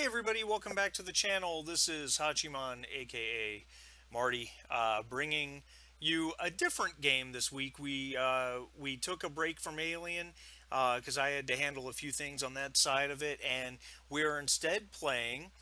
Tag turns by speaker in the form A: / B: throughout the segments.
A: Hey everybody, welcome back to the channel. This is Hachiman, aka Marty, bringing you a different game this week. We took a break from Alien because I had to handle a few things on that side of it, and we're instead playing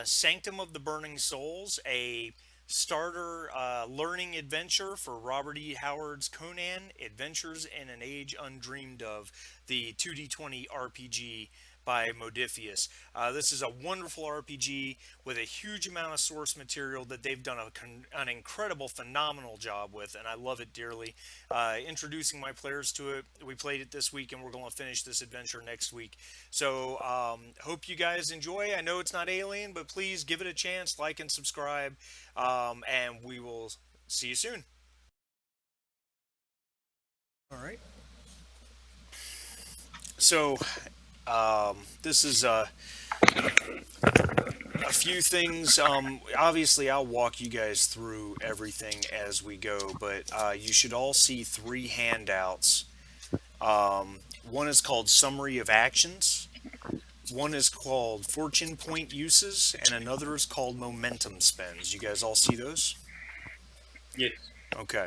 A: Sanctum of the Burning Souls, a starter learning adventure for Robert E. Howard's Conan Adventures in an Age Undreamed of, the 2D20 RPG by Modiphius. This is a wonderful RPG with a huge amount of source material that they've done an incredible, phenomenal job with, and I love it dearly. Introducing my players to it, we played it this week, and we're going to finish this adventure next week. So, hope you guys enjoy. I know it's not Alien, but please give it a chance, like and subscribe, and we will see you soon. All right. So, this is a few things. Obviously, I'll walk you guys through everything as we go, but you should all see three handouts. One is called Summary of Actions, one is called Fortune Point Uses, and another is called Momentum Spends. You guys all see those?
B: Yes.
A: Okay.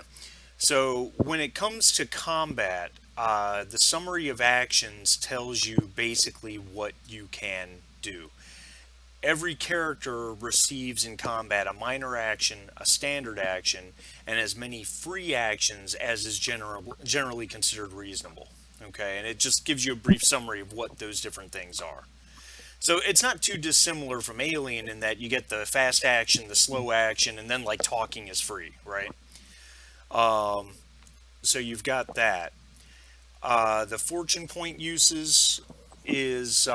A: So when it comes to combat, the summary of actions tells you basically what you can do. Every character receives in combat a minor action, a standard action, and as many free actions as is generally considered reasonable. Okay, and it just gives you a brief summary of what those different things are. So it's not too dissimilar from Alien in that you get the fast action, the slow action, and then like talking is free, right? Um, so you've got that. The fortune point uses is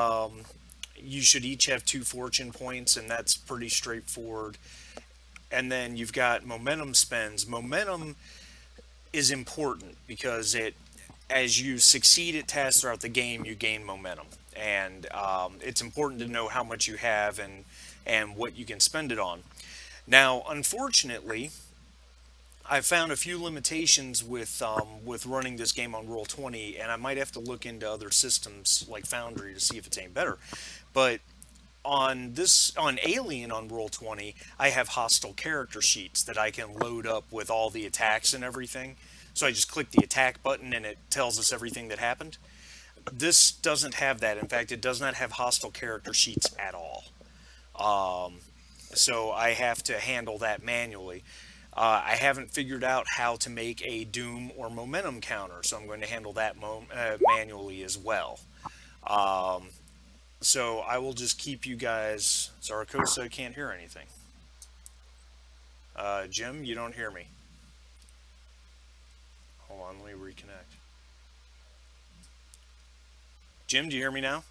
A: you should each have two fortune points, and that's pretty straightforward. And then you've got momentum spends. Momentum is important because as you succeed at tasks throughout the game, you gain momentum, and it's important to know how much you have and what you can spend it on. Now, unfortunately, I found a few limitations with running this game on Roll20, and I might have to look into other systems like Foundry to see if it's any better. But on Alien on Roll20, I have hostile character sheets that I can load up with all the attacks and everything. So I just click the attack button and it tells us everything that happened. This doesn't have that. In fact, it does not have hostile character sheets at all. Um, so I have to handle that manually. I haven't figured out how to make a Doom or Momentum counter, so I'm going to handle that manually as well. Um, so I will just keep you guys. Zaragoza can't hear anything. Jim, you don't hear me. Hold on, let me reconnect. Jim, do you hear me now?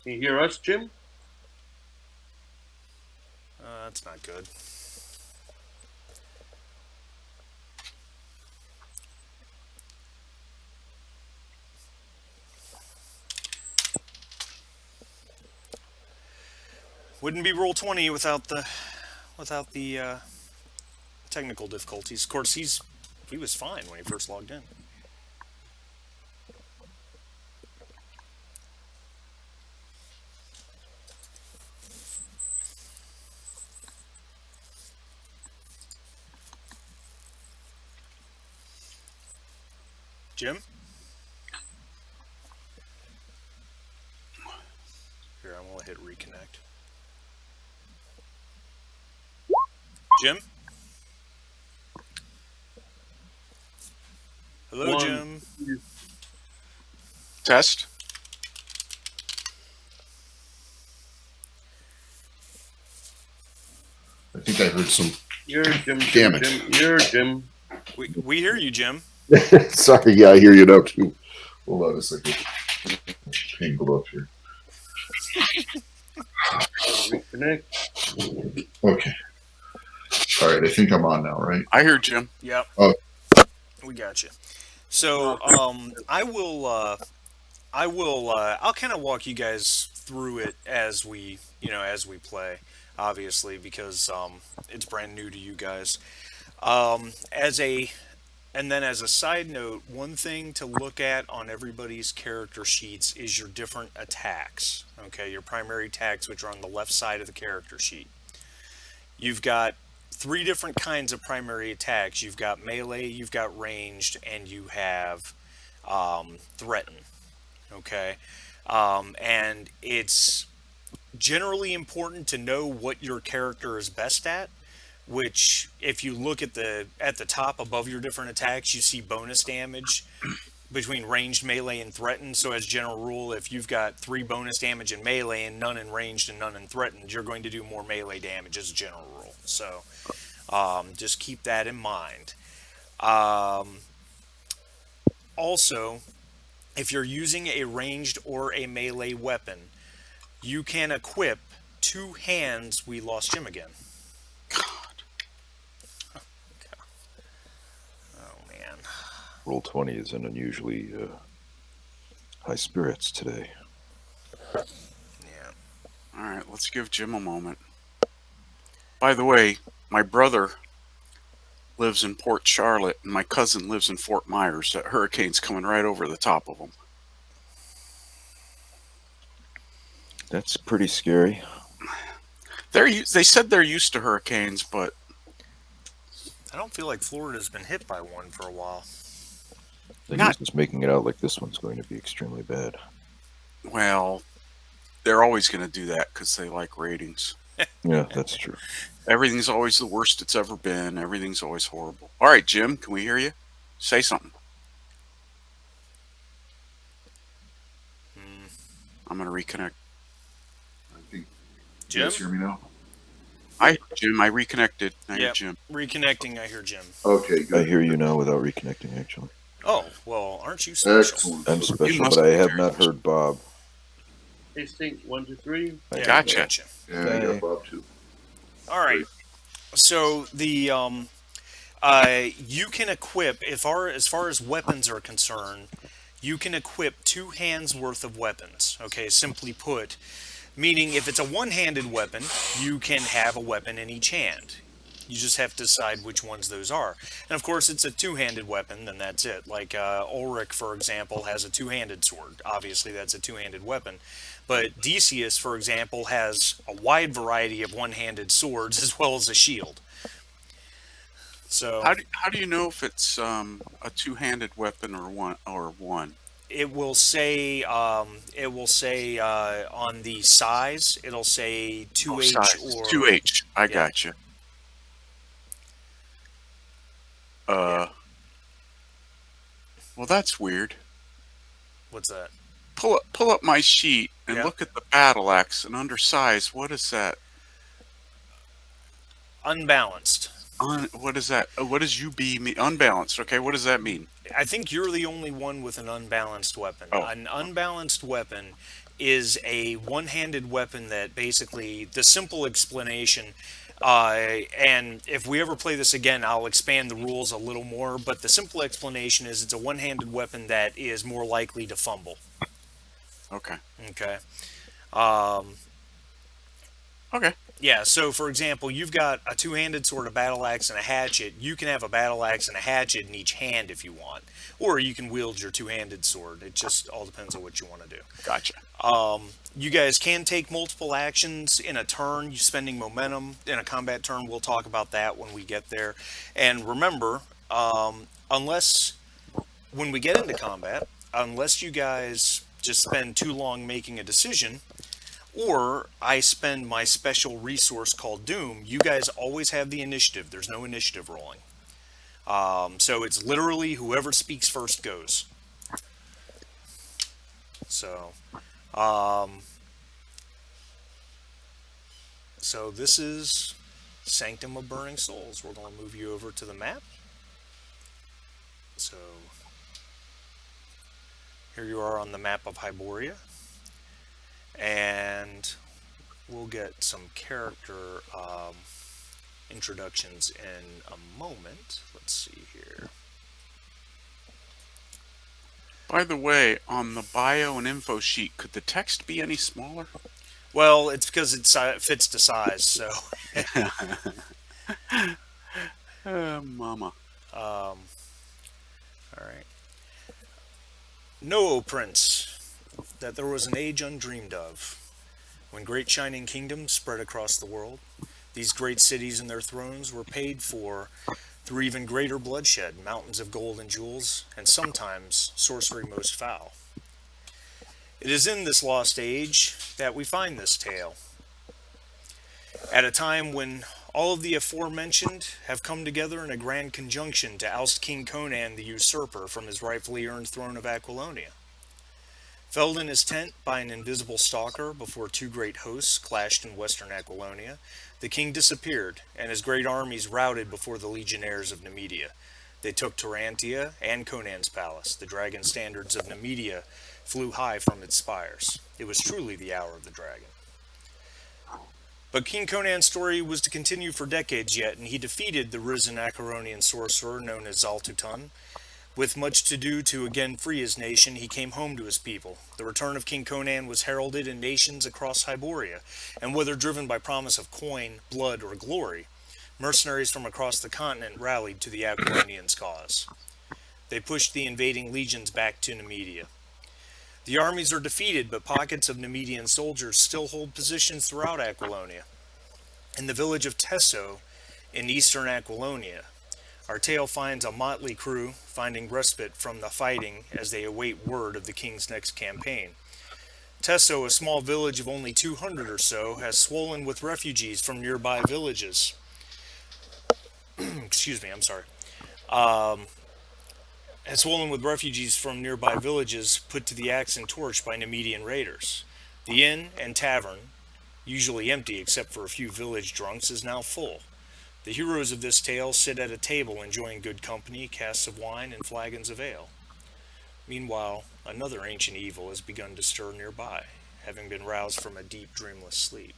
B: Can you hear us, Jim?
A: That's not good. Wouldn't be Roll20 without the technical difficulties. Of course, he was fine when he first logged in. Jim? Here, I'm gonna hit reconnect. Jim? Hello,
B: One.
A: Jim.
C: Test.
D: I think I heard some.
B: You're Jim.
D: Damn it.
B: Jim. You're Jim.
A: We hear you, Jim.
D: Sorry, yeah, I hear you now too. Hold on a second. Tangled up here.
B: Reconnect.
D: Okay. All right, I think I'm on now, right?
C: I hear Jim.
A: Yep.
D: Oh.
A: We got you. So I'll kind of walk you guys through it as we play, obviously, because it's brand new to you guys. As a And then, as a side note, one thing to look at on everybody's character sheets is your different attacks. Okay, your primary attacks, which are on the left side of the character sheet. You've got three different kinds of primary attacks. You've got melee, you've got ranged, and you have threaten. Okay, and it's generally important to know what your character is best at. Which, if you look at the top above your different attacks, you see bonus damage between ranged, melee, and threatened. So, as general rule, if you've got 3 bonus damage in melee and none in ranged and none in threatened, you're going to do more melee damage as a general rule. So, just keep that in mind. Um, Also, if you're using a ranged or a melee weapon, you can equip 2 hands. We lost Jim again.
C: God.
A: Oh man.
C: Roll 20 is in unusually high spirits today.
A: Yeah.
E: All right, let's give Jim a moment. By the way, my brother lives in Port Charlotte, and my cousin lives in Fort Myers. That hurricane's coming right over the top of them.
C: That's pretty scary.
E: They said they're used to hurricanes, but
A: I don't feel like Florida's been hit by one for a while.
C: The
E: Not-
C: news is making it out like this one's going to be extremely bad.
E: well, they're always going to do that because they like ratings.
C: Yeah, that's true.
E: Everything's always the worst it's ever been. Everything's always horrible. All right, Jim, can we hear you? Say something. I'm going to reconnect.
D: I think.
A: Jim?
D: You guys hear me now?
E: Hi, Jim. I reconnected. Now you're
A: Yep.
E: Jim.
A: Reconnecting, I hear Jim.
D: Okay,
C: I
D: good.
C: hear you now without reconnecting, actually.
A: Oh, well, aren't you special?
D: Excellent.
C: I'm special,
E: must
C: but I
E: be
C: have
E: very
C: not
E: special.
C: heard Bob.
B: Tasting 1, 2, 3.
A: Yeah,
E: Gotcha.
D: Yeah, I got Bob too.
A: All right. So the you can equip as far as weapons are concerned, you can equip 2 hands worth of weapons. Okay, simply put, meaning if it's a one-handed weapon, you can have a weapon in each hand. You just have to decide which ones those are. And of course, it's a two-handed weapon, then that's it. Like Ulrich, for example, has a two-handed sword. Obviously, that's a two-handed weapon. But Decius, for example, has a wide variety of one-handed swords as well as a shield. So
E: How do you know if it's a two-handed weapon or one?
A: it will say on the size, it'll say 2H
E: Size.
A: or
E: 2H. I
A: Yeah.
E: gotcha. Well, that's weird.
A: What's that?
E: Pull up my sheet and
A: Yeah.
E: look at the battle axe and undersized. What is that?
A: Unbalanced.
E: What is that? What does UB mean? Unbalanced. Okay, what does that mean?
A: I think you're the only one with an unbalanced weapon.
E: Oh.
A: An unbalanced weapon is a one-handed weapon that basically, the simple explanation, and if we ever play this again, I'll expand the rules a little more, but the simple explanation is it's a one-handed weapon that is more likely to fumble.
E: Okay.
A: Okay.
E: Okay.
A: Yeah, so for example, you've got a two-handed sword, a battle axe, and a hatchet. You can have a battle axe and a hatchet in each hand if you want. Or you can wield your two-handed sword. It just all depends on what you want to do.
E: Gotcha.
A: You guys can take multiple actions in a turn, you spending momentum in a combat turn. We'll talk about that when we get there. And remember, unless, when we get into combat, unless you guys just spend too long making a decision, or I spend my special resource called Doom, you guys always have the initiative. There's no initiative rolling. So it's literally whoever speaks first goes. So, so this is Sanctum of Burning Souls. We're going to move you over to the map. So, here you are on the map of Hyboria. And we'll get some character introductions in a moment. Let's see here.
E: By the way, on the bio and info sheet, could the text be any smaller?
A: Well, it's because it fits to size, so.
E: Mama.
A: All right. Know, O Prince, that there was an age undreamed of, when great shining kingdoms spread across the world. These great cities and their thrones were paid for through even greater bloodshed, mountains of gold and jewels, and sometimes sorcery most foul. It is in this lost age that we find this tale, at a time when all of the aforementioned have come together in a grand conjunction to oust King Conan the usurper from his rightfully earned throne of Aquilonia. Felled in his tent by an invisible stalker before two great hosts clashed in western Aquilonia, the king disappeared, and his great armies routed before the legionnaires of Nemedia. They took Tarantia and Conan's palace. The dragon standards of Nemedia flew high from its spires. It was truly the hour of the dragon. But King Conan's story was to continue for decades yet, and he defeated the risen Acaronian sorcerer known as Zaltutan. With much to do to again free his nation, he came home to his people. The return of King Conan was heralded in nations across Hyboria, and whether driven by promise of coin, blood, or glory, mercenaries from across the continent rallied to the Aquilonians' cause. They pushed the invading legions back to Nemedia. The armies are defeated, but pockets of Nemedian soldiers still hold positions throughout Aquilonia. In the village of Tesso, in eastern Aquilonia, our tale finds a motley crew finding respite from the fighting as they await word of the king's next campaign. Tesso, a small village of only 200 or so, has swollen with refugees from nearby villages. Excuse me, I'm sorry. Has swollen with refugees from nearby villages put to the axe and torch by Nemedian raiders. The inn and tavern, usually empty except for a few village drunks, is now full. The heroes of this tale sit at a table enjoying good company, casks of wine, and flagons of ale. Meanwhile, another ancient evil has begun to stir nearby, having been roused from a deep, dreamless sleep.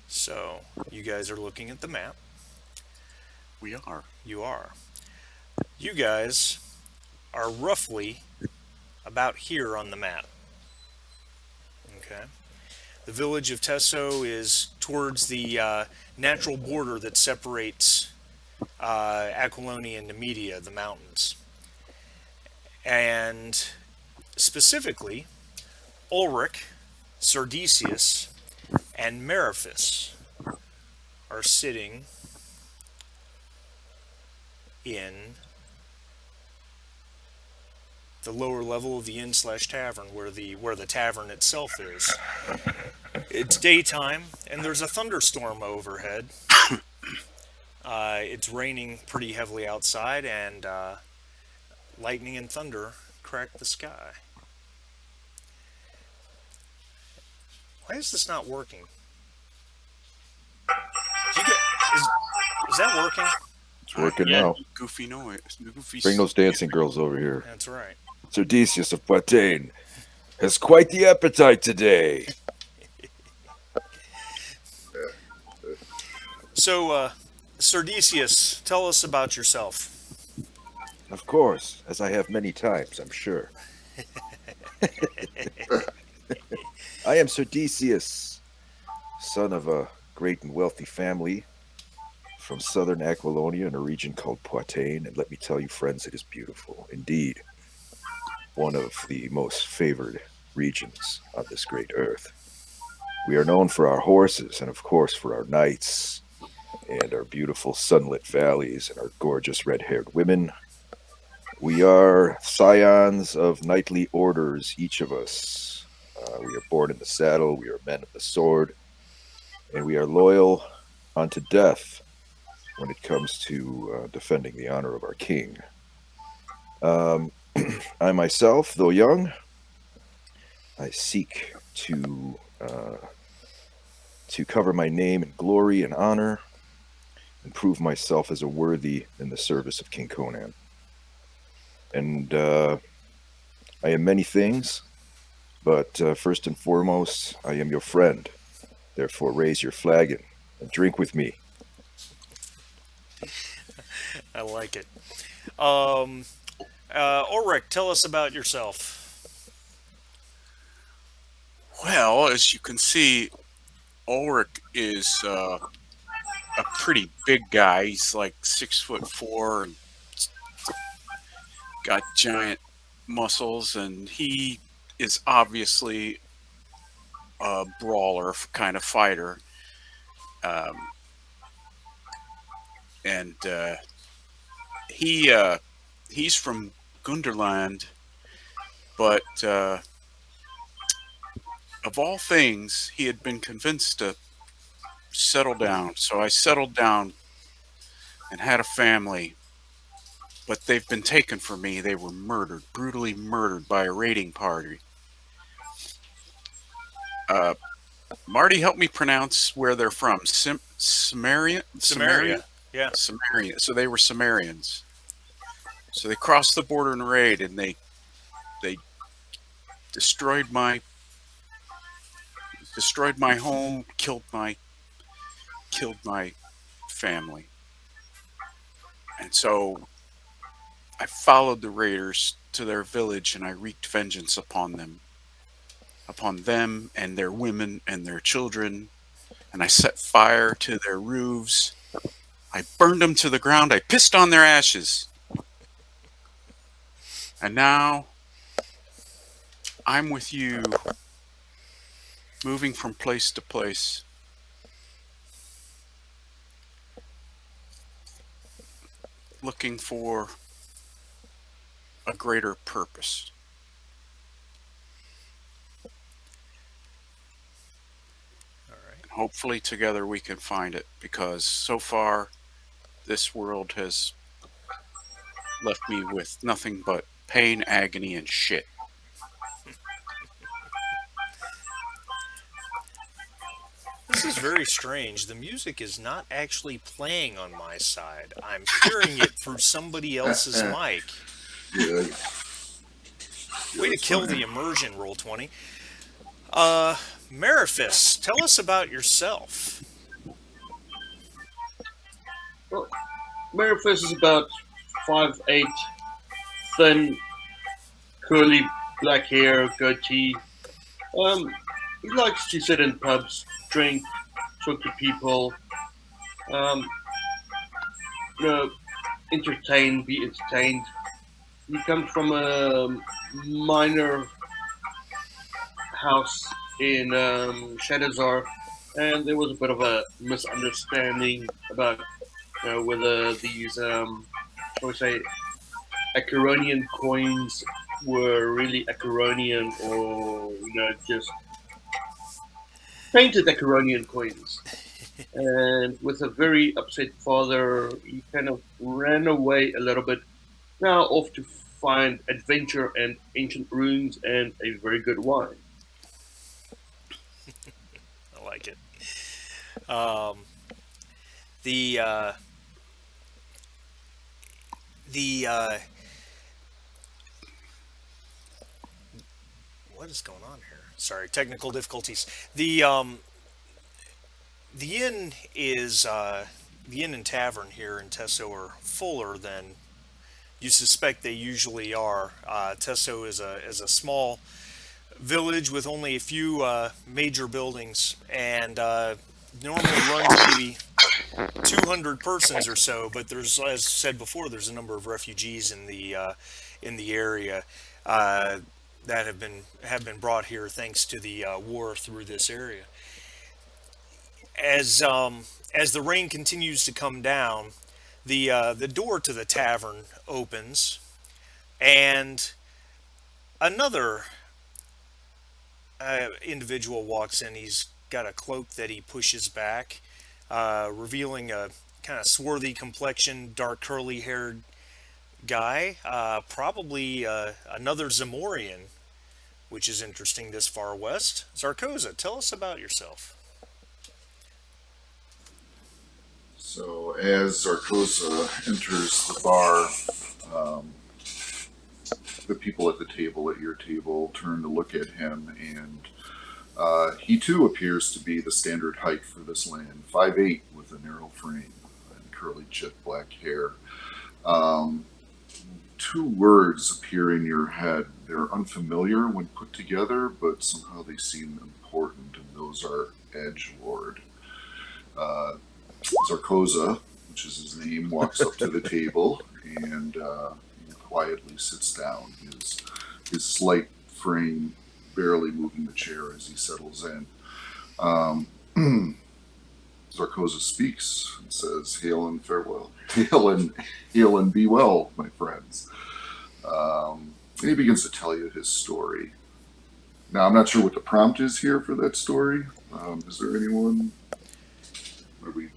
A: So, you guys are looking at the map.
E: We are.
A: You are. You guys are roughly about here on the map. Okay. The village of Tesso is towards the natural border that separates Aquilonia and Nemedia, the mountains. And specifically, Ulrich, Sardisius, and Meraphis are sitting in the lower level of the inn/tavern where the tavern itself is. It's daytime and there's a thunderstorm overhead. It's raining pretty heavily outside, and lightning and thunder crack the sky. Why is this not working? Is that working?
C: It's working
E: Yeah,
C: now.
E: goofy noise. Goofy.
C: Bring those dancing girls over here.
A: That's right.
C: Sardisius of Poitain has quite the appetite today.
A: So, Sardisius, tell us about yourself.
C: Of course, as I have many times, I'm sure. I am Sardisius, son of a great and wealthy family from southern Aquilonia in a region called Poitain, and let me tell you, friends, it is beautiful. Indeed, one of the most favored regions on this great earth. We are known for our horses and, of course, for our knights and our beautiful sunlit valleys and our gorgeous red-haired women. We are scions of knightly orders, each of us. We are born in the saddle, we are men of the sword, and we are loyal unto death when it comes to defending the honor of our king. I myself, though young, I seek to cover my name in glory and honor and prove myself as a worthy in the service of King Conan. And I am many things, but first and foremost, I am your friend. Therefore, raise your flagon and drink with me.
A: I like it. Ulrich, tell us about yourself.
E: Well, as you can see, Ulrich is a pretty big guy. He's like 6'4", and got giant muscles, and he is obviously a brawler kind of fighter. Um, and he he's from Gunderland, but of all things, he had been convinced to settle down. So I settled down and had a family, but they've been taken from me. They were murdered, brutally murdered by a raiding party. Uh, Marty, help me pronounce where they're from. Sumerian? Sumerian?
A: Samaria. Yeah.
E: Sumerian. So they were Sumerians. So they crossed the border and raid, and they destroyed my home, killed my family. And so I followed the raiders to their village, and I wreaked vengeance upon them and their women and their children, and I set fire to their roofs. I burned them to the ground. I pissed on their ashes. And now I'm with you, moving from place to place, looking for a greater purpose.
A: All right.
E: And hopefully together we can find it, because so far this world has left me with nothing but pain, agony, and shit.
A: This is very strange. The music is not actually playing on my side. I'm hearing it through somebody else's mic.
D: Yeah.
A: Way to kill the immersion, Roll 20. Marifis, tell us about yourself.
B: Well, Modiphius is about 5'8", thin, curly black hair, goatee. He likes to sit in pubs, drink, talk to people, um, you know, be entertained. He comes from a minor house in Shadowzar, and there was a bit of a misunderstanding about whether these, shall we say, Acheronian coins were really Acheronian or just painted Acheronian coins. And with a very upset father, he kind of ran away a little bit. Now off to find adventure and ancient ruins and a very good wine.
A: I like it. Um, the uh, the what is going on here? Sorry, technical difficulties. The inn and tavern here in Tesso are fuller than you suspect they usually are. Tesso is a small village with only a few major buildings, and normally runs maybe 200 persons or so. But there's, as said before, there's a number of refugees in the area that have been brought here thanks to the war through this area. As the rain continues to come down, the door to the tavern opens, and another individual walks in. He's got a cloak that he pushes back, revealing a kind of swarthy complexion, dark curly haired guy, probably another Zamorian, which is interesting this far west. Zarkoza, tell us about yourself.
D: So as Zarkoza enters the bar, um, the people at the table, at your table, turn to look at him, and he too appears to be the standard height for this land, 5'8", with a narrow frame and curly jet black hair. Um, Two words appear in your head. They're unfamiliar when put together, but somehow they seem important, and those are edgelord. Uh, Zarkoza, which is his name, walks up to the table and quietly sits down, his slight frame barely moving the chair as he settles in. Um, Zarkoza speaks and says, "Hail and farewell. Hail and be well, my friends." And he begins to tell you his story. Now, I'm not sure what the prompt is here for that story. Is there anyone? Are we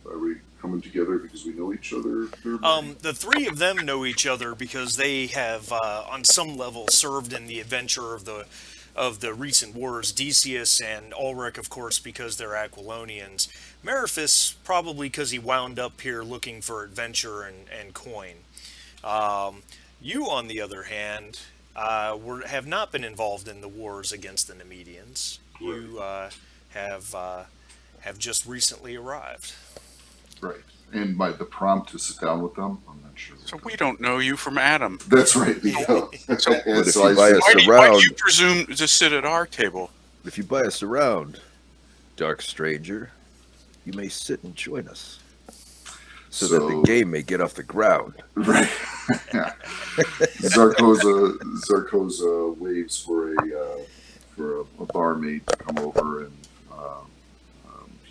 D: coming together because we know each other?
A: The three of them know each other because they have, on some level, served in the adventure of the recent wars. Decius and Ulrich, of course, because they're Aquilonians. Meraphis, probably because he wound up here looking for adventure and coin. You, on the other hand, have not been involved in the wars against the Nemedians. You have just recently arrived.
D: Right. And the prompt to sit down with them, I'm not sure.
E: So we don't know you from Adam.
D: That's right. Yeah.
E: So,
C: But if
D: So
C: you
D: I
C: buy
D: said,
C: us
E: why do
C: around,
E: you presume to sit at our table?
C: if you buy us around, dark stranger, you may sit and join us, so that the game may get off the ground.
D: right. Zarkoza waves for a barmaid to come over, and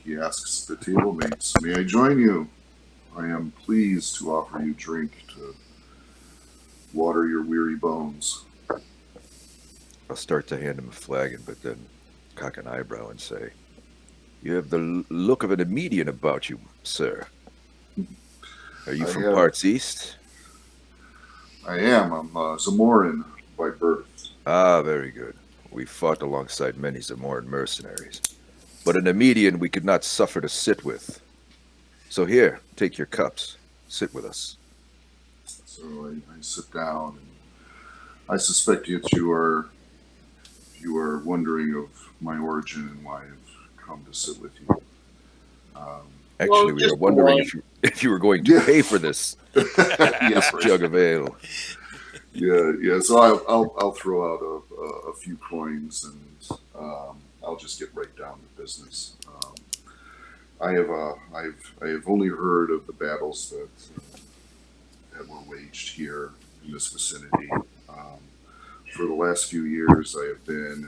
D: he asks the table mates, "May I join you? I am pleased to offer you drink to water your weary bones."
C: I'll start to hand him a flagon, but then cock an eyebrow and say, "You have the look of an Nemedian about you, sir. Are you
D: I
C: from
D: have-
C: parts east?"
D: I am. I'm Zamoran by birth.
C: Ah, very good. We fought alongside many Zamoran mercenaries. But a Nemedian we could not suffer to sit with. So here, take your cups. Sit with us.
D: So I sit down, and I suspect that you are wondering of my origin and why I've come to sit with you.
C: Actually, we were
B: just
C: wondering
B: one.
C: if you were going to
D: Yeah.
C: pay for this
D: Yes, right.
C: jug of ale.
D: Yeah. So I'll throw out a few coins, and I'll just get right down to business. I've only heard of the battles that were waged here in this vicinity. For the last few years, I have been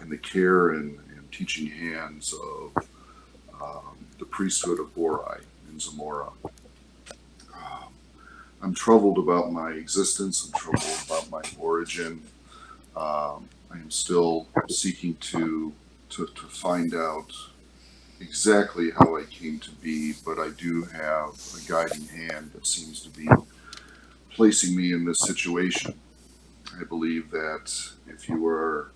D: in the care and teaching hands of the priesthood of Borai in Zamora. I'm troubled about my existence. I'm troubled about my origin. I am still seeking to find out exactly how I came to be, but I do have a guiding hand that seems to be placing me in this situation. I believe that if you are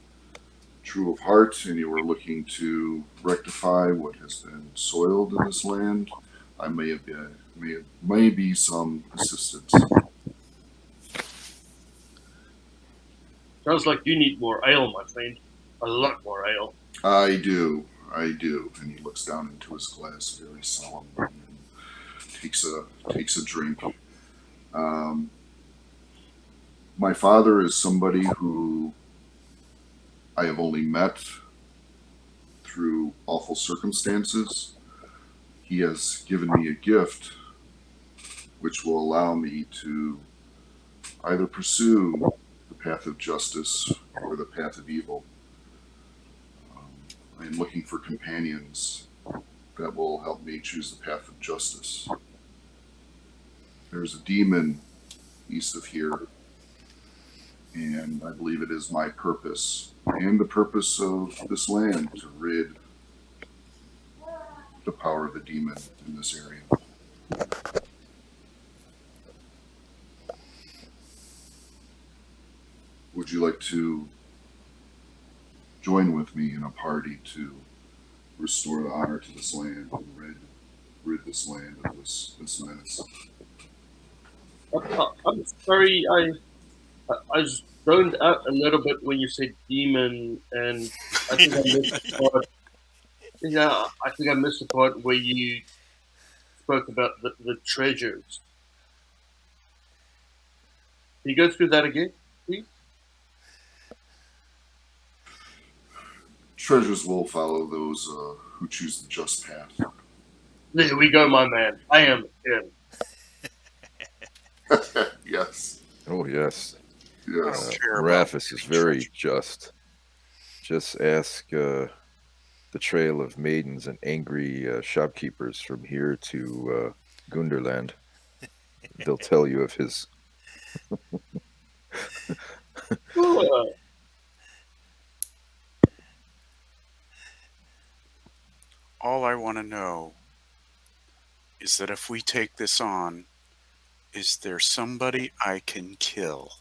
D: true of heart and you are looking to rectify what has been soiled in this land, I may be some assistance.
B: Sounds like you need more ale, my friend. A lot more ale.
D: I do. And he looks down into his glass very solemnly and takes a drink. My father is somebody who I have only met through awful circumstances. He has given me a gift which will allow me to either pursue the path of justice or the path of evil. I am looking for companions that will help me choose the path of justice. There's a demon east of here, and I believe it is my purpose and the purpose of this land to rid the power of the demon in this area. Would you like to join with me in a party to restore the honor to this land and rid this land of this menace?
B: I'm sorry, I zoned out a little bit when you said demon, and I think I missed the part. Yeah, I think I missed the part where you spoke about the treasures. Can you go through that again, please?
D: Treasures will follow those who choose the just path.
B: There we go, my man. I am in.
D: Yes.
C: Oh, yes.
E: I don't
D: Yes.
E: care about
C: Marathis is
E: getting
C: very
E: treasure.
C: just. Just ask the trail of maidens and angry shopkeepers from here to Gunderland. They'll tell you of his.
B: Well,
E: All I want to know is that if we take this on, is there somebody I can kill?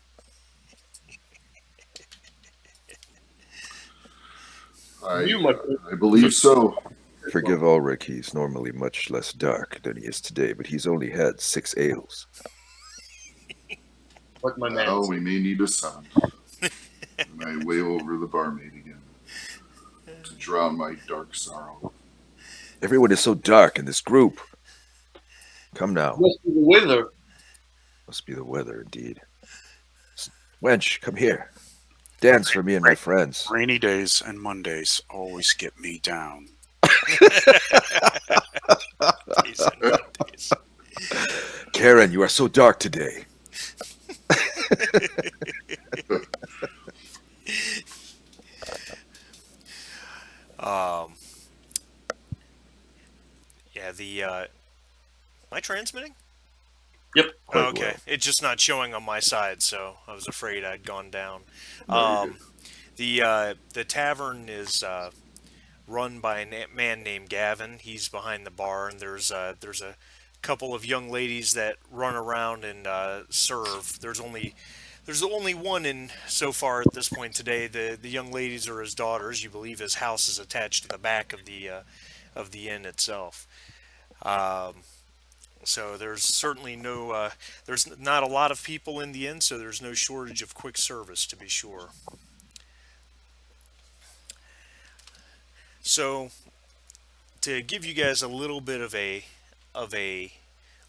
B: you,
D: I
B: my friend,
D: I believe so.
C: Forgive Ulrich, he's normally much less dark than he is today, but he's only had 6 ales.
B: what my man
D: Well,
B: said.
D: we may need a seventh. And I wave over the barmaid again to drown my dark sorrow.
C: Everyone is so dark in this group. Come now.
B: Must be the weather.
C: Must be the weather, indeed. Wench, come here. Dance for me and my friends.
E: Rainy days and Mondays always get me down.
A: Days and Mondays.
C: Karen, you are so dark today.
A: Um, yeah, am I transmitting?
B: Yep.
C: Quite
A: Okay,
C: well.
A: it's just not showing on my side, so I was afraid I'd gone down.
D: No, you're good.
A: Um, the tavern is run by a man named Gavin. He's behind the bar, and there's a couple of young ladies that run around and serve. There's only one in so far at this point today. The young ladies are his daughters. You believe his house is attached to the back of the inn itself. Um, so there's certainly there's not a lot of people in the inn, so there's no shortage of quick service to be sure. So to give you guys a little bit of a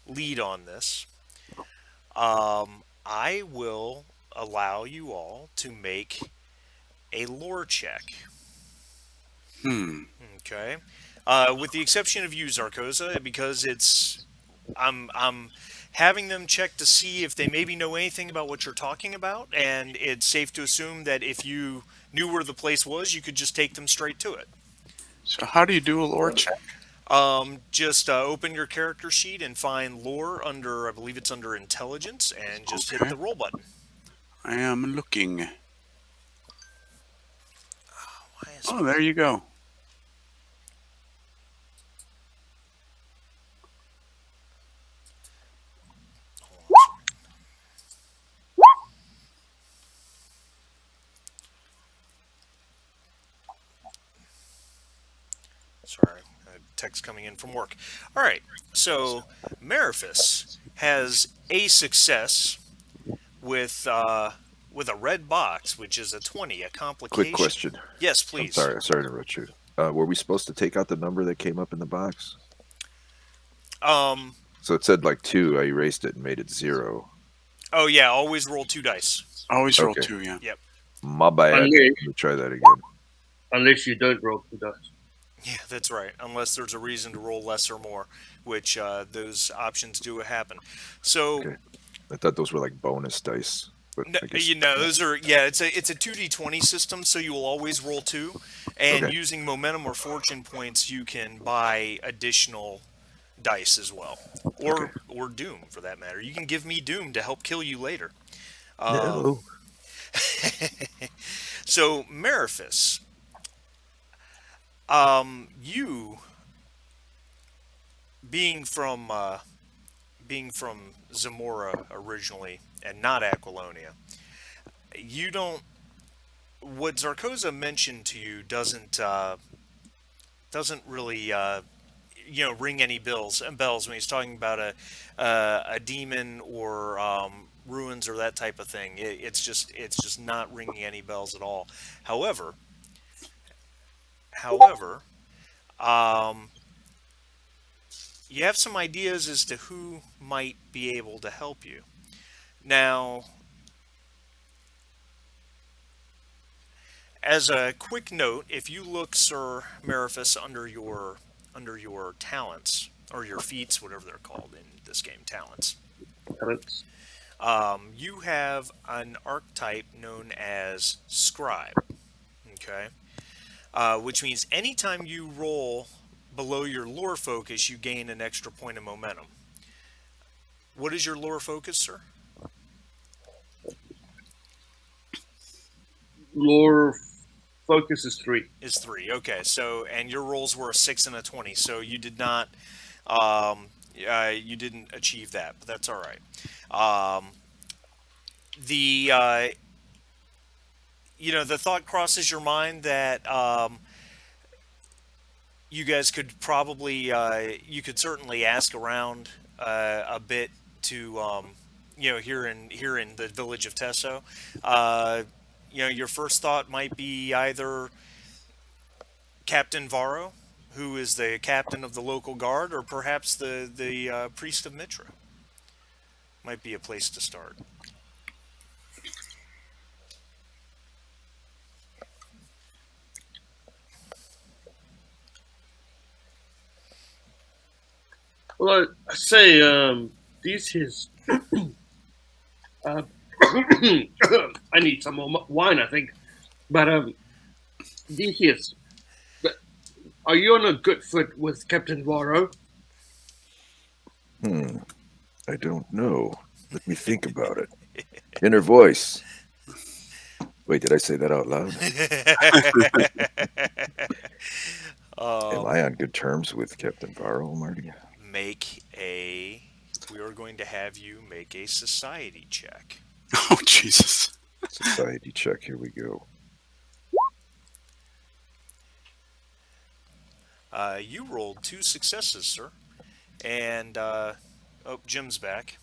A: lead on this, I will allow you all to make a lore check.
E: Hmm.
A: Okay, with the exception of you, Zarkoza, because I'm having them check to see if they maybe know anything about what you're talking about, and it's safe to assume that if you knew where the place was, you could just take them straight to it.
E: So how do you do a lore check?
A: Just open your character sheet and find lore under, I believe it's under intelligence, and just hit
E: Okay.
A: the roll button.
E: I am looking.
A: Why is
E: Oh, there you go.
A: Sorry, text coming in from work. All right, so Mariphus has a success with with a red box, which is a 20, a
C: Quick
A: complication.
C: question.
A: Yes,
C: I'm
A: please.
C: sorry to interrupt you. Were we supposed to take out the number that came up in the box?
A: Um.
C: So it said like 2. I erased it and made it 0.
A: Oh yeah, always roll 2 dice.
E: Always roll
C: Okay.
E: 2, yeah.
A: Yep.
C: My bad.
B: Unless,
C: Let me try that again.
B: unless you don't roll 2 dice.
A: Yeah, that's right. Unless there's a reason to roll less or more, which those options do happen. So
C: Okay. I thought those were like bonus dice, but
A: no,
C: I guess
A: those are it's a 2d20 system, so you will always roll 2, and
C: okay.
A: using momentum or fortune points, you can buy additional dice as well,
C: Okay.
A: or doom for that matter. You can give me doom to help kill you later.
C: No.
A: So Mariphus, you being from Zamora originally and not Aquilonia, you don't. What Zarkoza mentioned to you doesn't really ring any bells when he's talking about a demon or ruins or that type of thing. It's just not ringing any bells at all. However, um, you have some ideas as to who might be able to help you. Now, as a quick note, if you look, Sir Mariphus, under your talents or your feats, whatever they're called in this game, talents.
B: Talents.
A: You have an archetype known as Scribe. Okay, which means anytime you roll below your lore focus, you gain an extra point of momentum. What is your lore focus, sir?
B: Lore focus is 3.
A: Is 3. Okay, so and your rolls were a 6 and a 20, so you did not, um, you didn't achieve that, but that's all right. Um, the the thought crosses your mind that you guys could probably you could certainly ask around a bit to here in the village of Tesso. Uh, your first thought might be either Captain Varro, who is the captain of the local guard, or perhaps the priest of Mitra. Might be a place to start.
B: Well, I say, these his. Uh, I need some more wine, I think. But these his. But are you on a good foot with Captain Varro?
C: Hmm. I don't know. Let me think about it. Inner voice. Wait, did I say that out loud? Am
A: um,
C: I on good terms with Captain Varro, Marty?
A: make a. We are going to have you make a society check.
E: Oh, Jesus.
C: Society check. Here we go.
A: You rolled 2 successes, sir. And oh, Jim's back.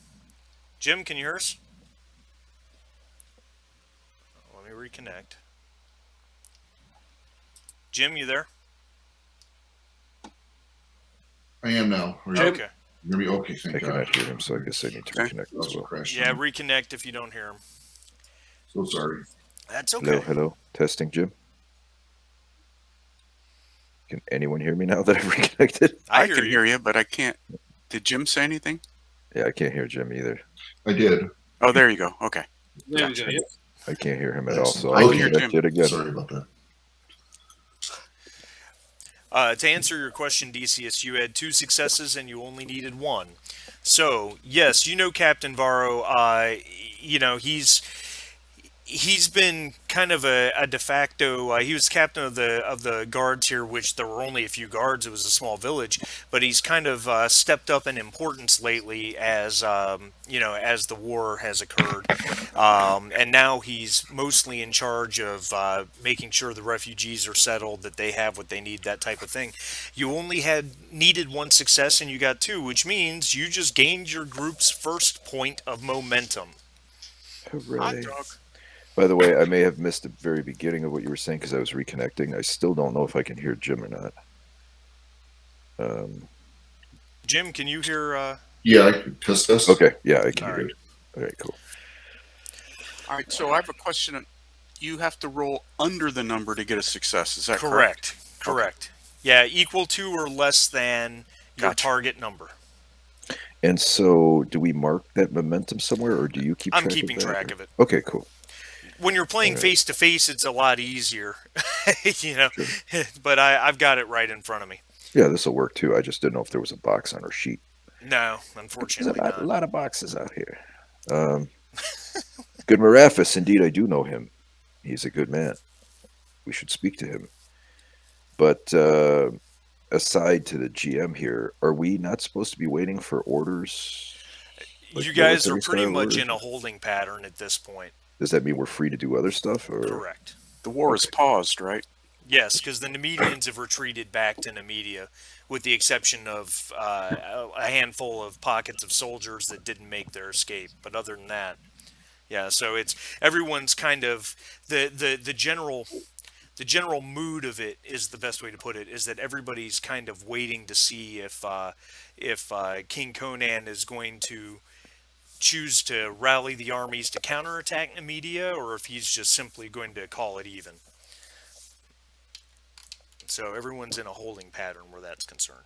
A: Jim, can you hear us? Let me reconnect. Jim, you there?
D: I am now. Are
B: Jim?
A: Okay.
D: you gonna be okay?
C: I
D: Thank God.
C: cannot hear him, so I guess I need to
E: Okay.
C: reconnect
D: That was
C: as
D: a
C: well.
D: crash.
A: Yeah, reconnect if you don't hear him.
D: So sorry.
A: That's
C: Hello,
A: okay.
C: hello. Testing, Jim. Can anyone hear me now that I've reconnected?
A: I
E: I
A: hear
E: can
A: you.
E: hear you, but I can't. Did Jim say anything?
C: Yeah, I can't hear Jim either.
D: I did.
E: Oh, there you go. Okay.
B: There
E: Gotcha.
B: we go. Yep.
C: I can't hear him at all, so
D: Excellent.
C: I'll
E: I can hear
C: reconnect
E: Jim.
C: yet again.
D: Sorry about that.
A: To answer your question, Decius, you had 2 successes and you only needed one. So yes, you know Captain Varro. He's been kind of a de facto. He was captain of the guards here, which there were only a few guards. It was a small village, but he's kind of stepped up in importance lately as as the war has occurred, and now he's mostly in charge of making sure the refugees are settled, that they have what they need, that type of thing. You only had needed 1 success and you got 2, which means you just gained your group's first point of momentum.
E: Hot
C: Hooray.
E: dog.
C: By the way, I may have missed the very beginning of what you were saying because I was reconnecting. I still don't know if I can hear Jim or not. Um,
A: Jim, can you hear?
D: Yeah, I could test this.
C: okay, yeah, I can
A: All
C: hear
A: right.
C: it. All right, cool.
E: All right. So I have a question. You have to roll under the number to get a success. Is that
A: Correct.
E: Okay.
A: Correct. Yeah, equal to or less than your
E: Gotcha.
A: target number.
C: And so, do we mark that momentum somewhere, or do you keep
A: I'm
C: track
A: keeping
C: of that?
A: track of it.
C: Okay, cool.
A: When you're playing
C: All right.
A: face to face, it's a lot easier, you know.
C: Sure.
A: But I've got it right in front of me.
C: Yeah, this will work too. I just didn't know if there was a box on our sheet.
A: No,
C: There's
A: unfortunately
C: a
A: not.
C: lot of boxes out here. Good Maraphis, indeed, I do know him. He's a good man. We should speak to him. But aside to the GM here, are we not supposed to be waiting for orders? Like
A: You guys are
C: military
A: pretty
C: style
A: much
C: orders?
A: in a holding pattern at this point.
C: Does that mean we're free to do other stuff? Or
A: Correct.
E: The war is paused, right?
A: Yes, because the Nemedians have retreated back to Nemedia, with the exception of a handful of pockets of soldiers that didn't make their escape. But other than that, yeah. So it's everyone's kind of the general mood of it is the best way to put it. Is that everybody's kind of waiting to see if King Conan is going to choose to rally the armies to counterattack Nemedia, or if he's just simply going to call it even. So everyone's in a holding pattern where that's concerned.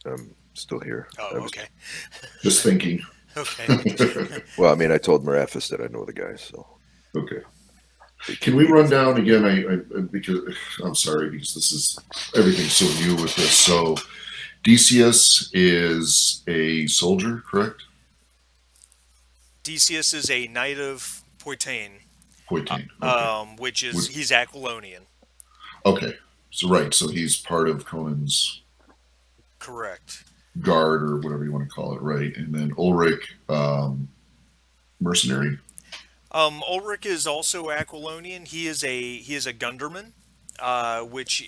C: I'm still here. I
A: Oh,
C: was
A: okay.
D: Just thinking.
A: Okay.
C: well. I mean, I told Marathis that I know the guy, so
D: Okay.
C: they
D: Can
C: can't
D: we
C: be
D: run
C: anything.
D: down again? Because I'm sorry because this is everything's so new with this. So Decius is a soldier, correct?
A: Decius is a knight of Poitain,
D: Poitain. Okay.
A: which is
D: Would,
A: he's Aquilonian.
D: okay. So right. So he's part of Conan's
A: Correct.
D: guard or whatever you want to call it, right? And then Ulrich, mercenary.
A: Ulrich is also Aquilonian. He is a Gunderman, which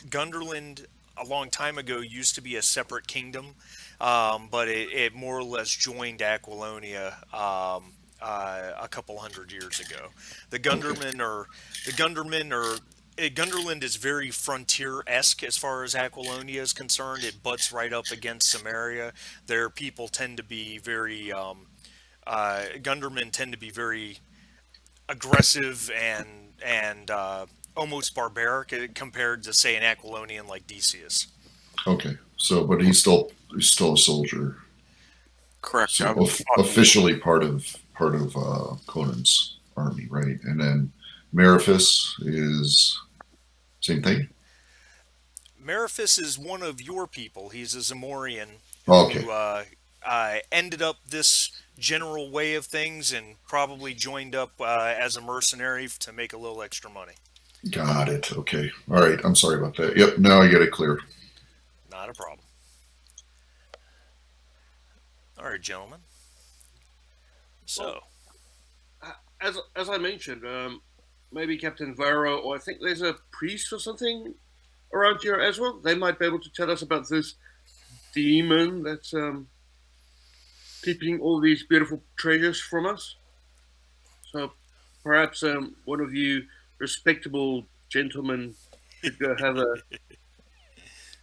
A: Gunderland a long time ago used to be a separate kingdom, but it more or less joined Aquilonia a couple hundred years ago. The
D: Okay.
A: Gundermen are the Gundermen are. Gunderland is very frontier-esque as far as Aquilonia is concerned. It butts right up against Samaria. Their people tend to be very Gundermen tend to be very aggressive and almost barbaric compared to say an Aquilonian like Decius.
D: Okay. So, but he's still a soldier.
E: Correct.
D: So
E: I've fought in war.
D: officially part of Conan's army, right? And then Marathis is same thing.
A: Marathis is one of your people. He's a Zamorian
D: Okay,
A: who ended up this general way of things and probably joined up as a mercenary to make a little extra money.
D: got it. Okay, all right. I'm sorry about that. Yep, now I get it clear.
A: Not a problem. All right, gentlemen.
B: Well,
A: So,
B: as I mentioned, maybe Captain Varro, or I think there's a priest or something around here as well. They might be able to tell us about this demon that's keeping all these beautiful treasures from us. So perhaps one of you respectable gentlemen could go have a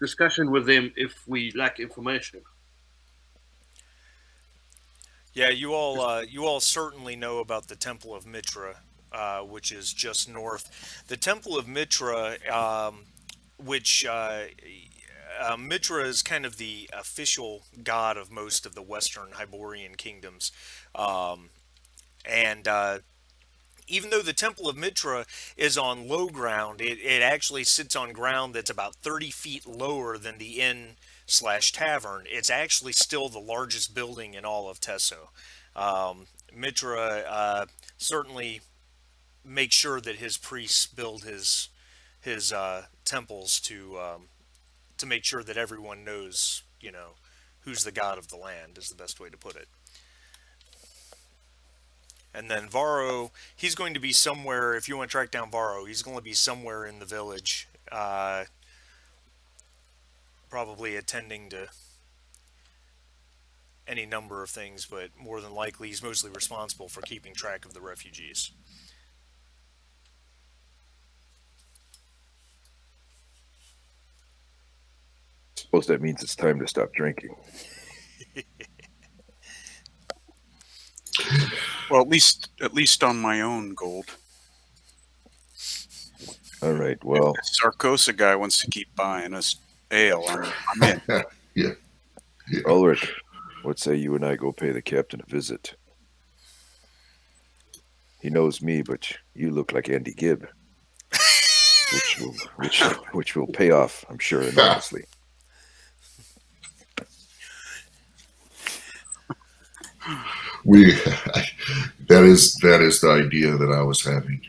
B: discussion with them if we lack information.
A: yeah, you all certainly know about the Temple of Mitra, which is just north. The Temple of Mitra, which Mitra is kind of the official god of most of the Western Hyborian kingdoms, and even though the Temple of Mitra is on low ground, it actually sits on ground that's about 30 feet lower than the inn slash tavern. It's actually still the largest building in all of Tesso. Mitra certainly makes sure that his priests build his temples to make sure that everyone knows, who's the god of the land is the best way to put it. And then Varro, he's going to be somewhere. If you want to track down Varro, he's going to be somewhere in the village, probably attending to any number of things, but more than likely, he's mostly responsible for keeping track of the refugees.
C: Suppose that means it's time to stop drinking.
E: Well, at least on my own gold.
C: All right.
E: If
C: Well,
E: the Sarcosa guy wants to keep buying us ale, I'm in.
D: Yeah, yeah.
C: Ulrich, what say you and I go pay the captain a visit? He knows me, but you look like Andy Gibb, which will pay off, I'm sure, enormously.
D: We that is the idea that I was having.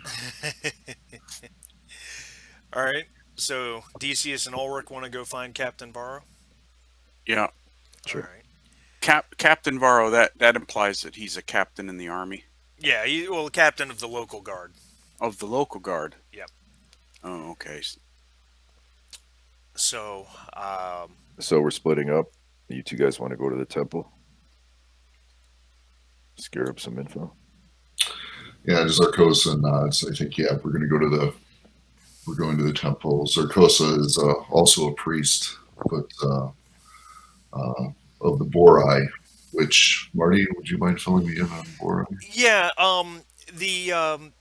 A: All right. So Decius and Ulrich want to go find Captain Varro.
E: Yeah,
A: All
C: Sure.
A: right.
E: Captain Varro. That implies that he's a captain in the army
A: Yeah. Captain of the local guard.
E: of the local guard.
A: Yep.
E: Oh, okay.
A: So,
C: So we're splitting up. You two guys want to go to the temple? Scare up some info.
D: Yeah, Zarkosa nods. I think we're going to the temple. Zarkosa is also a priest, but of the Borai. Which Marty, would you mind filling me in on Borai?
A: yeah. The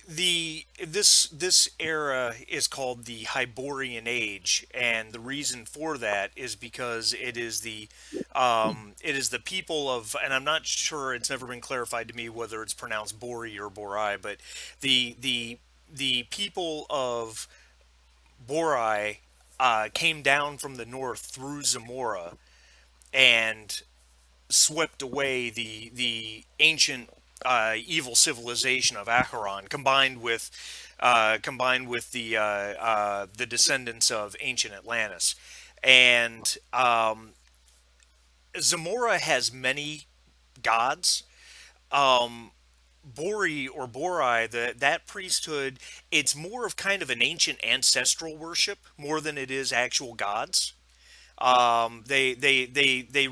A: the this era is called the Hyborian Age, and the reason for that is because it is the people of, and I'm not sure, it's never been clarified to me whether it's pronounced Bori or Borai, but the people of Borai came down from the north through Zamora and swept away the ancient evil civilization of Acheron, combined with the descendants of ancient Atlantis, and Zamora has many gods. Um, Bori or Borai, that priesthood, it's more of kind of an ancient ancestral worship more than it is actual gods. They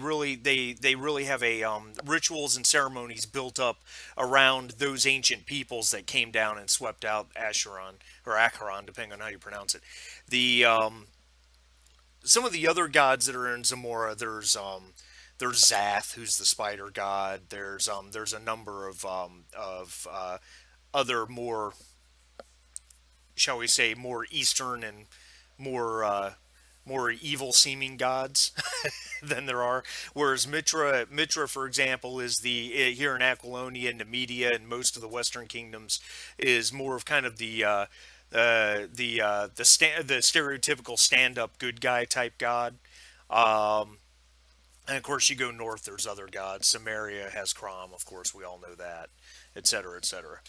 A: really have a rituals and ceremonies built up around those ancient peoples that came down and swept out Acheron or Acheron, depending on how you pronounce it. The Some of the other gods that are in Zamora, there's Zath, who's the spider god. There's a number of other more, shall we say, more eastern and more more evil seeming gods than there are. Whereas Mitra, for example, is here in Aquilonia and Nemedia and most of the Western kingdoms, is more of kind of the stereotypical stand up good guy type god. Um, and of course, you go north, there's other gods. Samaria has Crom, of course, we all know that, etc., etc.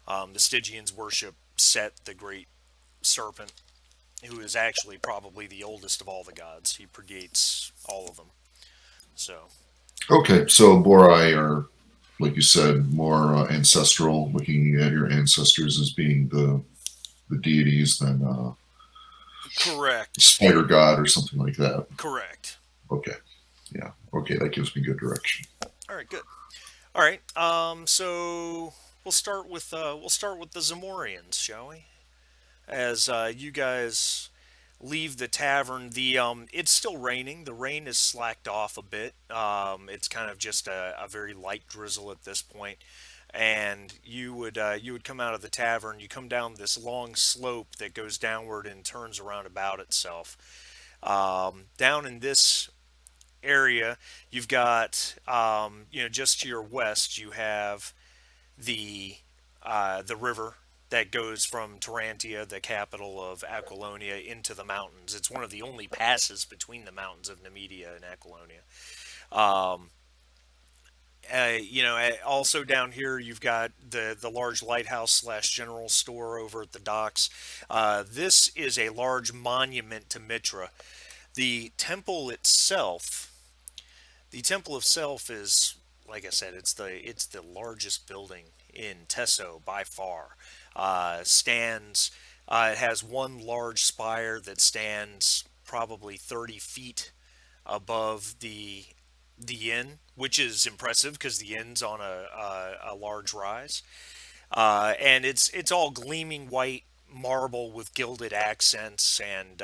A: The Stygians worship Set, the great serpent, who is actually probably the oldest of all the gods. He predates all of them. So,
D: Okay, so Borai are, like you said, more ancestral, looking at your ancestors as being the deities than
A: correct,
D: spider god or something like that.
A: correct.
D: Okay, yeah, okay, that gives me good direction.
A: All right, good. All right, so we'll start with the Zamorians, shall we? As you guys leave the tavern, the it's still raining. The rain is slacked off a bit. It's kind of just a very light drizzle at this point, and you would come out of the tavern. You come down this long slope that goes downward and turns around about itself. Down in this area, you've got just to your west, you have the river that goes from Tarantia, the capital of Aquilonia, into the mountains. It's one of the only passes between the mountains of Nemedia and Aquilonia. Um, Also down here you've got the large lighthouse slash general store over at the docks. This is a large monument to Mitra. The temple itself, the temple itself is, like I said, it's the largest building in Tesso by far. Stands. It has one large spire that stands probably 30 feet above the inn, which is impressive because the inn's on a large rise. And it's all gleaming white marble with gilded accents and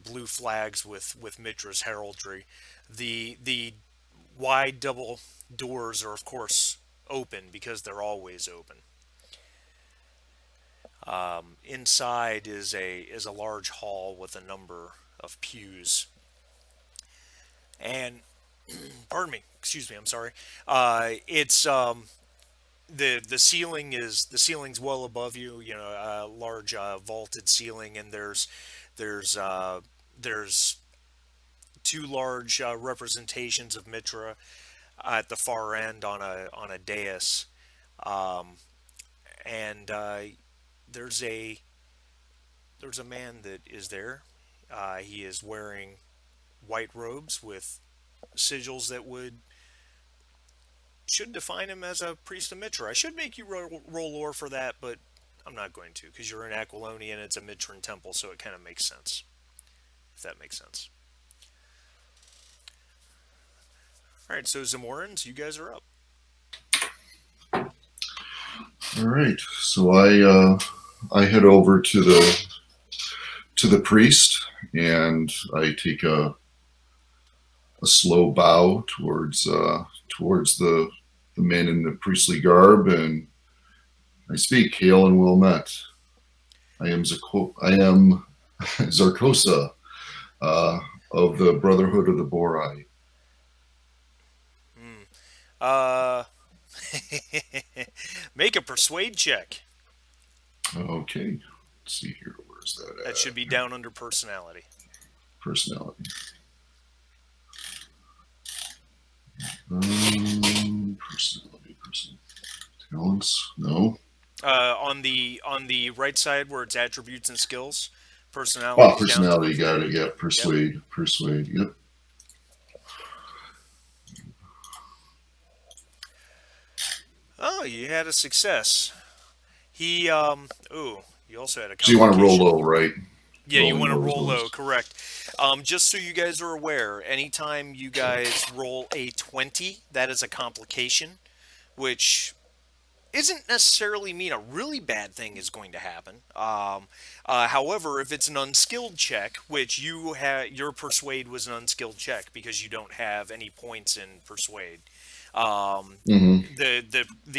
A: blue flags with Mitra's heraldry. The wide double doors are of course open because they're always open. Inside is a large hall with a number of pews, and pardon me, excuse me, I'm sorry. It's The the ceiling's well above you. You know, a large vaulted ceiling, and there's uh, there's two large representations of Mitra at the far end on a dais, um, and there's a there's a man that is there. He is wearing white robes with sigils that would should define him as a priest of Mitra. I should make you roll lore for that, but I'm not going to because you're in Aquilonia and it's a Mitran temple, so it kind of makes sense. If that makes sense. All right, so Zamorans, you guys are up.
D: All right, so I head over to the priest and I take a slow bow towards the men in the priestly garb, and I speak, hail and well met. I am Zarkosa, uh, of the Brotherhood of the Borai.
A: Hmm. Uh, make a persuade check.
D: Okay, let's see here. Where's that
A: That should be
D: at?
A: down under personality.
D: Personality. Personality. Personal talents. No.
A: On the right side where it's attributes and skills,
D: Oh,
A: personality is down
D: personality.
A: towards the
D: Got
A: end.
D: it. Yeah.
A: Yep.
D: Persuade. Persuade. Yep.
A: Oh, you had a success. He ooh, you also had a
D: So you want to roll
A: complication.
D: low, right?
A: Yeah, you
D: Rolling
A: want to
D: low is
A: roll low,
D: lowest.
A: correct. Just so you guys are aware, anytime you guys roll a 20, that is a complication, which isn't necessarily mean a really bad thing is going to happen. However, if it's an unskilled check, which your persuade was an unskilled check because you don't have any points in persuade. Um,
D: Mm-hmm.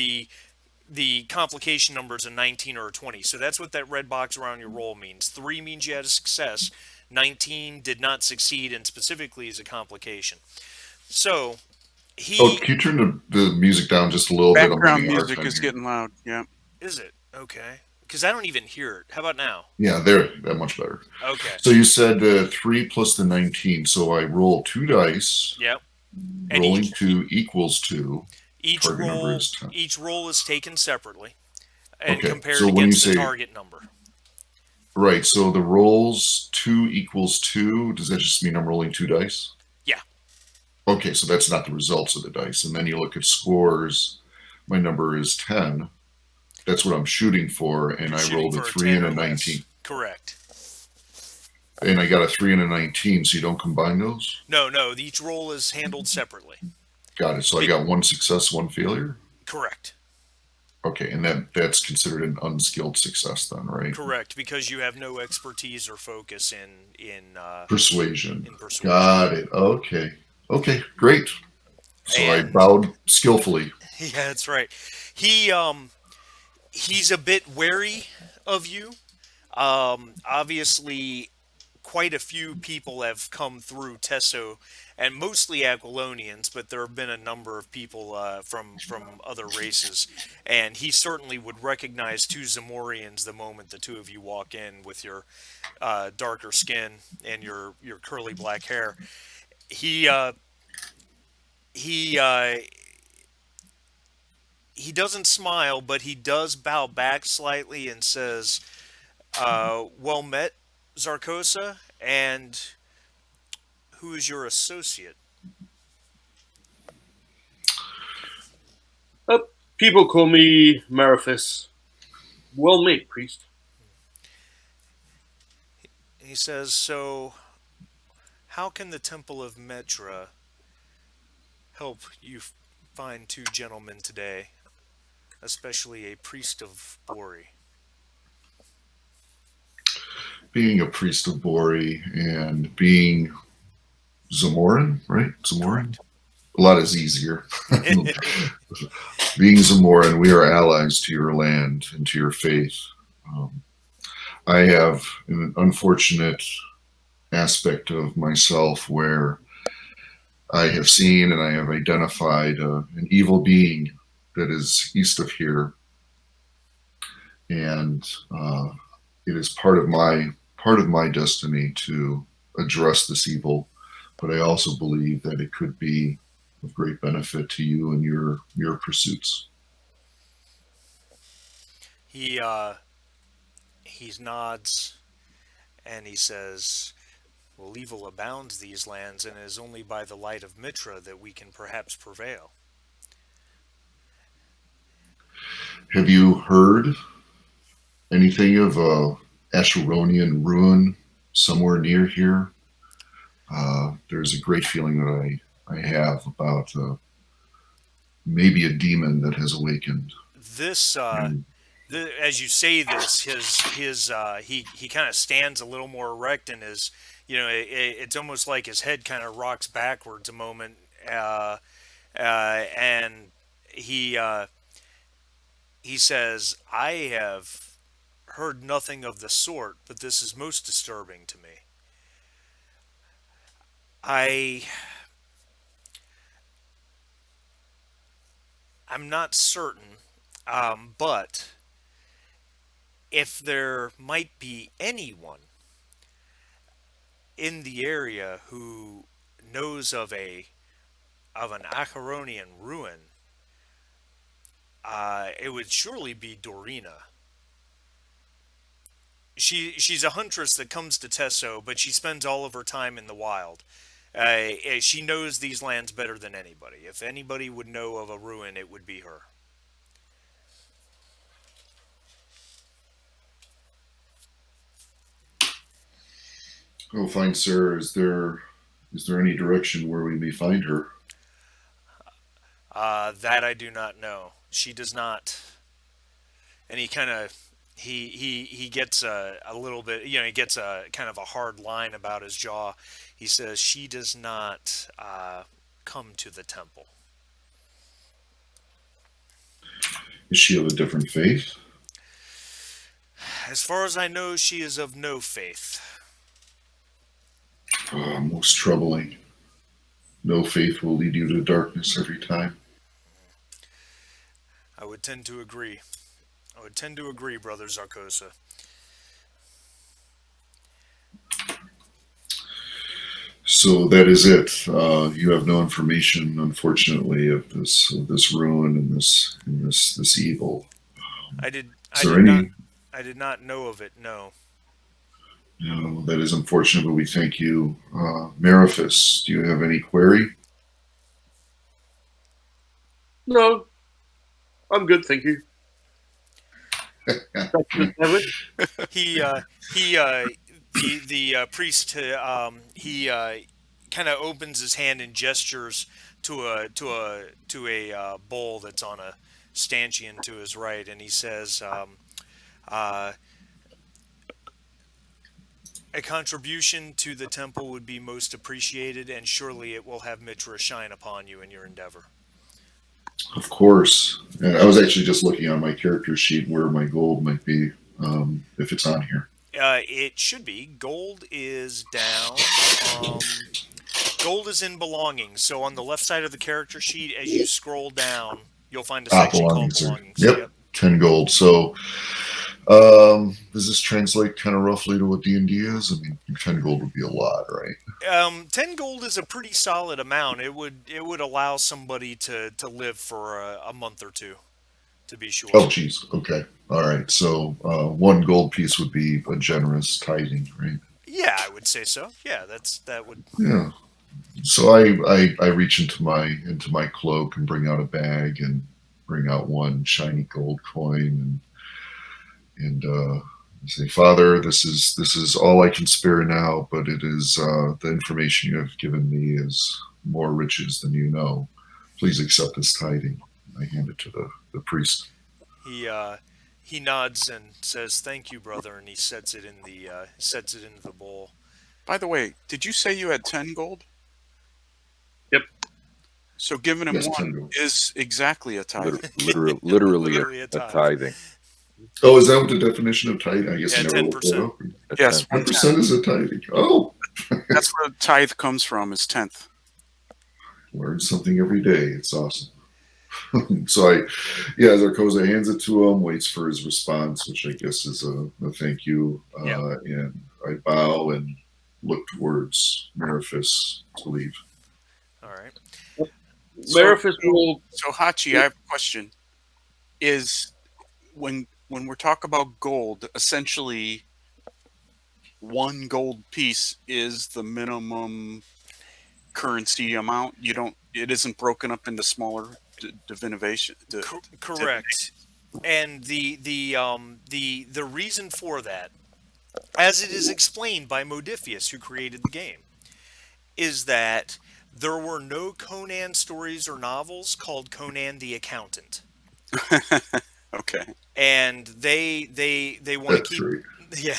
A: the complication number is a 19 or a 20. So that's what that red box around your roll means. 3 means you had a success. 19 did not succeed and specifically is a complication. So
D: Oh,
A: he
D: can you turn the music down just a little bit? I'm
E: Background
D: having a hard
E: music
D: time
E: is
D: hearing.
E: getting loud. Yeah.
A: is it okay? Because I don't even hear it. How about now?
D: Yeah, there. That much better.
A: Okay.
D: So you said 3 plus the 19. So I roll 2 dice.
A: Yep. And
D: Rolling 2 equals 2.
A: each
D: Target number
A: roll
D: is 10.
A: each roll is taken separately and
D: Okay,
A: compared
D: so when you
A: against the
D: say,
A: target number.
D: right, so the rolls 2 equals 2, does that just mean I'm rolling 2 dice?
A: Yeah.
D: Okay, so that's not the results of the dice. And then you look at scores. My number is 10. That's what I'm shooting for. And
A: You're
D: I
A: shooting
D: rolled a
A: for a
D: 3
A: 10
D: and
A: or
D: a
A: less.
D: 19.
A: Correct.
D: And I got a 3 and a 19, so you don't combine those?
A: No. Each roll is handled separately.
D: Got it. So I
A: Be-
D: got one success, one failure?
A: correct.
D: Okay, and that's considered an unskilled success then, right?
A: Correct, because you have no expertise or focus
D: Persuasion.
A: in persuasion.
D: Got it. Okay. Okay, great. So I
A: And
D: bowed skillfully.
A: yeah, that's right. He he's a bit wary of you. Obviously, quite a few people have come through Tesso, and mostly Aquilonians, but there have been a number of people from other races, and he certainly would recognize two Zamorians the moment the two of you walk in with your darker skin and your curly black hair. He he uh, he doesn't smile, but he does bow back slightly and says, "Well met, Zarkosa, and who is your associate?"
B: Uh, People call me Mariphus. Well met, priest.
A: He says, "So, how can the Temple of Metra help you find two gentlemen today, especially a priest of Bori?"
D: Being a priest of Bori and being Zamoran, right? Zamoran?
A: Correct.
D: A lot is easier. Being Zamoran, we are allies to your land and to your faith. Um, I have an unfortunate aspect of myself where I have seen and I have identified an evil being that is east of here, and it is part of my destiny to address this evil. But I also believe that it could be of great benefit to you and your pursuits.
A: He he nods and he says, "Well, evil abounds these lands, and it is only by the light of Mitra that we can perhaps prevail."
D: Have you heard anything of a Asheronian ruin somewhere near here? There's a great feeling that I have about maybe a demon that has awakened.
A: This
D: And
A: as you say this, he kind of stands a little more erect, and his it's almost like his head kind of rocks backwards a moment, and he He says, I have heard nothing of the sort, but this is most disturbing to me. I I'm not certain, but if there might be anyone in the area who knows of an Acheronian ruin, it would surely be Dorina. She's a huntress that comes to Tesso, but she spends all of her time in the wild. She knows these lands better than anybody. If anybody would know of a ruin, it would be her.
D: Oh, fine, sir. Is there any direction where we may find her?
A: That I do not know. She does not. And he kind of he gets a little bit. He gets a kind of a hard line about his jaw. He says she does not come to the temple.
D: Is she of a different faith?
A: As far as I know, she is of no faith.
D: Most troubling. No faith will lead you to darkness every time.
A: I would tend to agree. I would tend to agree, Brother Zarkosa.
D: So that is it. You have no information, unfortunately, of this ruin and this evil.
A: I did.
D: Is
A: I
D: there
A: did not.
D: any?
A: I did not know of it. No.
D: No, that is unfortunate, but we thank you. Mariphus, do you have any query?
B: No, I'm good, thank you. That's just have it.
A: The priest he kind of opens his hand and gestures to a bowl that's on a stanchion to his right, and he says, uh, "A contribution to the temple would be most appreciated, and surely it will have Mitra shine upon you in your endeavor."
D: Of course. And I was actually just looking on my character sheet where my gold might be, if it's on here.
A: It should be. Gold is down. Gold is in belongings. So on the left side of the character sheet, as you scroll down, you'll find a section called
D: Belongings.
A: belongings.
D: Yep, 10 gold. So does this translate kind of roughly to what D&D is? I mean, 10 gold would be a lot, right?
A: 10 gold is a pretty solid amount. It would allow somebody to live for a month or two, to be sure.
D: Oh, geez. Okay. All right. So one gold piece would be a generous tithing, right?
A: Yeah, I would say so. Yeah, that would.
D: Yeah. So I reach into my cloak and bring out a bag and bring out one shiny gold coin and say, Father, this is all I can spare now, but it is the information you have given me is more riches than you know. Please accept this tithing. I hand it to the priest.
A: He nods and says, "Thank you, brother," and he sets it into the bowl.
E: By the way, did you say you had 10 gold?
B: Yep.
E: So giving him
D: Yes, 10
E: one
D: gold.
E: is exactly a tithe.
C: Literally,
A: Literally
C: a
A: a tithe.
C: tithing.
D: Oh, is that what the definition of tithing? I guess
A: Yeah,
D: I never looked that up.
C: A
E: Yes,
D: 10% is a tithing. Oh,
E: that's where tithe comes from, is tenth.
D: learn something every day. It's awesome. So Zarkoza hands it to him, waits for his response, which I guess is a thank you,
A: Yep.
D: and I bow and look towards Mariphus to leave.
A: All right.
B: Mariphus will.
E: So Hachi, I have a question. Is when we're talking about gold, essentially one gold piece is the minimum currency amount. It isn't broken up into smaller divination.
A: Correct. And the reason for that, as it is explained by Modiphius, who created the game, is that there were no Conan stories or novels called Conan the Accountant,
E: Okay.
A: and they want to
D: That's
A: keep
D: right.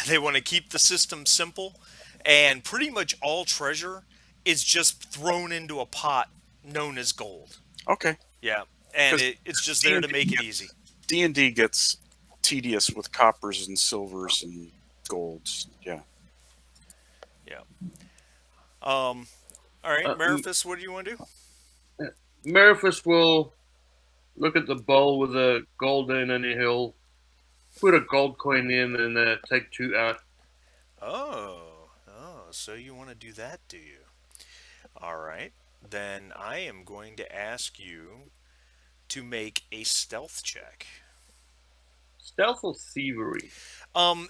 A: they want to keep the system simple, and pretty much all treasure is just thrown into a pot known as gold.
E: Okay.
A: Yeah, and
E: 'Cause
A: it's just there to make it easy.
E: D&D gets tedious with coppers and silvers and golds. Yeah.
A: Yeah. Um. All right,
B: Uh, M-
A: Mariphus, what do you want to do?
B: Meriphus will look at the bowl with the gold in, and he'll put a gold coin in and take two out.
A: So you want to do that, do you? All right. Then I am going to ask you to make a stealth check.
B: Stealth or thievery?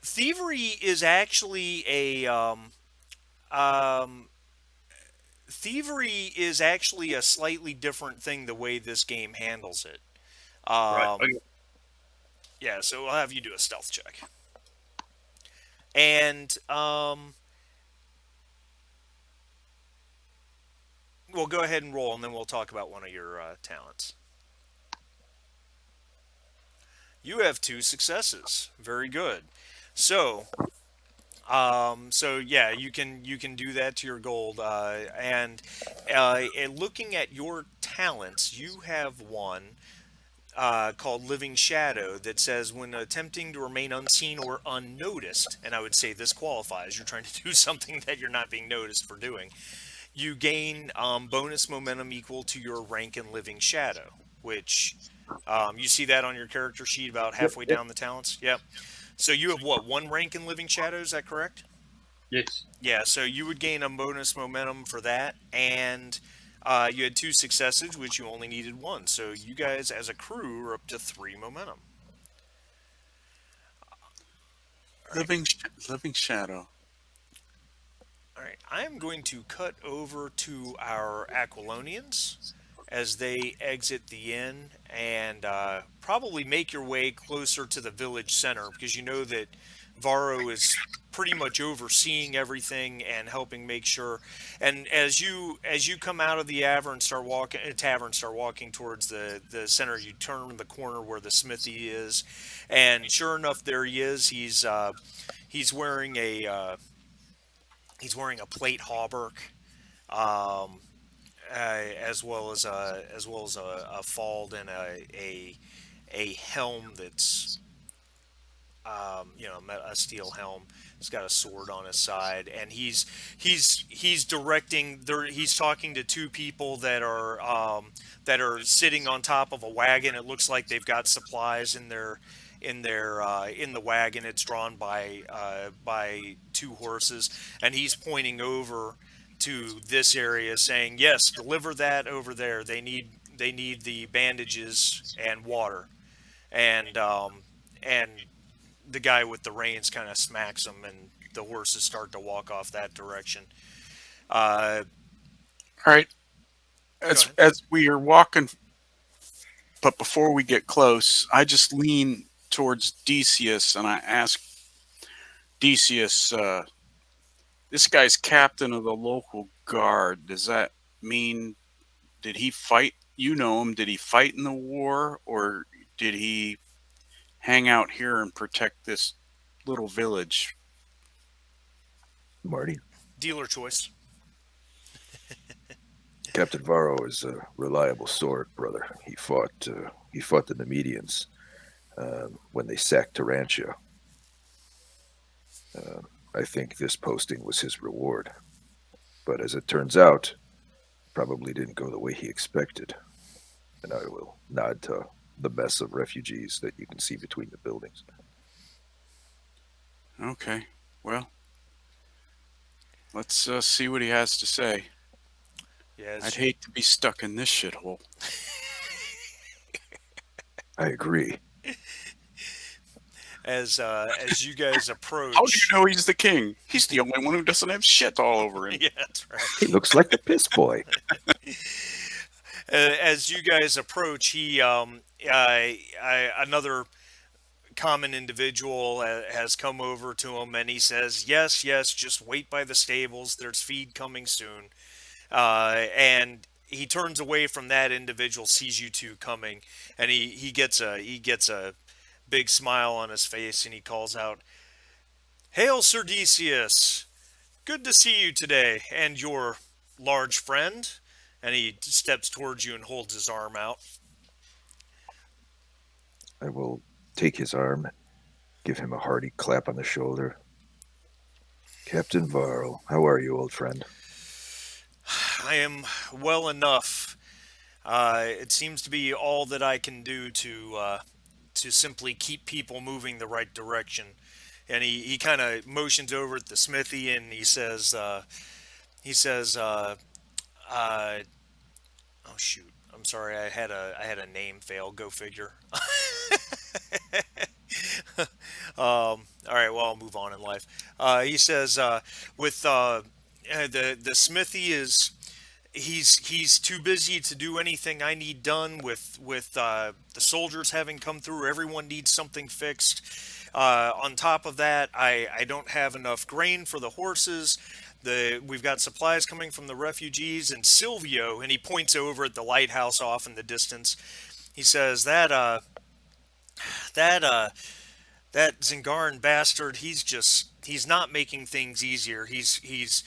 A: Thievery is actually um, a slightly different thing the way this game handles it.
B: Right.
A: Um,
B: Okay.
A: yeah, so I'll have you do a stealth check. And we'll go ahead and roll, and then we'll talk about one of your talents. You have two successes. Very good. So, so yeah, you can do that to your gold. And looking at your talents, you have one called Living Shadow that says when attempting to remain unseen or unnoticed, and I would say this qualifies. You're trying to do something that you're not being noticed for doing. You gain bonus momentum equal to your rank in Living Shadow, which you see that on your character sheet about
B: Yep.
A: halfway
B: Yep.
A: down the talents. Yep. So you have what, one rank in Living Shadow? Is that correct?
B: Yes.
A: Yeah. So you would gain a bonus momentum for that, and you had two successes, which you only needed one. So you guys, as a crew, are up to three momentum. All right.
E: Living Shadow.
A: All right. I am going to cut over to our Aquilonians as they exit the inn and probably make your way closer to the village center because you know that Varro is pretty much overseeing everything and helping make sure. And as you come out of the tavern, start walking towards the center, you turn the corner where the smithy is, and sure enough, there he is. He's wearing a plate hauberk. Um, as well as a fald and a helm that's a steel helm. He's got a sword on his side, and he's directing. He's talking to two people that are sitting on top of a wagon. It looks like they've got supplies in the wagon. It's drawn by two horses, and he's pointing over to this area, saying, "Yes, deliver that over there. They need the bandages and water." And the guy with the reins kind of smacks him, and the horses start to walk off that direction. Uh,
E: All right.
A: Go
E: As
A: ahead.
E: as we are walking, but before we get close, I just lean towards Decius and I ask Decius, this guy's captain of the local guard. Does that mean did he fight? You know him. Did he fight in the war, or did he hang out here and protect this little village?
C: Marty,
A: Dealer choice.
C: Captain Varro is a reliable sword, brother. He fought the Nemedians when they sacked Tarantia. I think this posting was his reward. But as it turns out, probably didn't go the way he expected. And I will nod to the mess of refugees that you can see between the buildings.
E: Okay. Well, let's see what he has to say. I'd
A: Yes.
E: hate to be stuck in this shithole.
C: I agree.
A: As you guys
E: How do you
A: approach.
E: know he's the king? He's the only one who doesn't have shit all over him.
A: Yeah, that's right.
C: He looks like the piss boy.
A: As you guys approach, another common individual has come over to him, and he says, "Yes, yes, just wait by the stables. There's feed coming soon." And he turns away from that individual, sees you two coming, and he gets a big smile on his face, and he calls out, "Hail, Sir Decius! Good to see you today, and your large friend." And he steps towards you and holds his arm out.
C: I will take his arm, give him a hearty clap on the shoulder. Captain Varl, how are you, old friend?
A: I am well enough. It seems to be all that I can do to simply keep people moving the right direction. And he kind of motions over at the smithy and he says uh, oh shoot, I'm sorry, I had a name fail. Go figure. All right, well, I'll move on in life. He says, with the smithy is he's too busy to do anything I need done with the soldiers having come through. Everyone needs something fixed. On top of that, I don't have enough grain for the horses. We've got supplies coming from the refugees and Silvio, and he points over at the lighthouse off in the distance. He says that that Zingaran bastard, he's not making things easier. He's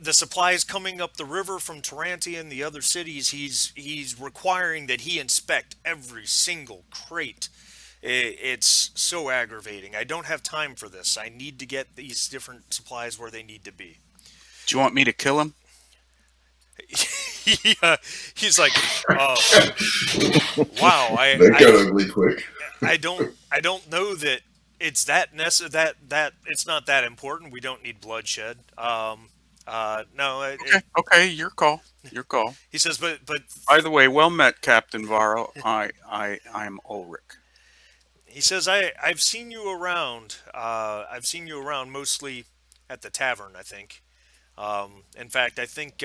A: the supplies coming up the river from Tarantia and the other cities. He's requiring that he inspect every single crate. It's so aggravating. I don't have time for this. I need to get these different supplies where they need to be.
E: Do you want me to kill him?
A: he, he's like, uh, wow.
D: That got ugly quick.
A: I don't know that it's that it's not that important. We don't need bloodshed. No.
E: Okay, your call. Your call.
A: He says, but
E: By the way, well met, Captain Varro. I'm Ulrich.
A: he says I've seen you around. I've seen you around mostly at the tavern. I think. In fact, I think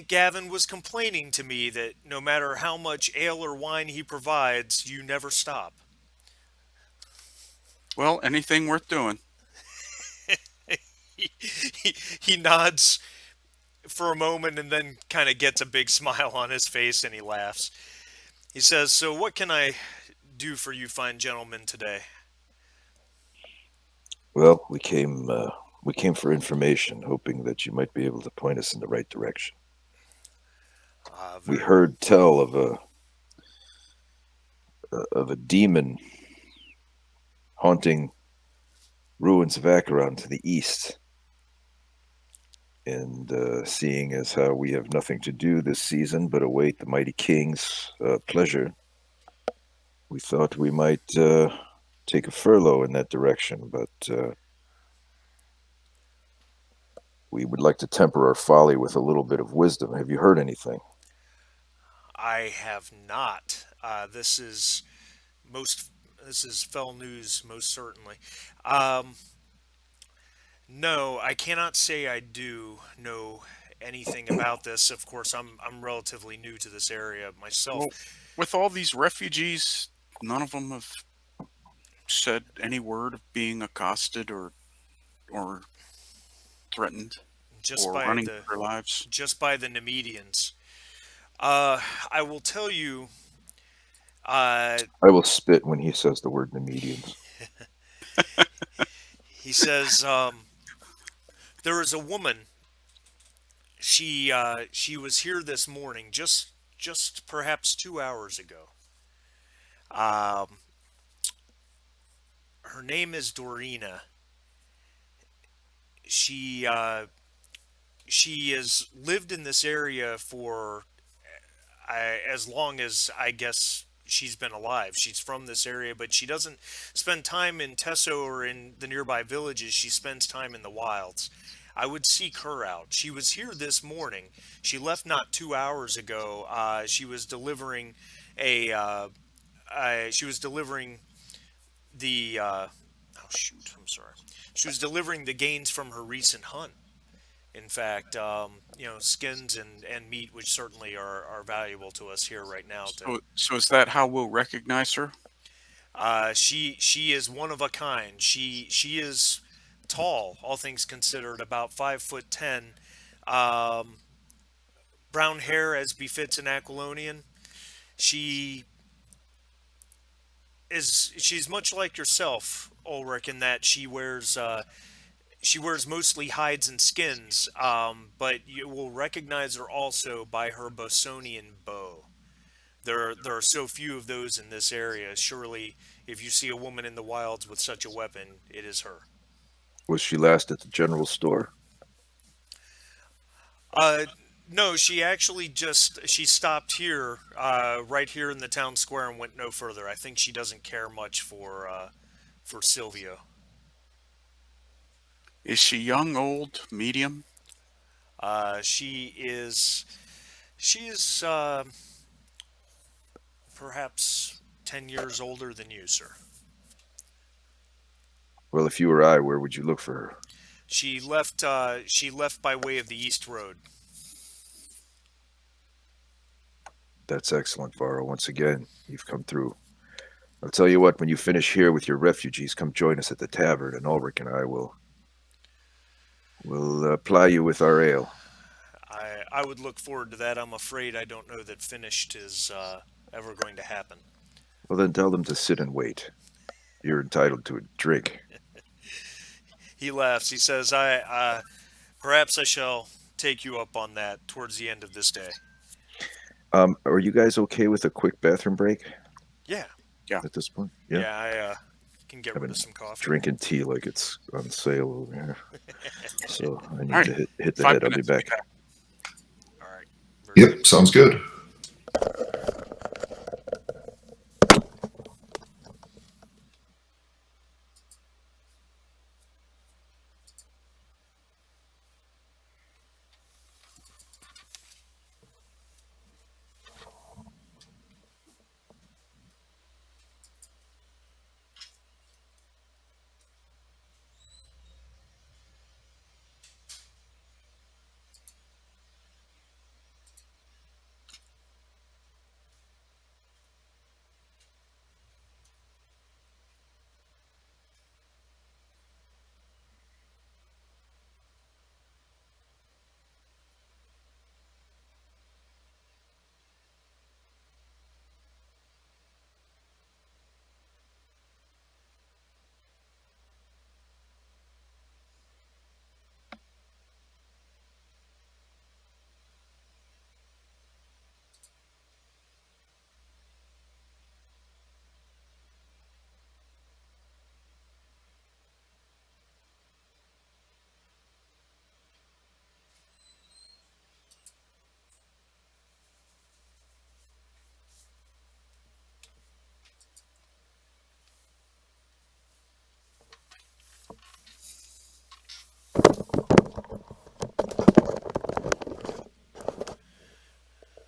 A: Gavin was complaining to me that no matter how much ale or wine he provides, you never stop.
E: Well, anything worth doing.
A: He nods for a moment and then kind of gets a big smile on his face and he laughs. He says, "So what can I do for you fine gentlemen today?"
C: Well, we came for information, hoping that you might be able to point us in the right direction. We
A: Very well.
C: heard tell of a demon haunting ruins of Acheron to the east. And seeing as how we have nothing to do this season but await the mighty king's pleasure, we thought we might take a furlough in that direction. But we would like to temper our folly with a little bit of wisdom. Have you heard anything?
A: I have not. Most. This is fell news, most certainly. Um, no, I cannot say I do know anything about this. Of course, I'm relatively new to this area myself.
E: Well, with all these refugees, none of them have said any word of being accosted or threatened
A: Just
E: or
A: by
E: running
A: the
E: for their lives.
A: just by the Nemedians. I will tell you. Uh,
C: I will spit when he says the word Nemedians.
A: he says there is a woman. She was here this morning, just perhaps 2 hours ago. Um, Her name is Dorina. She she has lived in this area for as long as I guess she's been alive. She's from this area, but she doesn't spend time in Tesso or in the nearby villages. She spends time in the wilds. I would seek her out. She was here this morning. She left not 2 hours ago. She was delivering the. Oh shoot! I'm sorry. She was delivering the gains from her recent hunt. In fact, skins and meat, which certainly are valuable to us here right now.
E: So is that how we'll recognize her?
A: She is one of a kind. She is tall, all things considered, about 5'10", um, brown hair as befits an Aquilonian. She she's much like yourself, Ulrich, in that she wears mostly hides and skins, but you will recognize her also by her Bosonian bow. There are so few of those in this area. Surely, if you see a woman in the wilds with such a weapon, it is her.
C: Was she last at the general store?
A: Uh, no, she actually just she stopped here, right here in the town square, and went no further. I think she doesn't care much for Silvio.
E: Is she young, old, medium?
A: She is perhaps 10 years older than you, sir.
C: Well, if you were I, where would you look for her?
A: She left by way of the East Road.
C: That's excellent, Varro. Once again, you've come through. I'll tell you what, when you finish here with your refugees, come join us at the tavern, and Ulrich and I will ply you with our ale.
A: I would look forward to that. I'm afraid I don't know that finished is ever going to happen.
C: Well, then tell them to sit and wait. You're entitled to a drink.
A: He laughs. He says, "I perhaps I shall take you up on that towards the end of this day."
C: Are you guys okay with a quick bathroom break
A: Yeah,
E: Yeah.
C: at this point? Yeah.
A: yeah. I can get
C: I've
A: rid
C: been
A: of some coffee.
C: drinking tea like it's on sale over here. So I need
E: All right.
C: to hit the
E: 5
C: head. I'll be
E: minutes.
C: back.
A: All right. Very good.
D: Yep, sounds good.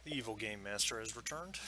A: The evil game master has returned.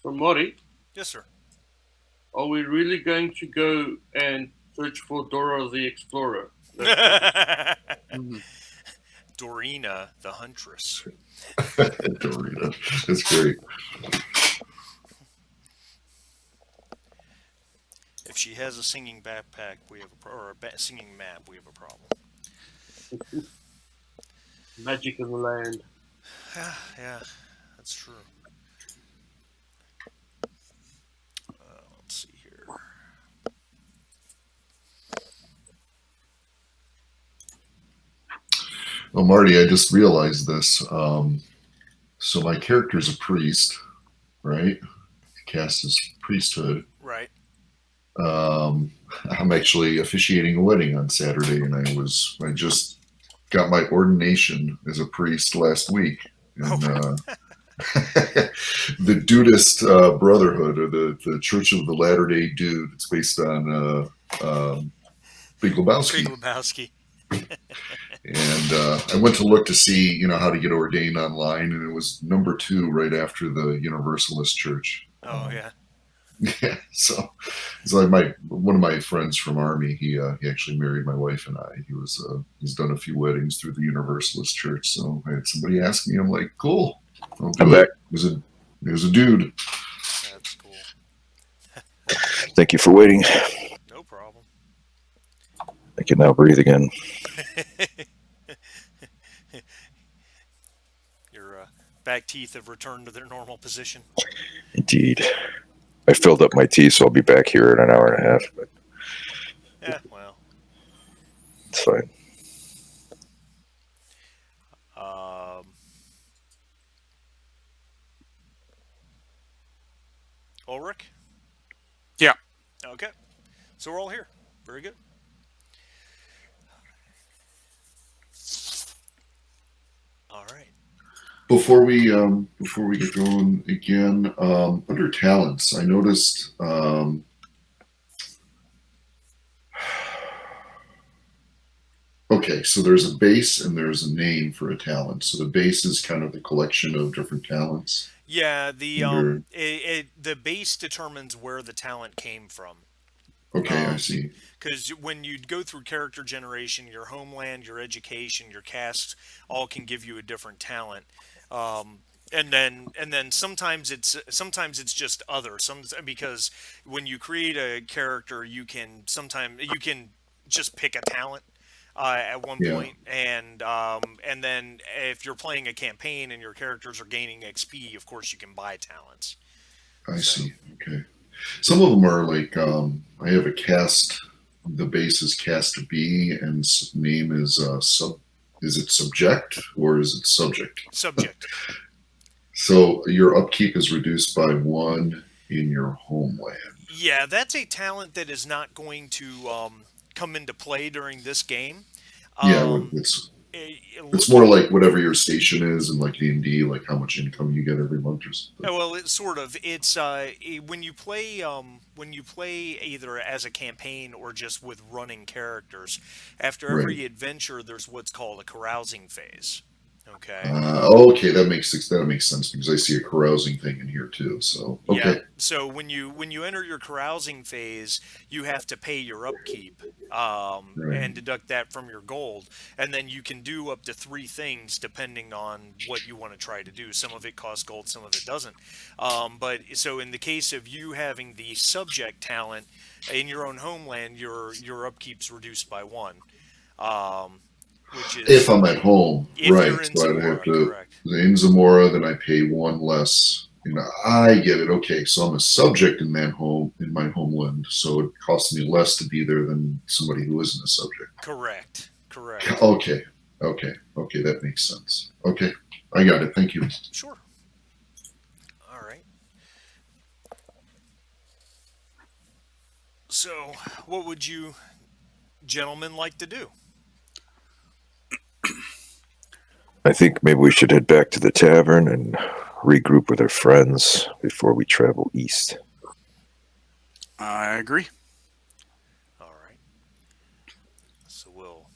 B: So, Mori,
A: Yes, sir.
B: are we really going to go and search for Dora the Explorer? That's
E: Mhm.
A: Dorina, the huntress.
D: Dorita. It's great.
A: If she has a singing backpack, we have or a singing map, we have a problem.
B: Magic in the land.
A: Yeah, yeah, that's true. Let's see here.
D: Well, Marty, I just realized this. So my character's a priest, right? Cast as priesthood.
A: Right.
D: Um, I'm actually officiating a wedding on Saturday, and I just got my ordination as a priest last week,
A: Oh,
D: and the Dudist Brotherhood, or the Church of the Latter Day Dude. It's based on Big
A: Big
D: Lebowski,
A: Lebowski.
D: and I went to look to see, how to get ordained online, and it was number 2 right after the Universalist Church.
A: Oh yeah.
D: Yeah, so it's like one of my friends from Army. He actually married my wife and I. He's done a few weddings through the Universalist Church. So I had somebody ask me. I'm like, cool, I'll
C: I'm
D: do it.
C: back.
D: It was a dude.
A: That's cool.
C: Thank you for waiting.
A: No problem.
C: I can now breathe again.
A: Your back teeth have returned to their normal position.
C: Indeed. I filled up my tea, so I'll be back here in an hour and a half. But
A: Yeah, well.
C: it's fine.
A: Ulrich?
E: Yeah.
A: Okay. So we're all here. Very good. All right.
D: Before we get going again, under talents, I noticed. Okay, so there's a base and there's a name for a talent. So the base is kind of the collection of different talents.
A: Yeah,
D: Under,
A: the base determines where the talent came from.
D: okay, I see.
A: Because when you go through character generation, your homeland, your education, your caste, all can give you a different talent. And then sometimes it's just other some because when you create a character, you can just pick a talent at one
D: Yeah,
A: point, and then if you're playing a campaign and your characters are gaining XP, of course you can buy talents.
D: I
A: So
D: see. Okay. Some of them are like I have a cast. The base is cast B, and name is sub. Is it subject or is it subject?
A: subject.
D: So your upkeep is reduced by 1 in your homeland.
A: Yeah, that's a talent that is not going to come into play during this game.
D: Yeah,
A: Um,
D: it's more
A: Looking,
D: like whatever your station is, and like D&D, like how much income you get every month or something.
A: well, it's sort of when you play either as a campaign or just with running characters. After
D: Right.
A: every adventure, there's what's called a carousing phase. Okay.
D: Okay, that makes sense because I see a carousing thing in here too. So
A: Yeah.
D: okay,
A: So when you enter your carousing phase, you have to pay your upkeep,
D: right,
A: and deduct that from your gold, and then you can do up to 3 things depending on what you want to try to do. Some of it costs gold, some of it doesn't. But so in the case of you having the subject talent in your own homeland, your upkeep's reduced by 1, um, which
D: if
A: is
D: I'm at home,
A: if
D: right?
A: you're in
D: So I'd have
A: Zamora,
D: to
A: correct?
D: in Zamora, then I pay 1 less. I get it. Okay, so I'm a subject in my homeland, so it costs me less to be there than somebody who isn't a subject.
A: Correct. Correct.
D: Okay, that makes sense. Okay, I got it. Thank you.
A: Sure. All right. So, what would you gentlemen like to do?
C: I think maybe we should head back to the tavern and regroup with our friends before we travel east.
E: I agree.
A: All right. So we'll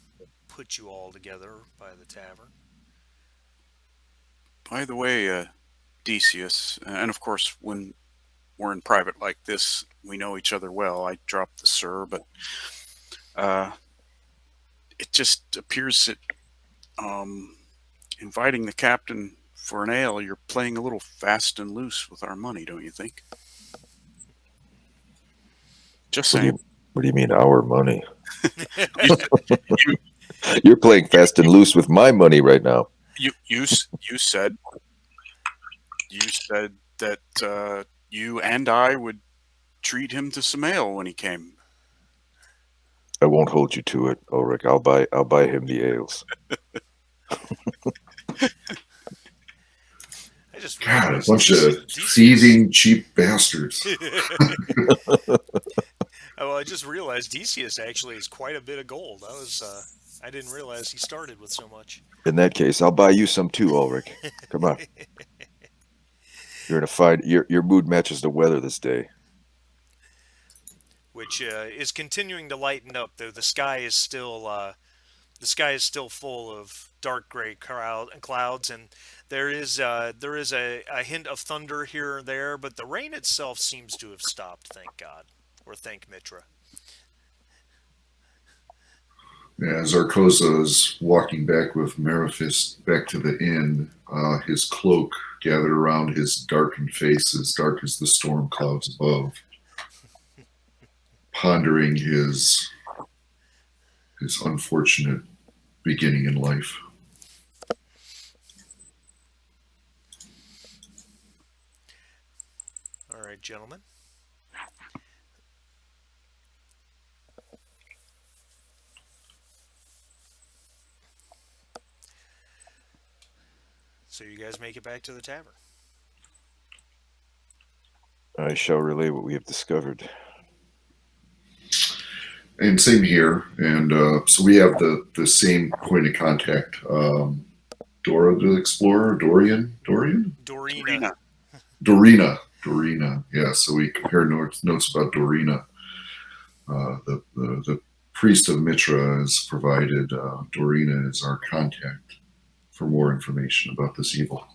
A: put you all together by the tavern.
E: By the way, Decius, and of course, when we're in private like this, we know each other well. I dropped the sir, but uh, it just appears that um, inviting the captain for an ale, you're playing a little fast and loose with our money, don't you think? Just
C: What do
E: saying.
C: you What do you mean our money?
E: You you
C: You're playing fast and loose with my money right now.
E: you said that you and I would treat him to some ale when he came.
C: I won't hold you to it, Ulrich. I'll buy him the ales.
A: I just
D: God, a
A: realized
D: bunch of
A: Decius.
D: thieving, cheap bastards.
A: Oh, well, I just realized Decius actually is quite a bit of gold. I didn't realize he started with so much.
C: In that case, I'll buy you some too, Ulrich. Come on. You're in a fine. Your mood matches the weather this day.
A: Which is continuing to lighten up, though the sky is still full of dark gray clouds, and there is a hint of thunder here or there, but the rain itself seems to have stopped. Thank God, or thank Mitra.
D: As Zarkoza is walking back with Marifis back to the inn, his cloak gathered around his darkened face, as dark as the storm clouds above, pondering his unfortunate beginning in life.
A: All right, gentlemen. So you guys make it back to the tavern.
C: I shall relay what we have discovered.
D: And same here. And so we have the same point of contact. Dora the Explorer,
A: Dorina.
D: Dorina. Yeah. So we compare notes about Dorina. The priest of Mitra has provided Dorina as our contact for more information about this evil.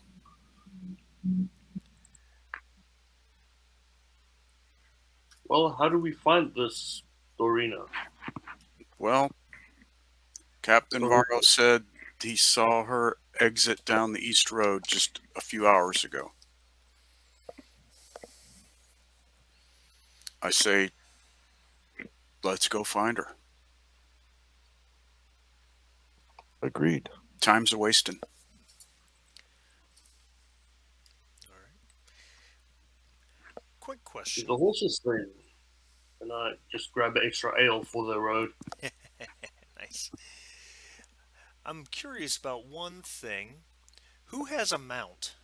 B: Well, how do we find this Dorina?
E: Well, Captain Varro said he saw her exit down the east road just a few hours ago. I say, let's go find her.
C: Agreed.
E: Time's a wasting.
A: All right. Quick question.
B: The horses thing. And I just grab an extra ale for the road.
A: Nice. I'm curious about one thing. Who has a mount?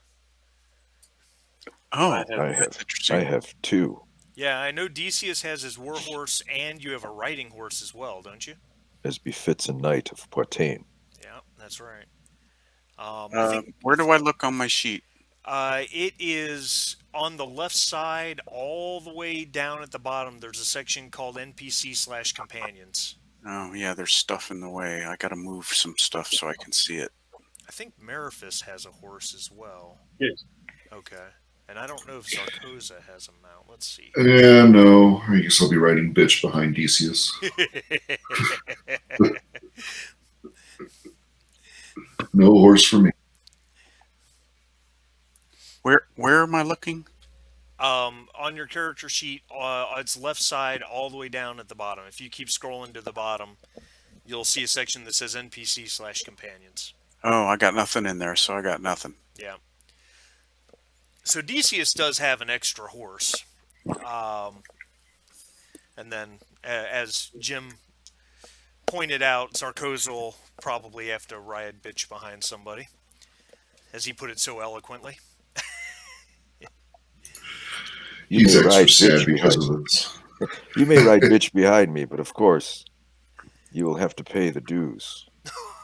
E: Oh,
B: I have-
C: I
E: that's
C: have.
E: interesting.
C: I have two,
A: Yeah, I know Decius has his war horse, and you have a riding horse as well, don't you?
C: as befits a knight of Poitain.
A: Yeah, that's right. I think
E: Where do I look on my sheet?
A: it is on the left side, all the way down at the bottom. There's a section called NPC/companions.
E: Oh, yeah, there's stuff in the way. I gotta move some stuff so I can see it.
A: I think Marifis has a horse as well.
B: Yes.
A: Okay. And I don't know if Zarkoza has a mount. Let's see.
D: Yeah, no. I guess I'll be riding bitch behind Decius. No horse for me.
E: Where am I looking?
A: On your character sheet, it's left side all the way down at the bottom. If you keep scrolling to the bottom, you'll see a section that says NPC/companions.
E: Oh, I got nothing in there, so I got nothing.
A: Yeah. So Decius does have an extra horse. And then, as Jim pointed out, Zarkoza will probably have to ride bitch behind somebody, as he put it so eloquently.
C: You
D: He's
C: may
D: extra
C: ride
D: sad
C: bitch
D: because
C: behind.
D: of this.
C: You may ride bitch behind me, but of course, you will have to pay the dues.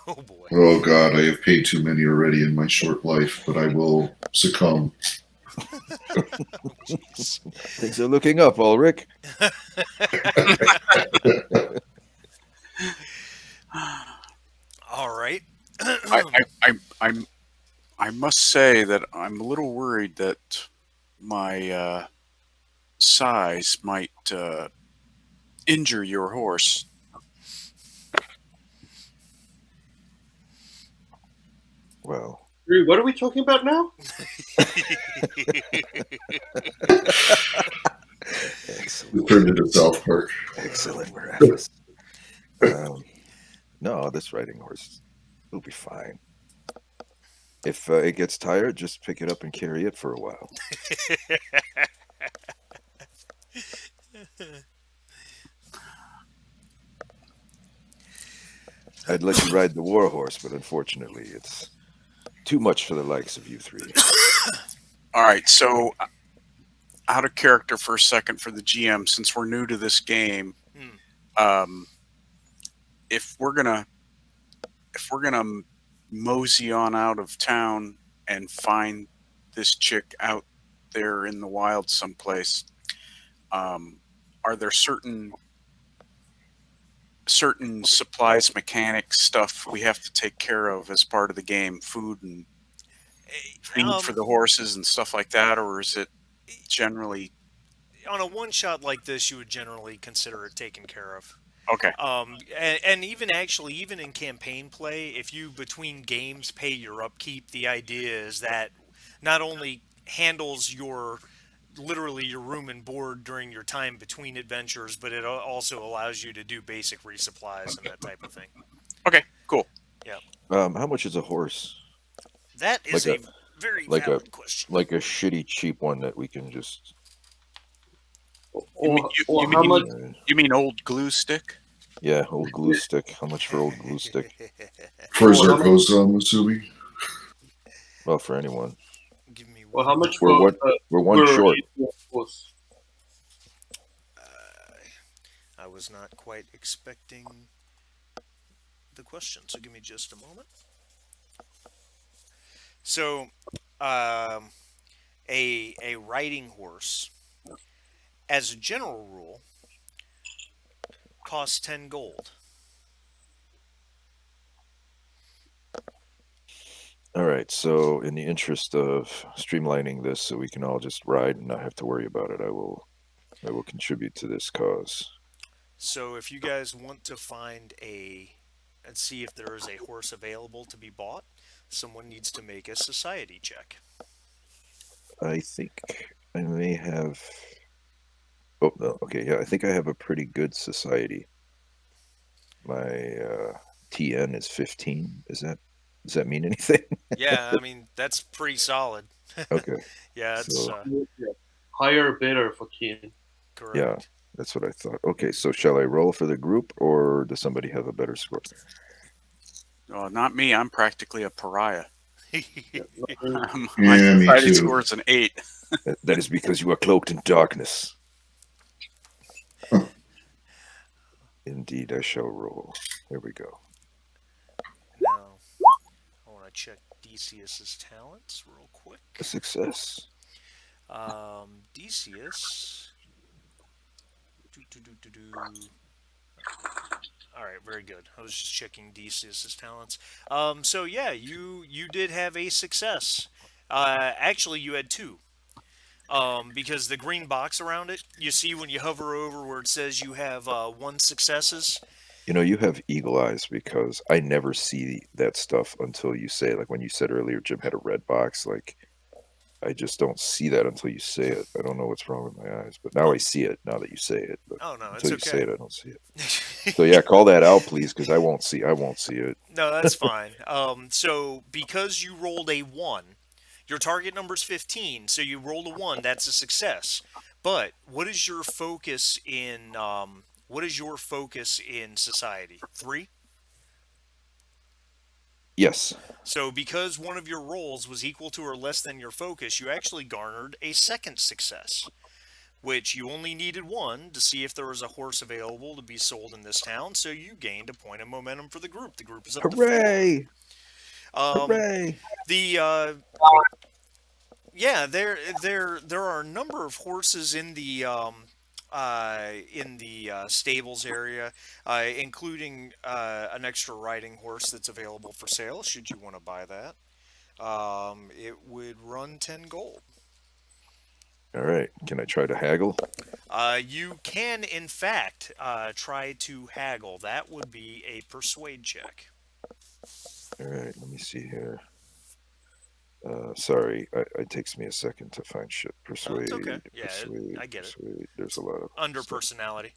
A: Oh boy.
D: Oh God, I have paid too many already in my short life, but I will succumb.
A: Jeez.
C: Things are looking up, Ulrich.
A: All right.
E: I must say that I'm a little worried that my size might injure your horse.
C: Well,
B: What are we talking about now?
C: Excellent.
D: It turned into South Park.
C: Excellent, Miraculous. Um, no, this riding horse will be fine. If it gets tired, just pick it up and carry it for a while. I'd let you ride the war horse, but unfortunately, it's too much for the likes of you three.
E: All right, so out of character for a second for the GM, since we're new to this game,
A: Hmm.
E: um, if we're gonna mosey on out of town and find this chick out there in the wild someplace, um, are there certain supplies, mechanics, stuff we have to take care of as part of the game, food and feed for
A: Um,
E: the horses and stuff like that, or is it generally
A: on a one shot like this, you would generally consider it taken care of.
E: okay?
A: And even actually, even in campaign play, if you between games pay your upkeep, the idea is that not only handles your literally your room and board during your time between adventures, but it also allows you to do basic resupplies and that type of thing.
E: Okay, cool.
A: Yeah,
C: How much is a horse?
A: that is
C: Like a
A: a very
C: like a
A: valid question.
C: like a shitty cheap one that we can just.
E: You mean
B: Or how much?
E: you mean old glue stick?
C: Yeah, old glue stick. How much for old glue stick?
D: For
B: Or how much?
D: Zarkoza, I'm assuming.
C: Well, for anyone.
A: Give me
B: Or how
A: one
B: much
A: moment.
C: We're
B: for
C: one. We're one
B: for
C: short.
B: horse?
A: I was not quite expecting the question, so give me just a moment. So, um, a riding horse, as a general rule, costs 10 gold.
C: All right. So, in the interest of streamlining this, so we can all just ride and not have to worry about it, I will. I will contribute to this cause.
A: So, if you guys want to find a and see if there is a horse available to be bought, someone needs to make a society check.
C: I think I may have. Oh no. Okay. Yeah. I think I have a pretty good society. My TN is 15. Does that mean anything?
A: Yeah, I mean that's pretty solid.
C: Okay.
A: Yeah, it's
C: So
B: Yeah. Higher bidder for Keen.
C: yeah,
A: correct.
C: that's what I thought. Okay. So shall I roll for the group, or does somebody have a better score?
E: Not me. I'm practically a pariah.
B: Yeah.
E: My
D: Yeah, me
E: society
D: too.
E: score is an 8.
C: That is because you are cloaked in darkness. Indeed, I shall roll. Here we go.
A: Now, I want to check Decius's talents real quick.
C: A success.
A: Decius. Do, do, do, do, do. All right, very good. I was just checking Decius's talents. So yeah, you did have a success. Actually, you had two. Because the green box around it, you see when you hover over where it says you have one successes.
C: You know, you have eagle eyes because I never see that stuff until you say it. Like when you said earlier, Jim had a red box. Like I just don't see that until you say it. I don't know what's wrong with my eyes, but now
A: Oh,
C: I see it. Now that you say it, but
A: oh no,
C: until
A: it's
C: you say
A: okay.
C: it, I don't see it. So yeah, call that out, please, because I won't see. I won't see it.
A: No, that's fine. So because you rolled a one, your target number's 15. So you rolled a one. That's a success. But what is your focus in? What is your focus in society? Three.
C: Yes.
A: So because one of your rolls was equal to or less than your focus, you actually garnered a second success, which you only needed one to see if there was a horse available to be sold in this town. So you gained a point of momentum for the group. The group is up to four.
C: Hooray!
A: Um,
C: Hooray!
A: the Yeah, there are a number of horses in the stables area, including an extra riding horse that's available for sale. Should you want to buy that, it would run 10 gold.
C: All right. Can I try to haggle?
A: You can, in fact, try to haggle. That would be a persuade check.
C: All right. Let me see here. Sorry, it takes me a second to find shit.
A: Oh, it's okay.
C: Persuade,
A: Yeah,
C: persuade,
A: I get it.
C: persuade. There's a lot of
A: Under
C: stuff.
A: personality.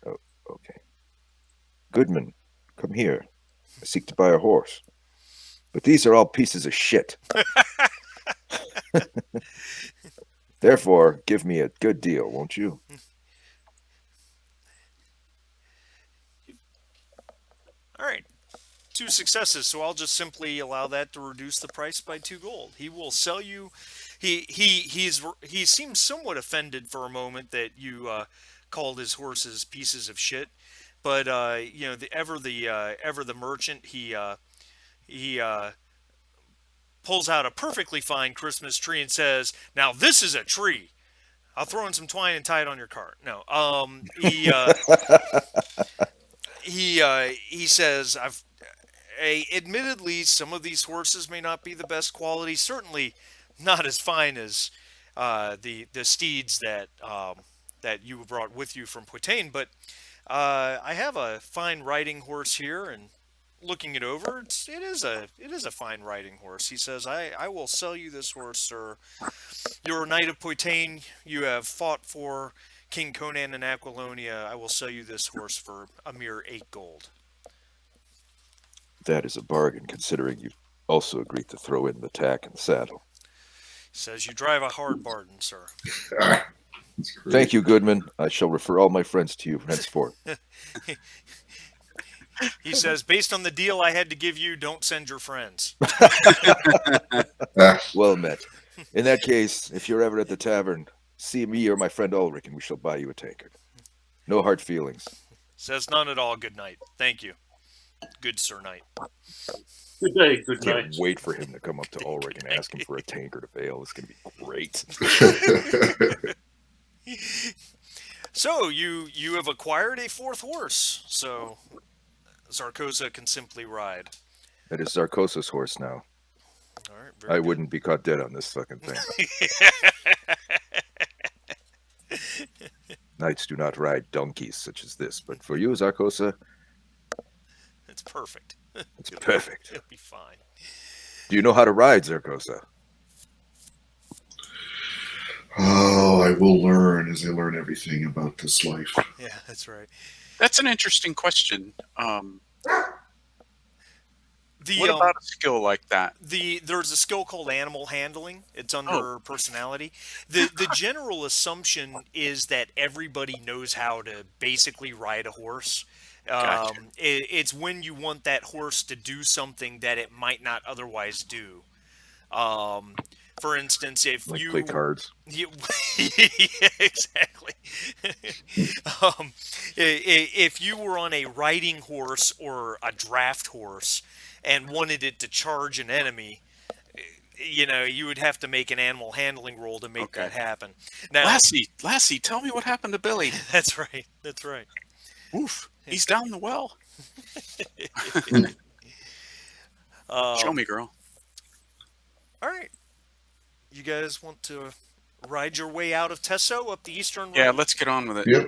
C: Oh, okay. Goodman, come here. I seek to buy a horse. But these are all pieces of shit. Therefore, give me a good deal, won't you?
A: All right. Two successes, so I'll just simply allow that to reduce the price by 2 gold. He will sell you. He seems somewhat offended for a moment that you called his horses pieces of shit, but ever the merchant, he pulls out a perfectly fine Christmas tree and says, "Now this is a tree. I'll throw in some twine and tie it on your cart." No, he says, admittedly, some of these horses may not be the best quality. Certainly, not as fine as the steeds that you brought with you from Poitain. But I have a fine riding horse here, and looking it over, it is a fine riding horse. He says, I will sell you this horse, sir. You're a knight of Poitain. You have fought for King Conan in Aquilonia. I will sell you this horse for a mere 8 gold.
C: That is a bargain, considering you also agreed to throw in the tack and saddle.
A: He says, you drive a hard bargain, sir.
C: Thank you, Goodman. I shall refer all my friends to you henceforth.
A: He says, based on the deal I had to give you, don't send your friends.
C: Well met. In that case, if you're ever at the tavern, see me or my friend Ulrich, and we shall buy you a tankard. No hard feelings.
A: Says, none at all, good night. Thank you. Good Sir Knight.
B: Good day, good
C: Can't
B: night.
C: wait for him to come up to Ulrich and ask him for a tankard of ale. It's going to be great.
A: So, you have acquired a 4th horse, so Zarkoza can simply ride.
C: That is Zarkosa's horse now.
A: All right,
C: I wouldn't be caught dead on this fucking thing. Knights do not ride donkeys such as this, but for you, Zarkosa,
A: It's perfect.
C: it's perfect.
A: It'll be fine.
C: Do you know how to ride, Zarkosa?
D: Oh, I will learn as I learn everything about this life.
A: Yeah, that's right.
E: That's an interesting question.
A: The,
E: What about a skill like that?
A: There's a skill called animal handling. It's under personality. The general assumption is that everybody knows how to basically ride a horse.
E: Gotcha.
A: It's when you want that horse to do something that it might not otherwise do. For instance, if
C: Like
A: you
C: play cards?
A: You, yeah, exactly. If you were on a riding horse or a draft horse and wanted it to charge an enemy, you would have to make an animal handling roll to make that happen. Now,
E: Lassie, tell me what happened to Billy.
A: that's right. That's right.
E: Oof, he's down the well. Show me, girl.
A: All right. You guys want to ride your way out of Tesso up the eastern road?
E: Yeah, let's get on with it.
D: Yep.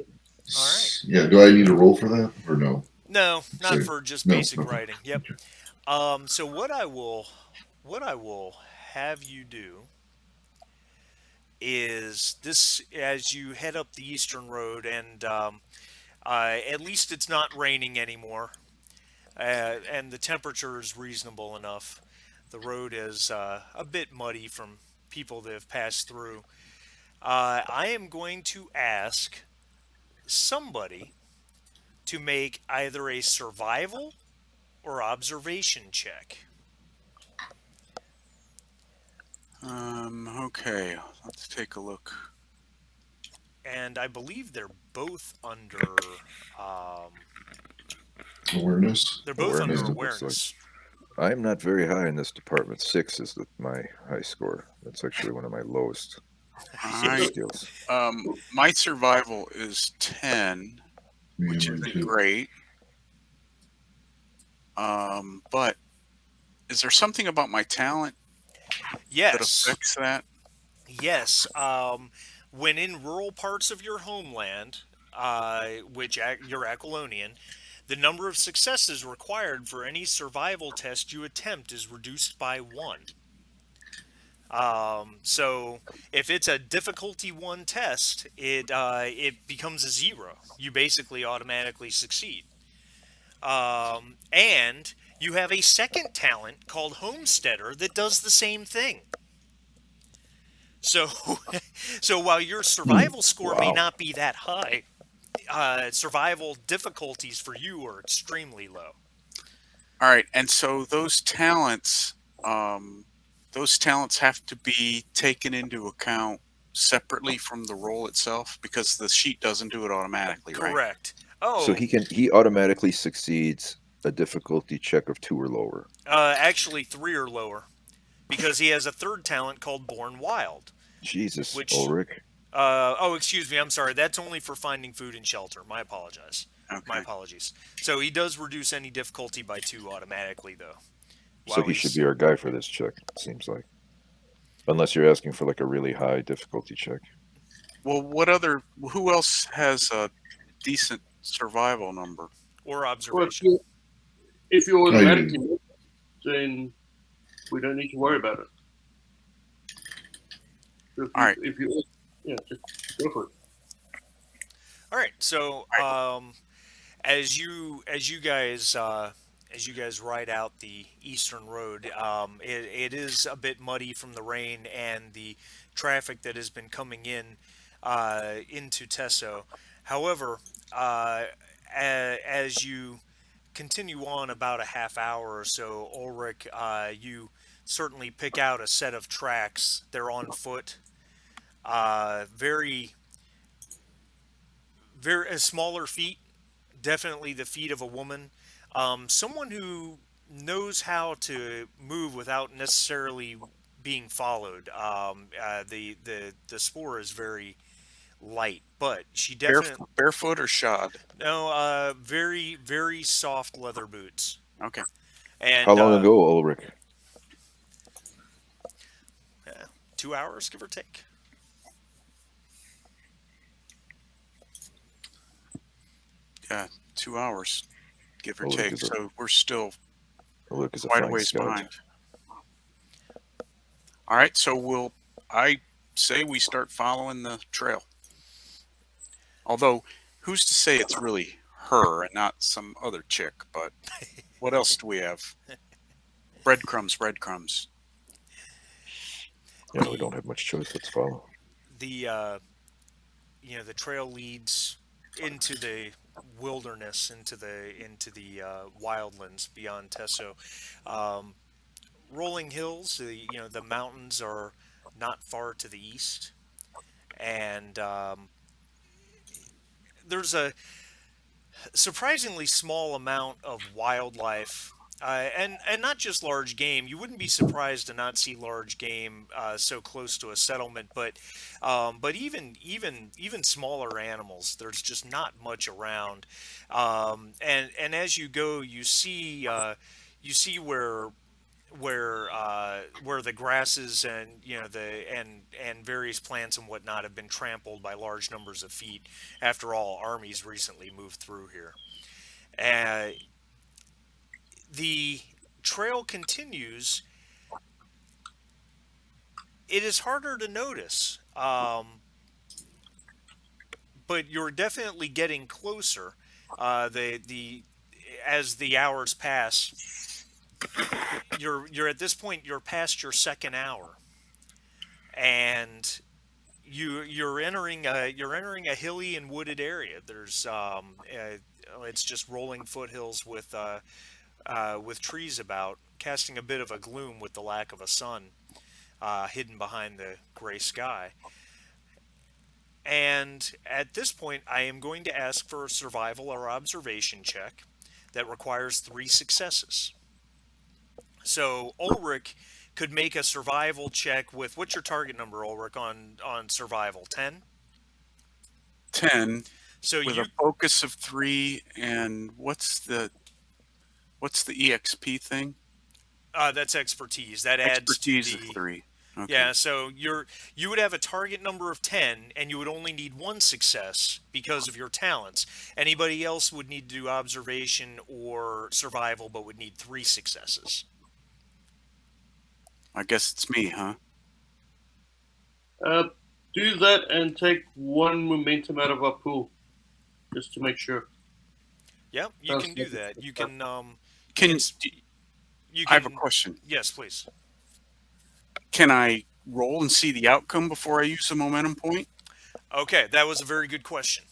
A: All right.
D: Yeah, do I need to roll for that or no?
A: No, not
D: So-
A: for just
D: no,
A: basic
D: okay.
A: riding. Yep. So what I will have you do is this: as you head up the eastern road, and at least it's not raining anymore, and the temperature is reasonable enough. The road is a bit muddy from people that have passed through. I am going to ask somebody to make either a survival or observation check.
E: Okay, let's take a look.
A: And I believe they're both under.
D: Awareness?
A: They're both under
C: Awareness, it looks
A: awareness.
C: I'm not very high in this department. 6 is my high score. That's actually one of my lowest
E: I,
C: skills.
E: my survival is 10,
D: Me
E: which
D: and mine
E: isn't
D: too.
E: great. But is there something about my talent that
A: Yes,
E: affects that?
A: yes. When in rural parts of your homeland, you're Aquilonian, the number of successes required for any survival test you attempt is reduced by 1. So if it's a difficulty one test, it becomes a zero. You basically automatically succeed. And you have a second talent called Homesteader that does the same thing. So, so while your
C: Hmm.
A: survival score may
C: Wow.
A: not be that high, survival difficulties for you are extremely low.
E: All right, and so um, those talents have to be taken into account separately from the roll itself because the sheet doesn't do it automatically, right?
A: Correct.
C: So
A: Oh,
C: he automatically succeeds a difficulty check of 2 or lower.
A: actually, three or lower, because he has a third talent called Born Wild,
C: Jesus,
A: which
C: Ulrich.
A: oh, excuse me, I'm sorry. That's only for finding food and shelter. My apologize. My
E: Okay.
A: apologies. So he does reduce any difficulty by two automatically, though.
C: So
A: While
C: he should
A: he's
C: be our guy for this check, it seems like. Unless you're asking for like a really high difficulty check.
E: Well, what other? Who else has a decent survival number?
A: or
B: Well, if
A: observation.
B: you
D: I
B: automatically
D: do.
B: make it, then we don't need to worry about it. So
E: All right.
B: if you, yeah, just go for it.
A: All right. So
E: All right.
A: as you guys ride out the eastern road, it is a bit muddy from the rain and the traffic that has been coming in into Tesso. However, as you continue on about a half hour or so, Ulrich, you certainly pick out a set of tracks. They're on foot, very, very smaller feet, definitely the feet of a woman, someone who knows how to move without necessarily being followed. The spore is very light, but she definitely
E: Barefoot or shod?
A: no very very soft leather boots
E: Okay.
C: How
A: and
C: long ago, Ulrich?
A: uh, 2 hours give or take.
E: Yeah, 2 hours, give or
C: Ulrich
E: take.
C: is a
E: So we're still
C: Ulrich is a
E: quite a
C: fine
E: ways
C: scout.
E: behind. All right. So I say we start following the trail. Although, who's to say it's really her and not some other chick? But what else do we have? Breadcrumbs, breadcrumbs.
C: Yeah, we
A: The
C: don't have much choice. Let's follow.
A: the the trail leads into the wilderness, into the wildlands beyond Tesso. Um, Rolling hills, the mountains are not far to the east, and there's a surprisingly small amount of wildlife. And not just large game. You wouldn't be surprised to not see large game so close to a settlement, but even smaller animals. There's just not much around, and as you go, you see where the grasses and and various plants and whatnot have been trampled by large numbers of feet. After all, armies recently moved through here. Uh, the trail continues. It is harder to notice, but you're definitely getting closer. The as the hours pass, you're at this point you're past your second hour, and you're entering a hilly and wooded area. There's it's just rolling foothills with trees about, casting a bit of a gloom with the lack of a sun hidden behind the gray sky. And at this point, I am going to ask for a survival or observation check that requires three successes. So Ulrich could make a survival check with, what's your target number, Ulrich, on survival? 10.
E: 10
A: So
E: with
A: you
E: a focus of 3. And what's the EXP thing?
A: that's expertise. That adds to
E: Expertise of
A: the
E: 3. Okay.
A: yeah. So you would have a target number of 10, and you would only need one success because of your talents. Anybody else would need to do observation or survival, but would need three successes.
E: I guess it's me, huh?
B: Uh, do that and take one momentum out of our pool, just to make sure.
A: Yep, you
B: Sounds
A: can do
B: like
A: that. You can
E: Can
A: s- you
E: I have a
A: can
E: question?
A: yes, please.
E: Can I roll and see the outcome before I use a momentum point?
A: Okay, that was a very good question.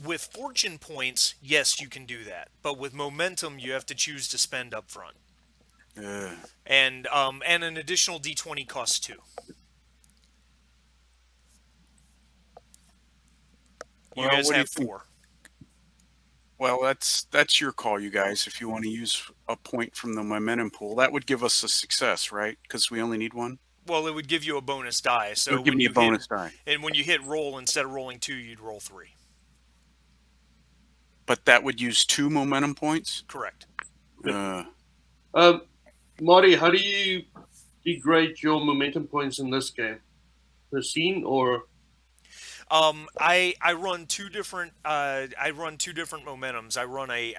A: With fortune points, yes, you can do that, but with momentum, you have to choose to spend up front,
E: Uh,
A: and an additional d20 costs two. You
E: well,
A: guys
E: what do you
A: have
E: think?
A: four.
E: Well, that's your call, you guys. If you want to use a point from the momentum pool, that would give us a success, right? Because we only need one.
A: Well, it would give you a bonus die.
E: It
A: So
E: would give me a bonus die,
A: when you hit roll, instead of rolling two, you'd roll three.
E: but that would use two momentum points.
A: Correct.
E: Uh,
B: Um, Marty, how do you degrade your momentum points in this game? Per scene or
A: I run two different momentums. I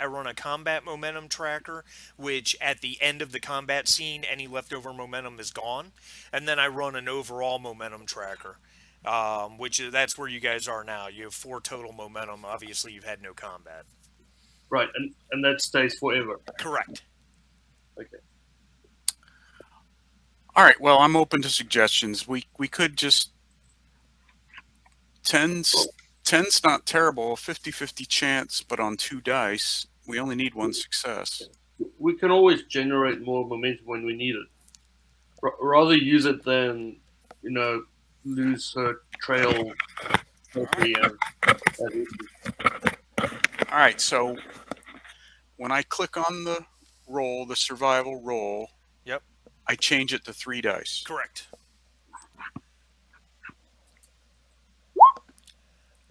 A: run a combat momentum tracker, which at the end of the combat scene, any leftover momentum is gone, and then I run an overall momentum tracker, that's where you guys are now. You have four total momentum. Obviously, you've had no combat.
B: right, and that stays forever.
A: Correct.
B: Okay.
E: all right. Well, I'm open to suggestions. We could just tens. Ten's not terrible. 50-50 chance, but on two dice, we only need one success.
B: We can always generate more momentum when we need it. Rather use it than, you know, lose her trail totally and
E: All right. So when I click on the roll, the survival roll,
A: Yep.
E: I change it to three dice.
A: Correct.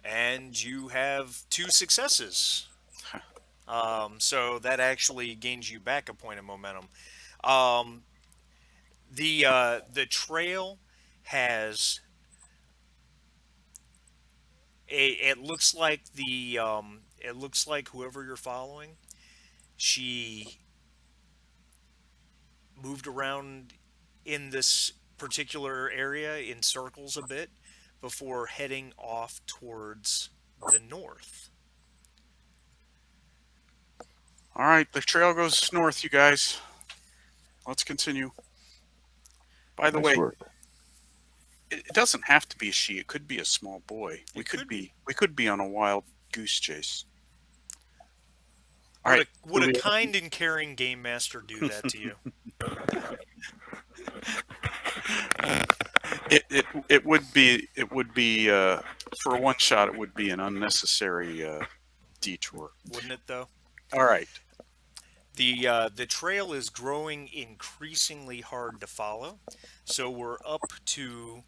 A: And you have two successes. So that actually gains you back a point of momentum. Um, the trail has it looks like it looks like whoever you're following, she moved around in this particular area in circles a bit before heading off towards the north.
E: All right, the trail goes north, you guys. Let's continue. By the
C: Nice
E: way,
C: work.
E: it doesn't have to be a she. It could be a small boy. We
A: It
E: could
A: could
E: be
A: be.
E: we could be on a wild goose chase. All
A: Would
E: right.
A: a kind and caring game master do that to you?
E: It would be for one shot. It would be an unnecessary detour.
A: Wouldn't it though?
E: All right.
A: The trail is growing increasingly hard to follow, so we're up to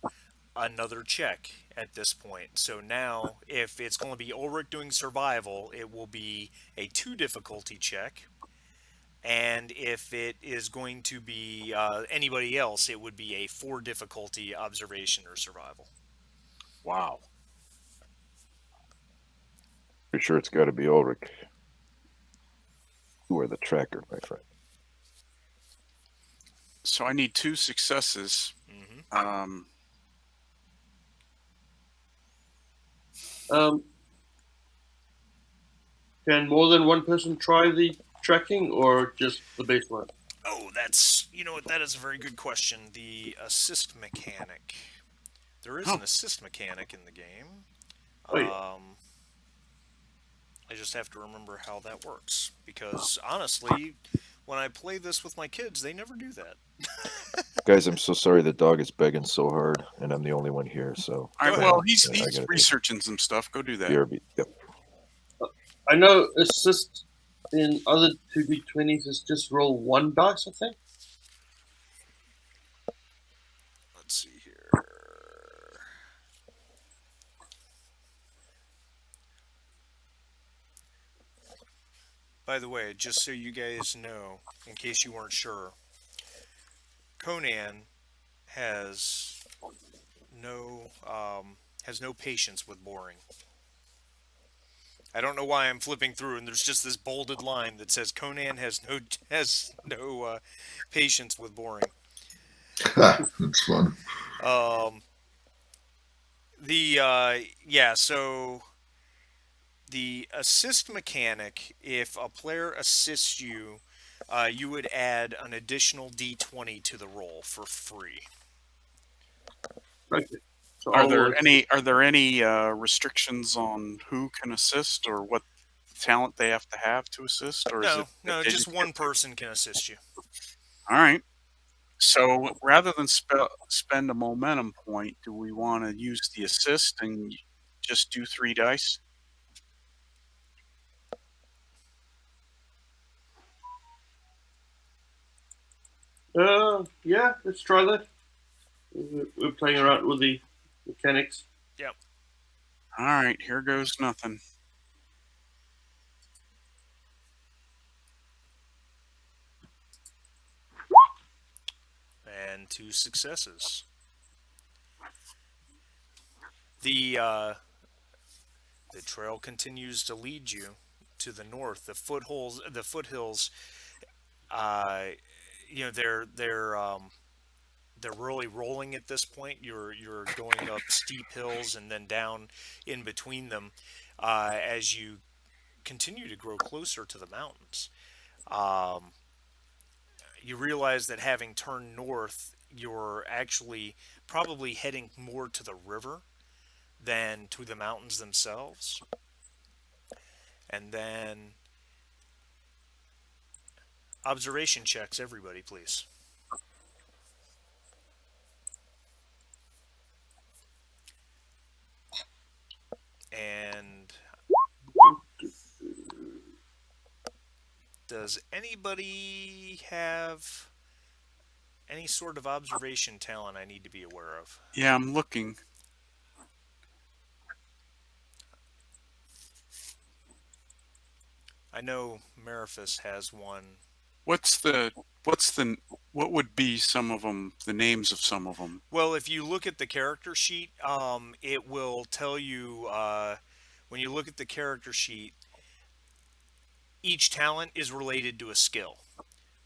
A: another check at this point. So now, if it's going to be Ulrich doing survival, it will be a two difficulty check, and if it is going to be anybody else, it would be a four difficulty observation or survival.
E: Wow.
C: Pretty sure it's got to be Ulrich. You are the tracker, my friend.
E: So I need two successes.
A: Hmm.
B: um, can more than one person try the tracking or just the baseline?
A: Oh, that's you know what that is a very good question. The assist mechanic. There is an
E: Oh,
A: assist mechanic in the game.
B: Oh yeah.
A: I just have to remember how that works because honestly, when I play this with my kids, they never do that.
C: Guys, I'm so sorry the dog is begging so hard, and I'm the only one here, so
E: all
A: Go
E: right.
A: ahead.
E: Well, he's
C: I
E: he's
C: gotta take
E: researching some stuff. Go do that.
C: BRB. Yep.
B: I know assist in other 2d20s is just roll one dice, I think.
A: Let's see here. By the way, just so you guys know, in case you weren't sure, Conan has no patience with boring. I don't know why I'm flipping through and there's just this bolded line that says Conan has no patience with boring.
D: That's fun.
A: Um, Yeah, so the assist mechanic, if a player assists you, you would add an additional d20 to the roll for free.
B: Okay. So I will assist.
E: Are there any restrictions on who can assist or what talent they have to assist, or is it
A: No,
E: that
A: no,
E: they
A: just
E: just get
A: one
E: to?
A: person can assist you.
E: All right. So rather than spend a momentum point, do we want to use the assist and just do 3 dice?
B: Yeah, let's try that. We're playing around with the mechanics.
A: Yep.
E: All right, here goes nothing.
A: And two successes. The uh, the trail continues to lead you to the north. The foothills. Uh, you know they're really rolling at this point. You're going up steep hills and then down in between them as you continue to grow closer to the mountains. Um, you realize that having turned north, you're actually probably heading more to the river than to the mountains themselves. And then observation checks, everybody, please. And does anybody have any sort of observation talent I need to be aware of?
E: Yeah, I'm looking.
A: I know Mariphus has one.
E: What's the what's the what would be some of them? The names of some of them?
A: Well, if you look at the character sheet, it will tell you when you look at the character sheet, each talent is related to a skill.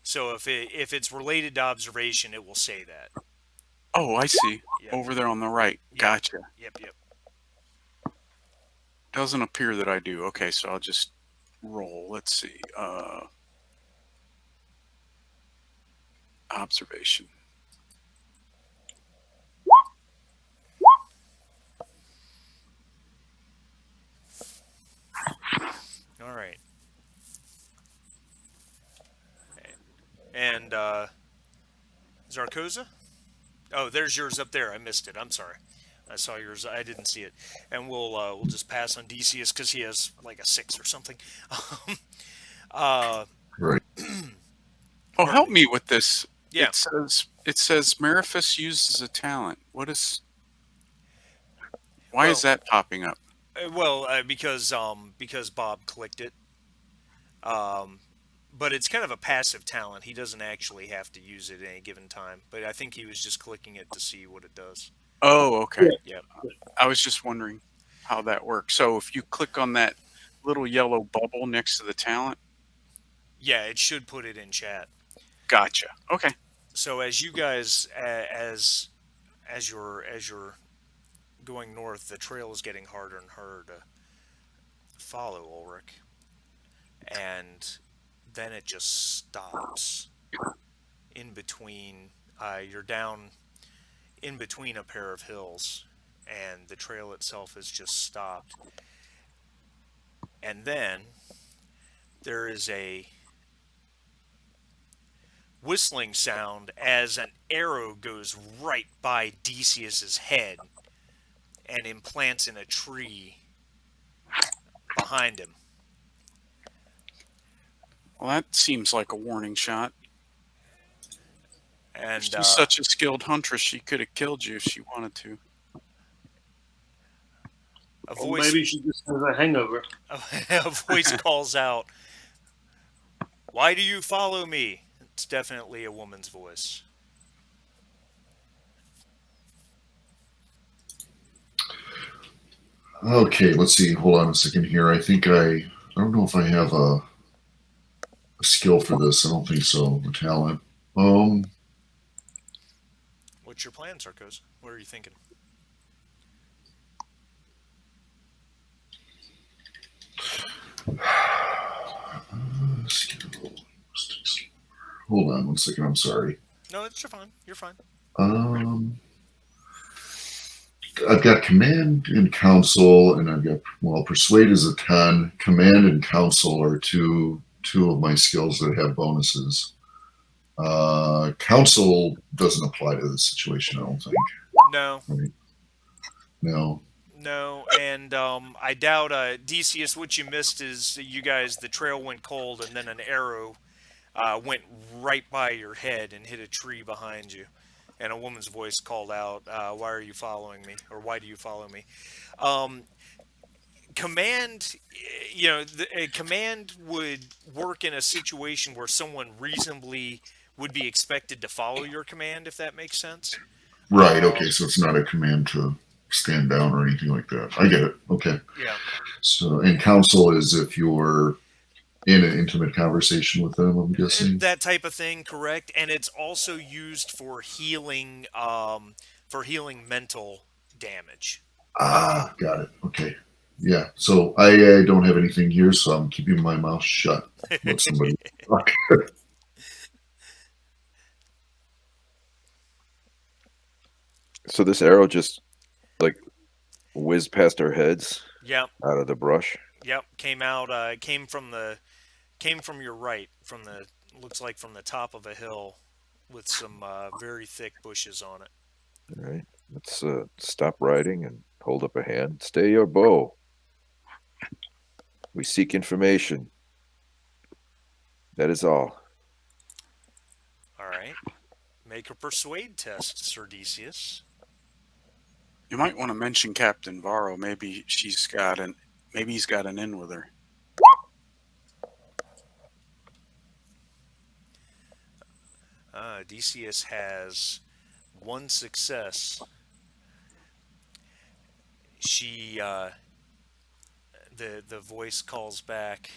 A: So if it's related to observation, it will say that.
E: Oh, I see.
A: Yep.
E: Over there on the right.
A: Yep.
E: Gotcha.
A: Yep. Yep.
E: Doesn't appear that I do. Okay, so I'll just roll. Let's see. Observation.
A: All right. And Zarkoza? Oh, there's yours up there. I missed it. I'm sorry. I saw yours. I didn't see it. And we'll just pass on Decius because he has like a 6 or something. uh,
D: Right.
E: Oh,
A: pardon
E: help
A: me.
E: me with this.
A: Yeah.
E: It says Mariphus uses a talent. What is? Why is
A: Well,
E: that popping up?
A: because Bob clicked it. Um, but it's kind of a passive talent. He doesn't actually have to use it at any given time. But I think he was just clicking it to see what it does.
E: Oh, okay.
B: Yeah.
A: Yep.
E: I was just wondering how that works. So if you click on that little yellow bubble next to the talent,
A: Yeah, it should put it in chat.
E: gotcha. Okay.
A: So as you guys as you're going north, the trail is getting harder and harder to follow Ulrich, and then it just stops in between. You're down in between a pair of hills, and the trail itself is just stopped. And then there is a whistling sound as an arrow goes right by Decius's head and implants in a tree behind him.
E: Well, that seems like a warning shot.
A: And
E: She's such a skilled huntress, she could have killed you if she wanted to.
A: a
B: Or
A: voice
B: maybe she just has a hangover.
A: a voice calls out, "Why do you follow me?" It's definitely a woman's voice.
D: Okay, let's see. Hold on a second here. I don't know if I have a skill for this. I don't think so. A talent. Um,
A: What's your plan, Sarkos? What are you thinking?
D: Hold on one second. I'm sorry.
A: No, it's you're fine. You're fine.
D: Um, I've got command and counsel, and I've got persuade is a 10. Command and counsel are two of my skills that have bonuses. Counsel doesn't apply to this situation, I don't think.
A: No,
D: Right? No.
A: no, and I doubt Decius. What you missed is you guys. The trail went cold, and then an arrow went right by your head and hit a tree behind you. And a woman's voice called out, "Why are you following me? Or why do you follow me?" Um, command, command would work in a situation where someone reasonably would be expected to follow your command, if that makes sense.
D: Right. Okay.
A: Um,
D: So it's not a command to stand down or anything like that. I get it. Okay.
A: yeah,
D: So, and counsel is if you're in an intimate conversation with them, I'm guessing.
A: that type of thing, correct. And it's also used for healing mental damage.
D: Ah, got it. Okay. Yeah. So I don't have anything here, so I'm keeping my mouth shut. Let somebody talk.
C: So this arrow just like whizzed past our heads
A: Yep,
C: out of the brush.
A: yep. Came out. Came from your right, from the looks like from the top of a hill, with some very thick bushes on it.
C: All right. Let's stop riding and hold up a hand. Stay your bow. We seek information. That is all.
A: All right. Make a persuade test, Sir Decius.
E: You might want to mention Captain Varro. Maybe he's got an in with her.
A: Decius has one success. She, the voice calls back.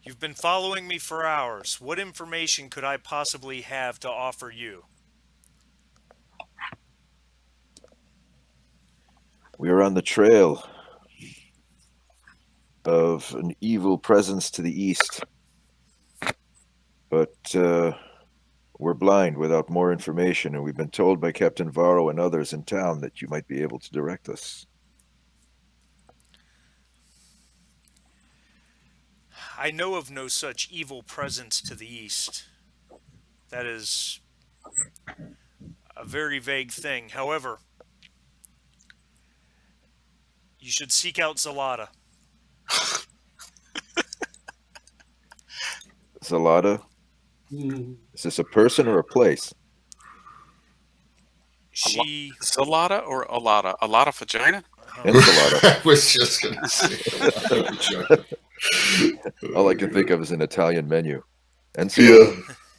A: You've been following me for hours. What information could I possibly have to offer you?
C: We are on the trail of an evil presence to the east. But we're blind without more information, and we've been told by Captain Varro and others in town that you might be able to direct us.
A: I know of no such evil presence to the east. That is a very vague thing. However, you should seek out Zalata.
C: Zalata?
B: Hmm.
C: Is this a person or a place?
A: She.
E: Salada or Alada? Alada vagina?
C: Enchilada.
D: I was just going to say.
C: All I can think of is an Italian menu.
D: Yeah,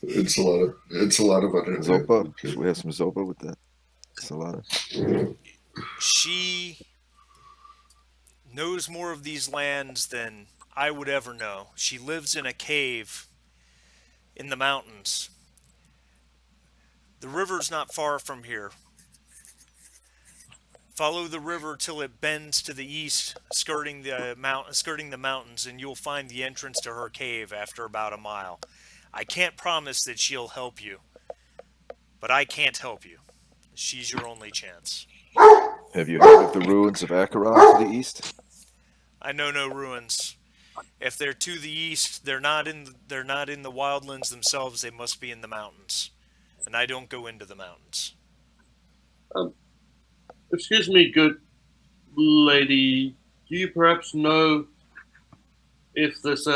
C: Enchilada?
D: it's a lot of other
C: Zoppa?
D: Okay.
C: Should we have some zoppa with that? Salada?
A: She knows more of these lands than I would ever know. She lives in a cave in the mountains. The river's not far from here. Follow the river till it bends to the east, skirting the mountains, and you'll find the entrance to her cave after about a mile. I can't promise that she'll help you, but I can't help you. She's your only chance.
C: Have you heard of the ruins of Acheron to the east?
A: I know no ruins. If they're to the east, they're not in the wildlands themselves. They must be in the mountains, and I don't go into the mountains.
B: Excuse me, good lady. Do you perhaps know if this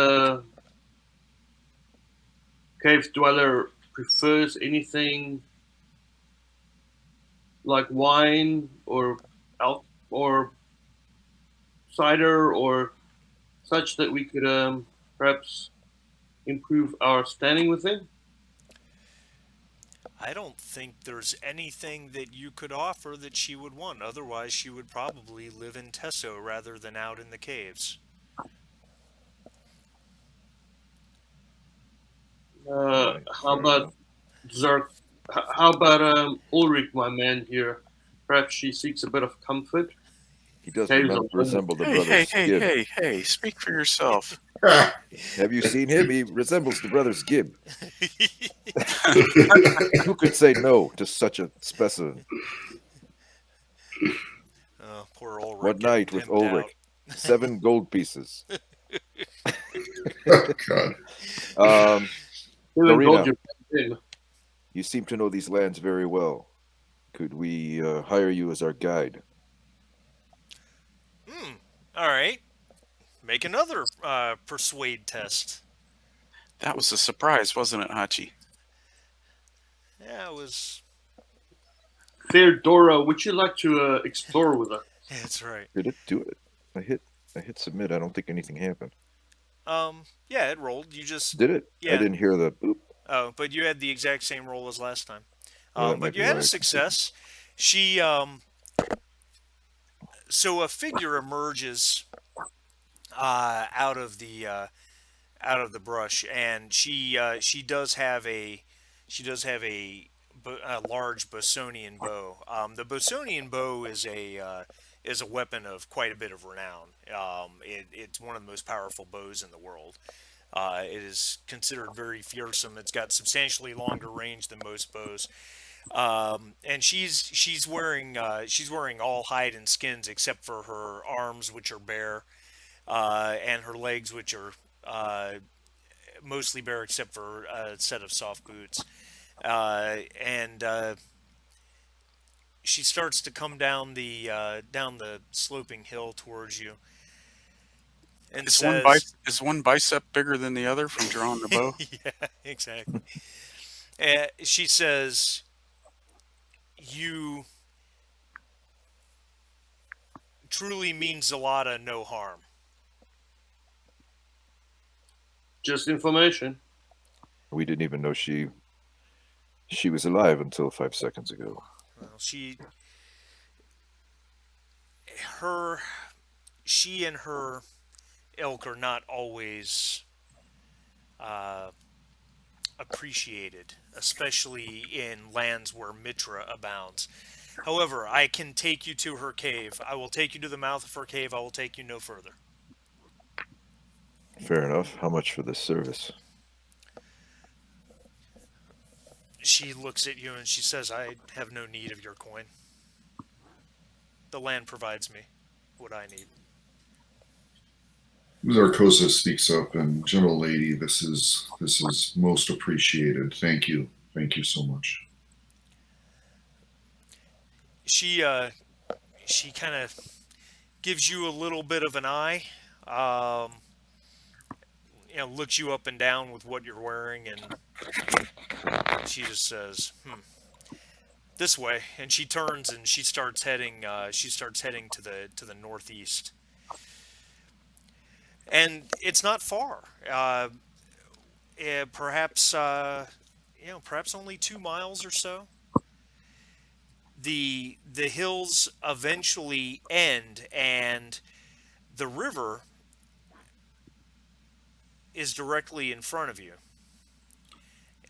B: cave dweller prefers anything like wine or or cider or such that we could perhaps improve our standing with him?
A: I don't think there's anything that you could offer that she would want. Otherwise, she would probably live in Tesso rather than out in the caves.
B: How about Zerk? How about Ulrich, my man here? Perhaps she seeks a bit of comfort.
C: He does
B: Caves are wonderful.
C: resemble the
E: Hey, hey,
C: brothers
E: hey,
C: Gibb.
E: hey, hey! Speak for yourself.
C: Have you seen him? He resembles the brothers Gibb. Who could say no to such a specimen?
A: Poor Ulrich
C: One
A: getting
C: night with
A: pimped out.
C: Ulrich, 7 gold pieces.
D: God.
C: Um,
B: Even gold
C: Dorina,
B: you're in.
C: you seem to know these lands very well. Could we hire you as our guide?
A: All right. Make another persuade test.
E: That was a surprise, wasn't it, Hachi?
A: Yeah, it was.
B: Fair Dora, would you like to explore with us?
A: That's right.
C: Did it do it? I hit submit. I don't think anything happened.
A: Yeah, it rolled. You just.
C: Did it? I
A: Yeah.
C: didn't hear the boop.
A: Oh, but you had the exact same roll as last time.
C: Well, that
A: But
C: might
A: you
C: be
A: had
C: why
A: a
C: I continued.
A: success. She. So a figure emerges uh, out of the uh, out of the brush, and she does have a large Bosonian bow. The Bosonian bow is a weapon of quite a bit of renown. It's one of the most powerful bows in the world. It is considered very fearsome. It's got substantially longer range than most bows. And she's wearing all hide and skins except for her arms, which are bare, and her legs, which are mostly bare except for a set of soft boots. And She starts to come down the sloping hill towards you, and says,
E: Is one bicep bigger than the other from drawing the bow?
A: "Yeah, exactly." She says, "You truly means a lot of no harm."
B: Just information.
C: We didn't even know she was alive until 5 seconds ago.
A: Well, her she and her ilk are not always uh, appreciated, especially in lands where Mitra abounds. However, I can take you to her cave. I will take you to the mouth of her cave. I will take you no further.
C: Fair enough. How much for this service?
A: She looks at you and she says, "I have no need of your coin. The land provides me what I need."
D: Zarkosa speaks up, and gentle lady, this is most appreciated. Thank you so much.
A: She she kind of gives you a little bit of an eye. Um, Looks you up and down with what you're wearing, and she just says, "This way." And she turns and she starts heading. She starts heading to the northeast, and it's not far. Perhaps perhaps only 2 miles or so. The hills eventually end, and the river is directly in front of you.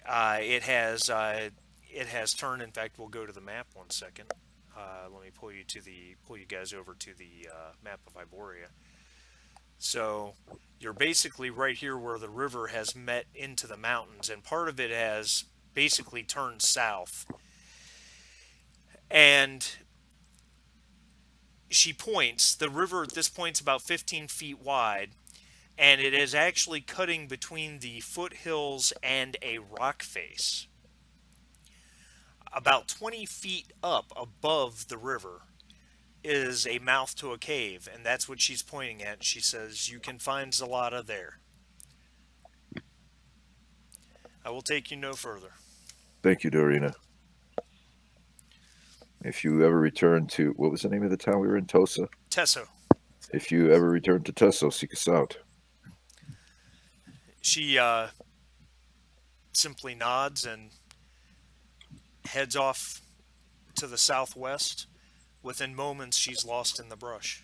A: It has it has turned. In fact, we'll go to the map 1 second. Let me pull you guys over to the map of Iboria. So you're basically right here where the river has met into the mountains, and part of it has basically turned south. And she points. The river at this point is about 15 feet wide, and it is actually cutting between the foothills and a rock face. About 20 feet up above the river is a mouth to a cave, and that's what she's pointing at. She says, "You can find Zalata there. I will take you no further."
C: Thank you, Dorina. If you ever return to, what was the name of the town we were in? Tosa?
A: Tesso.
C: If you ever return to Tesso, seek us out.
A: She simply nods and heads off to the southwest. Within moments, she's lost in the brush.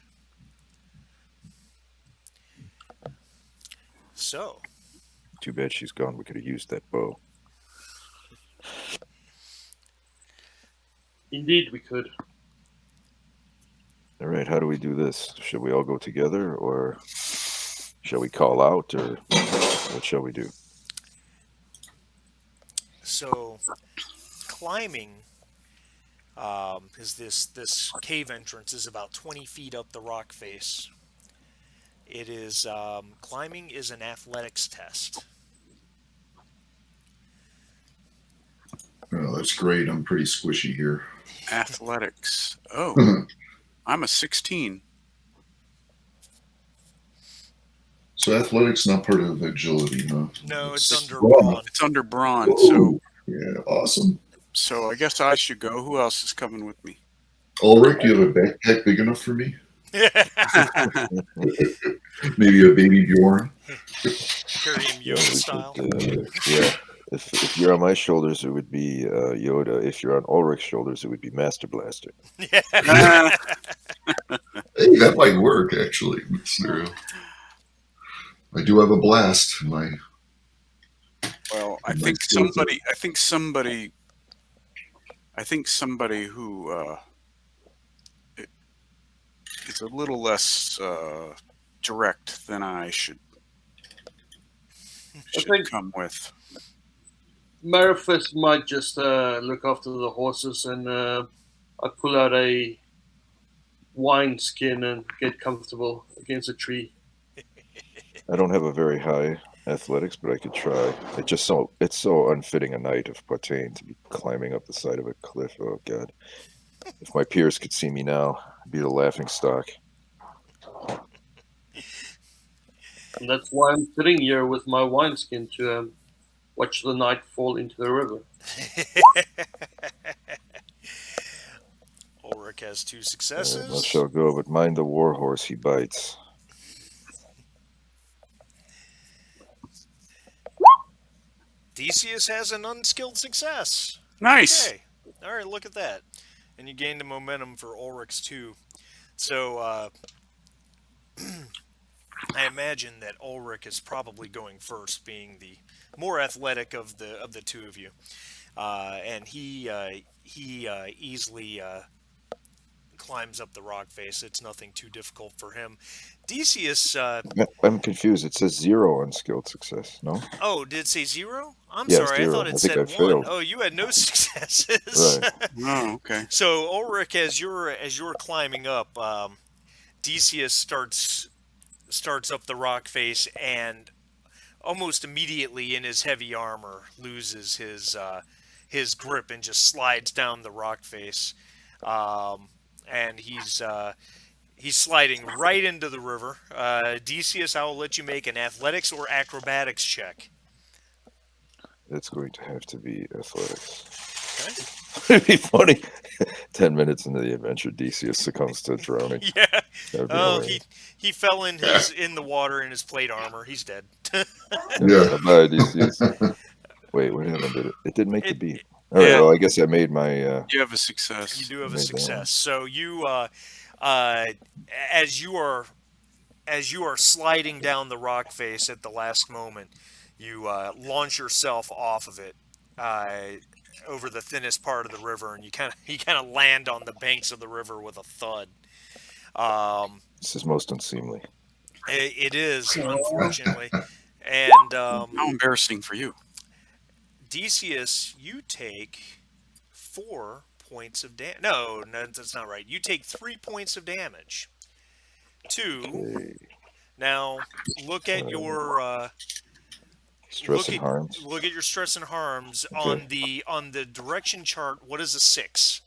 A: So,
C: Too bad she's gone. We could have used that bow.
B: Indeed, we could.
C: All right. right, how do we do this? Should we all go together, or shall we call out, or what shall we do?
A: So climbing is this cave entrance is about 20 feet up the rock face. It is climbing is an athletics test.
D: Oh, that's great. I'm pretty squishy here.
E: Athletics. Oh, I'm a 16.
D: So athletics not part of agility, huh?
A: No, it's
E: It's,
A: under
D: Brawn.
A: brawn.
E: it's under brawn,
D: Whoa. Yeah, awesome.
E: so I guess I should go. Who else is coming with me?
D: Ulrich, do you have a backpack big enough for me? Maybe a baby Bjorn?
A: Carry him
C: Yeah,
A: Yoda
C: we
A: style.
C: could, yeah. If you're on my shoulders, it would be Yoda. If you're on Ulrich's shoulders, it would be Master Blaster.
E: Ah,
D: Hey, that might work, actually. I do have a blast.
E: well, I
D: My
E: think
D: skills are-
E: somebody who is a little less direct than I should
B: think-
E: come with.
B: Marifus might just look after the horses, and I pull out a wine skin and get comfortable against a tree.
C: I don't have a very high athletics, but I could try. It's so unfitting a knight of Poitain to be climbing up the side of a cliff. Oh God! If my peers could see me now, I'd be the laughing stock.
B: And that's why I'm sitting here with my wineskin to watch the night fall into the river.
A: Ulrich has 2
C: Thou
A: successes.
C: shall go, but mind the war horse he bites.
A: Decius has an unskilled success.
E: Nice.
A: Okay. All right, look at that. And you gained a momentum for Ulrich's 2. So I imagine that Ulrich is probably going first, being the more athletic of the two of you. And he easily climbs up the rock face. It's nothing too difficult for him. Decius,
C: I'm confused. It says 0 unskilled success. No.
A: oh, did it say 0? I'm
C: Yeah,
A: sorry, I
C: 0.
A: thought
C: I
A: it
C: think
A: said
C: I
A: 1.
C: failed.
A: Oh, you had no successes.
C: Right.
E: Oh, okay.
A: So Ulrich, as you're climbing up, Decius starts up the rock face, and almost immediately in his heavy armor loses his grip and just slides down the rock face, and he's sliding right into the river. Decius, I will let you make an athletics or acrobatics check.
C: It's going to have to be athletics.
A: Okay.
C: It'd be funny. 10 minutes into the adventure, Decius succumbs to drowning.
A: Yeah.
C: That'd be
A: Oh,
C: hilarious.
A: he fell in the water in his plate armor. He's dead.
D: Yeah.
C: Bye, Decius. Wait, what happened? It didn't make the
A: It-
C: beat. All right,
E: yeah.
C: well, I guess I made my.
E: You have a
A: You
E: success.
A: do have a
C: Made that one.
A: success. So you, as you are sliding down the rock face at the last moment, you launch yourself off of it over the thinnest part of the river, and you kind of land on the banks of the river with a thud.
C: This is most unseemly.
A: It is, unfortunately, and
E: How embarrassing for you.
A: Decius, you take 4 points of damage. No, that's not right. You take 3 points of damage. 2.
C: Okay.
A: Now, look at your
C: Stress and harms.
A: look at your stress and harms
C: Okay.
A: on the direction chart. What is a 6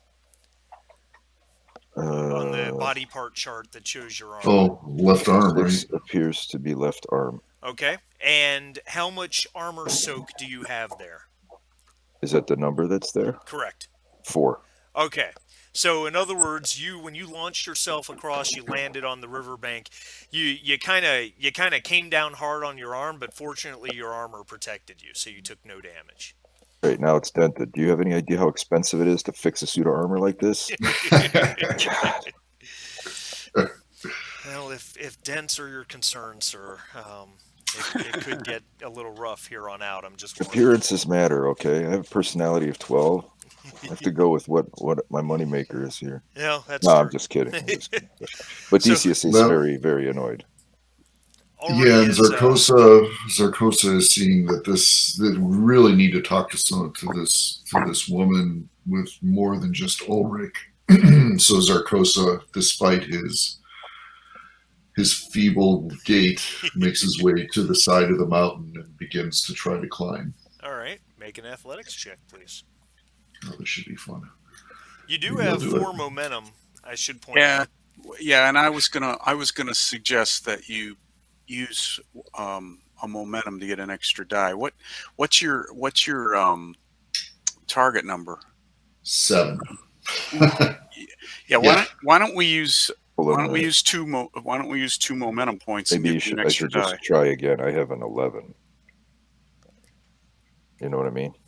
A: on the body part chart that shows your arm?
D: Oh, left arm, right?
C: 6 appears to be left arm.
A: Okay, and how much armor soak do you have there?
C: Is that the number that's there?
A: Correct.
C: 4.
A: Okay. So in other words, when you launched yourself across, you landed on the riverbank. You kind of came down hard on your arm, but fortunately your armor protected you, so you took no damage.
C: Right, now it's dented. Do you have any idea how expensive it is to fix a suit of armor like this? God.
A: Well, if dents are your concern, sir, it could get a little rough here on out. I'm just warning you.
C: Appearances matter, okay? I have a personality of 12. I have to go with what my moneymaker is here.
A: Yeah, that's
C: No, I'm
A: true.
C: just kidding. I'm just kidding. But
A: So
C: Decius is
D: Well,
C: very, very annoyed.
D: yeah,
A: already
D: and
A: is
D: Zarkosa is seeing that we really need to talk to this woman with more than just Ulrich. So Zarkosa, despite his feeble gait, makes his way to the side of the mountain and begins to try to climb.
A: all right. Make an athletics check, please.
D: Oh, this should be fun.
A: You do
D: Maybe I'll
A: have
D: do it.
A: 4 momentum. I should point
E: Yeah,
A: out.
E: yeah, and I was gonna suggest that you use a momentum to get an extra die. What's your target number?
D: 7.
E: Ooh, yeah. Why
D: Yeah.
E: don't why don't we use
C: Hold
E: why
C: on a
E: don't we
C: minute.
E: use why don't we use 2 momentum points and
C: Maybe
E: give you an
C: I
E: extra
C: should just
E: die?
C: try again. I have an 11. You know what I mean?
D: You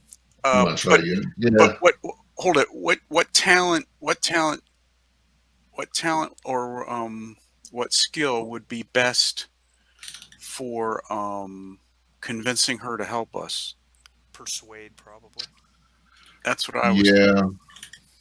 E: Uh,
D: want to try
E: but
D: again?
E: but
D: Yeah.
E: hold it. What talent or what skill would be best for convincing her to help us?
A: Persuade, probably.
E: That's what I was
D: Yeah.
E: thinking.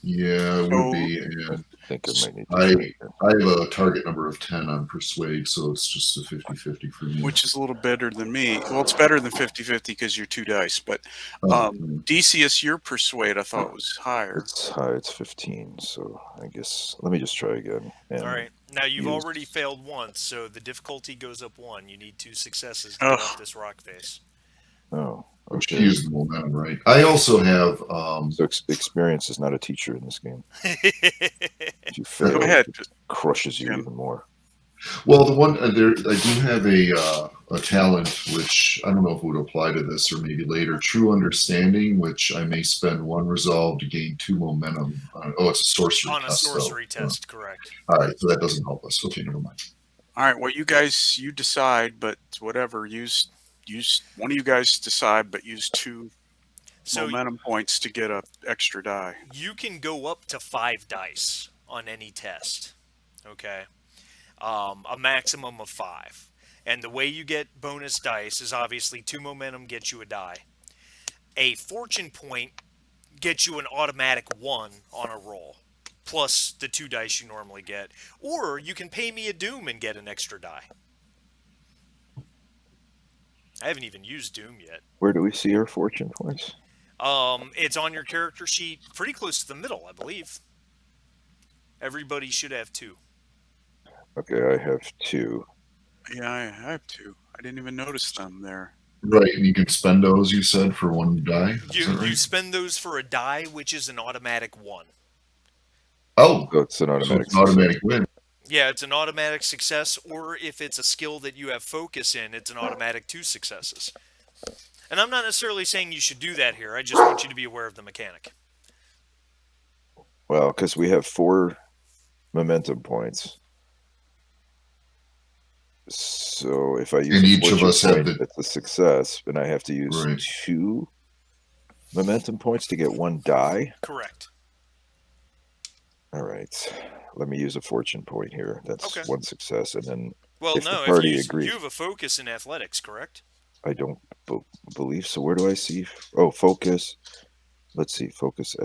D: Yeah, it would
E: So
D: be.
C: I
D: And
C: think I
E: s-
C: might need to
D: I
C: try again.
D: I have a target number of 10 on Persuade, so it's just a 50-50 for me.
E: which is a little better than me. Well, it's better than 50-50 because you're 2 dice. But
D: Oh,
E: Decius, your persuade I thought was higher.
C: It's high. It's 15. So I guess let me just try again
A: All
C: and
A: right. Now you've
C: use.
A: already failed once, so the difficulty goes up one. You need 2 successes to get up
E: Ugh.
A: this rock face.
C: Oh,
D: she
C: okay.
D: used the momentum, right? I also have.
C: So experience is not a teacher in this game. If you
E: Go
C: fail,
E: ahead,
C: it crushes you
E: Jim.
C: even more.
D: Well, the one there, I do have a talent which I don't know if it would apply to this or maybe later. True Understanding, which I may spend 1 resolve to gain 2 momentum. Oh, it's a sorcery
A: On a
D: test, though.
A: sorcery test, correct.
D: All right, so that doesn't help us. Okay, never mind.
E: All right. Well, you decide, but whatever. Use one of you guys decide, but use two
A: So
E: momentum points to get a extra die.
A: you can go up to 5 dice on any test. Okay. A maximum of 5. And the way you get bonus dice is obviously 2 momentum gets you a die. A fortune point gets you an automatic 1 on a roll, plus the 2 dice you normally get. Or you can pay me a doom and get an extra die. I haven't even used doom yet.
C: Where do we see our fortune points?
A: It's on your character sheet, pretty close to the middle, I believe. Everybody should have 2.
C: Okay, I have 2.
E: Yeah, I have two. I didn't even notice them there.
D: Right, and you can spend those. You said for 1 die. Is
A: You
D: that right?
A: you spend those for a die, which is an automatic 1.
D: Oh,
C: So it's an
D: so
C: automatic
D: it's an automatic
C: success.
D: win.
A: Yeah, it's an automatic success, or if it's a skill that you have focus in, it's an automatic 2 successes. And I'm not necessarily saying you should do that here. I just want you to be aware of the mechanic.
C: Well, because we have 4 momentum points. So if I use
D: And
C: a
D: each of
C: fortune
D: us have
C: point, it's a success, and I have to use
D: Right.
C: 2 momentum points to get 1 die.
A: Correct.
C: All right, let me use a fortune point here. That's
A: Okay.
C: 1 success, and then
A: Well,
C: if the
A: no, if
C: party
A: you
C: agrees,
A: have a focus in athletics, correct?
C: I don't believe so. Where do I see? Oh, focus. Let's see, focus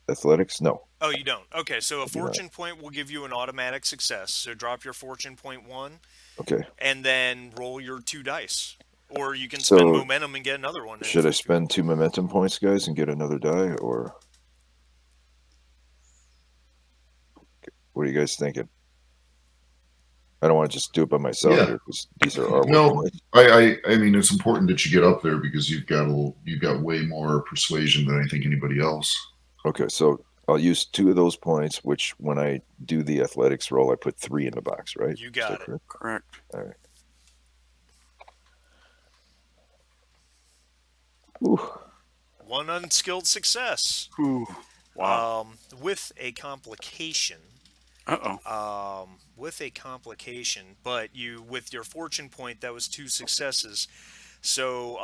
C: athletics. No,
A: Oh, you don't. Okay, so a
C: I do not.
A: fortune point will give you an automatic success. So drop your fortune point 1,
C: Okay,
A: and then roll your 2 dice. Or you can
C: So,
A: spend momentum and get another one.
C: should I spend 2 momentum points, guys, and get another die, or what are you guys thinking? I don't want to just do it by myself
D: Yeah.
C: here because these are our
D: No,
C: work points.
D: I mean it's important that you get up there because you've got way more persuasion than I think anybody else.
C: Okay, so I'll use 2 of those points, which when I do the athletics roll, I put 3 in the box, right?
A: You
C: Is
A: got
C: that
A: it.
C: correct?
E: Correct.
C: All right. Ooh,
A: 1 unskilled success.
E: Ooh. Wow.
A: With a complication. With a complication, but with your fortune point, that was 2 successes. So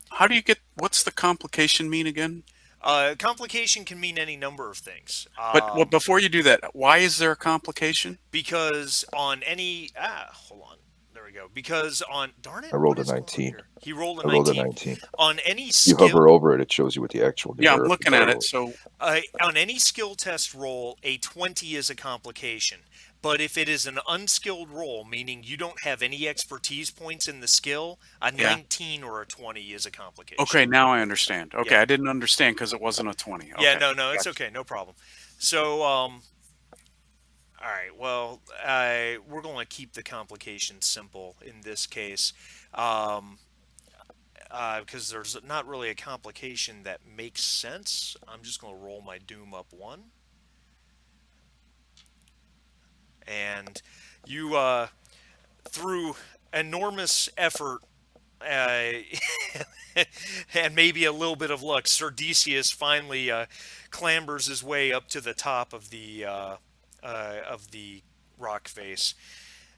E: How do you get? What's the complication mean again?
A: complication can mean any number of things.
E: But before you do that, why is there a complication?
A: Because on any hold on, there we go. Because on darn it,
C: I
A: what
C: rolled a
A: is going on
C: 19.
A: here? He rolled a
C: I rolled a
A: 19.
C: 19.
A: On any
C: You hover
A: skill,
C: over it, it shows you what the actual
E: Yeah, I'm
C: numeric
E: looking at it.
C: roll is.
E: So
A: on any skill test roll, a 20 is a complication. But if it is an unskilled roll, meaning you don't have any expertise points in the skill, a
E: yeah.
A: 19 or a 20 is a complication.
E: Okay, now I understand. Okay,
A: Yeah.
E: I didn't understand because it wasn't a 20.
A: Yeah,
E: Okay.
A: no, no, it's
E: Gotcha.
A: okay, no problem. So, all right, well, we're going to keep the complications simple in this case. Um, because there's not really a complication that makes sense. I'm just going to roll my Doom up one. And you, through enormous effort uh, and maybe a little bit of luck, Sir Decius finally clambers his way up to the top of the rock face.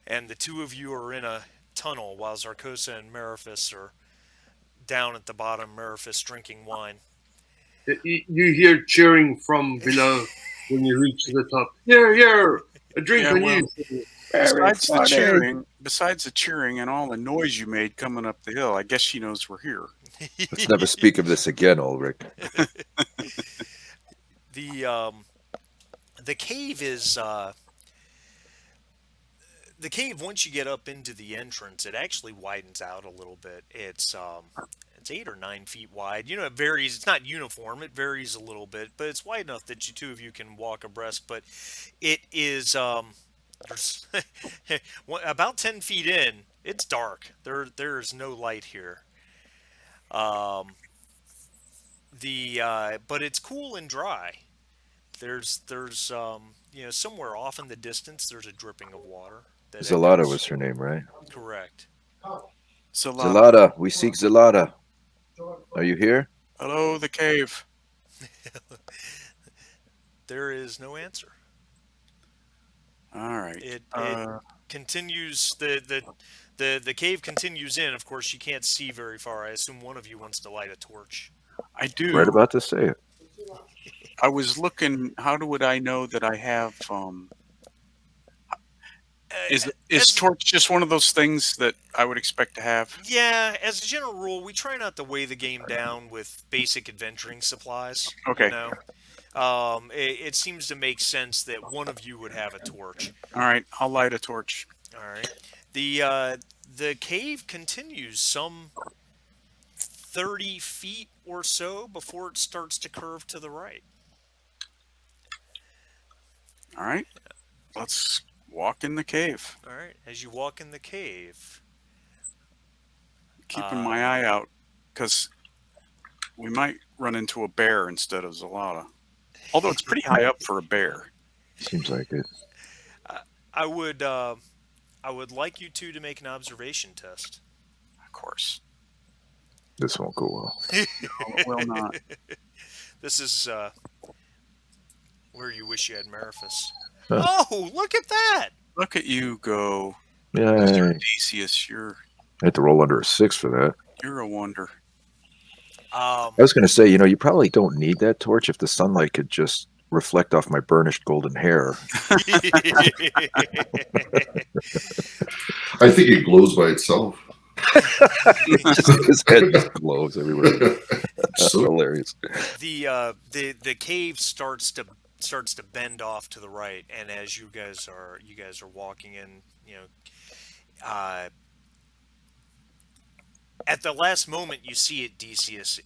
A: And the two of you are in a tunnel while Zarkosa and Meraphis are down at the bottom, Meraphis drinking wine.
B: You hear cheering from below when you reach the top. Here, here, a drink
E: Yeah,
B: on
E: well,
B: you.
C: Very funny.
E: besides the cheering and all the noise you made coming up the hill, I guess she knows we're here.
C: Let's never speak of this again, Ulrich.
A: The the cave is the cave. Once you get up into the entrance, it actually widens out a little bit. It's 8 or 9 feet wide. You know, it varies. It's not uniform. It varies a little bit, but it's wide enough that you two of you can walk abreast. But it is there's about 10 feet in. It's dark. There's no light here. Um, the but it's cool and dry. There's somewhere off in the distance there's a dripping of water that
C: Zalata
A: echoes.
C: was her name, right?
A: Correct.
E: Salada.
C: Zalata, we seek Zalata. Are you here?
E: Hello, the cave.
A: There is no answer.
E: All right.
A: It continues the cave continues in. Of course, you can't see very far. I assume one of you wants to light a torch.
E: I do.
C: Right about to say it.
E: I was looking. Would I know that I have? Is
A: As-
E: torch just one of those things that I would expect to have?
A: Yeah, as a general rule, we try not to weigh the game down with basic adventuring supplies.
E: Okay.
A: You know, it seems to make sense that one of you would have a torch.
E: All right, I'll light a torch.
A: All right. The cave continues some 30 feet or so before it starts to curve to the right.
E: All right, let's walk in the cave,
A: All right. As you walk in the cave,
E: keeping my eye out because we might run into a bear instead of Zalata. Although it's pretty high up for a bear.
C: Seems like it.
A: I would like you two to make an observation test.
E: Of course.
C: This won't go well.
E: No, it will not.
A: This is where you wish you had Meraphis.
C: Huh.
A: Oh, look at that!
E: Look at you go,
C: Yay.
E: Mr. Odysseus.
C: I had to roll under a 6 for that.
E: You're a wonder.
C: I was going to say, you probably don't need that torch if the sunlight could just reflect off my burnished golden hair.
D: I think it glows by itself.
C: Just his head just glows everywhere. That's
D: So
C: hilarious.
A: the cave starts to bend off to the right, and as you guys are walking in, at the last moment you see it, Decius.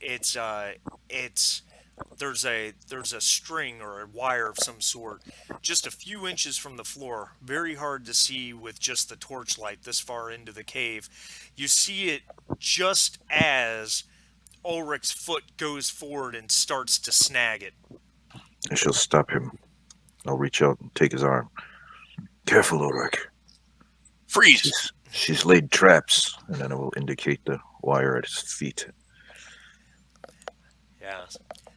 A: There's a string or a wire of some sort, just a few inches from the floor, very hard to see with just the torchlight this far into the cave. You see it just as Ulrich's foot goes forward and starts to snag it.
C: I shall stop him. I'll reach out and take his arm. Careful, Ulrich.
E: Freeze!
C: She's laid traps, and then I will indicate the wire at his feet.
A: Yeah.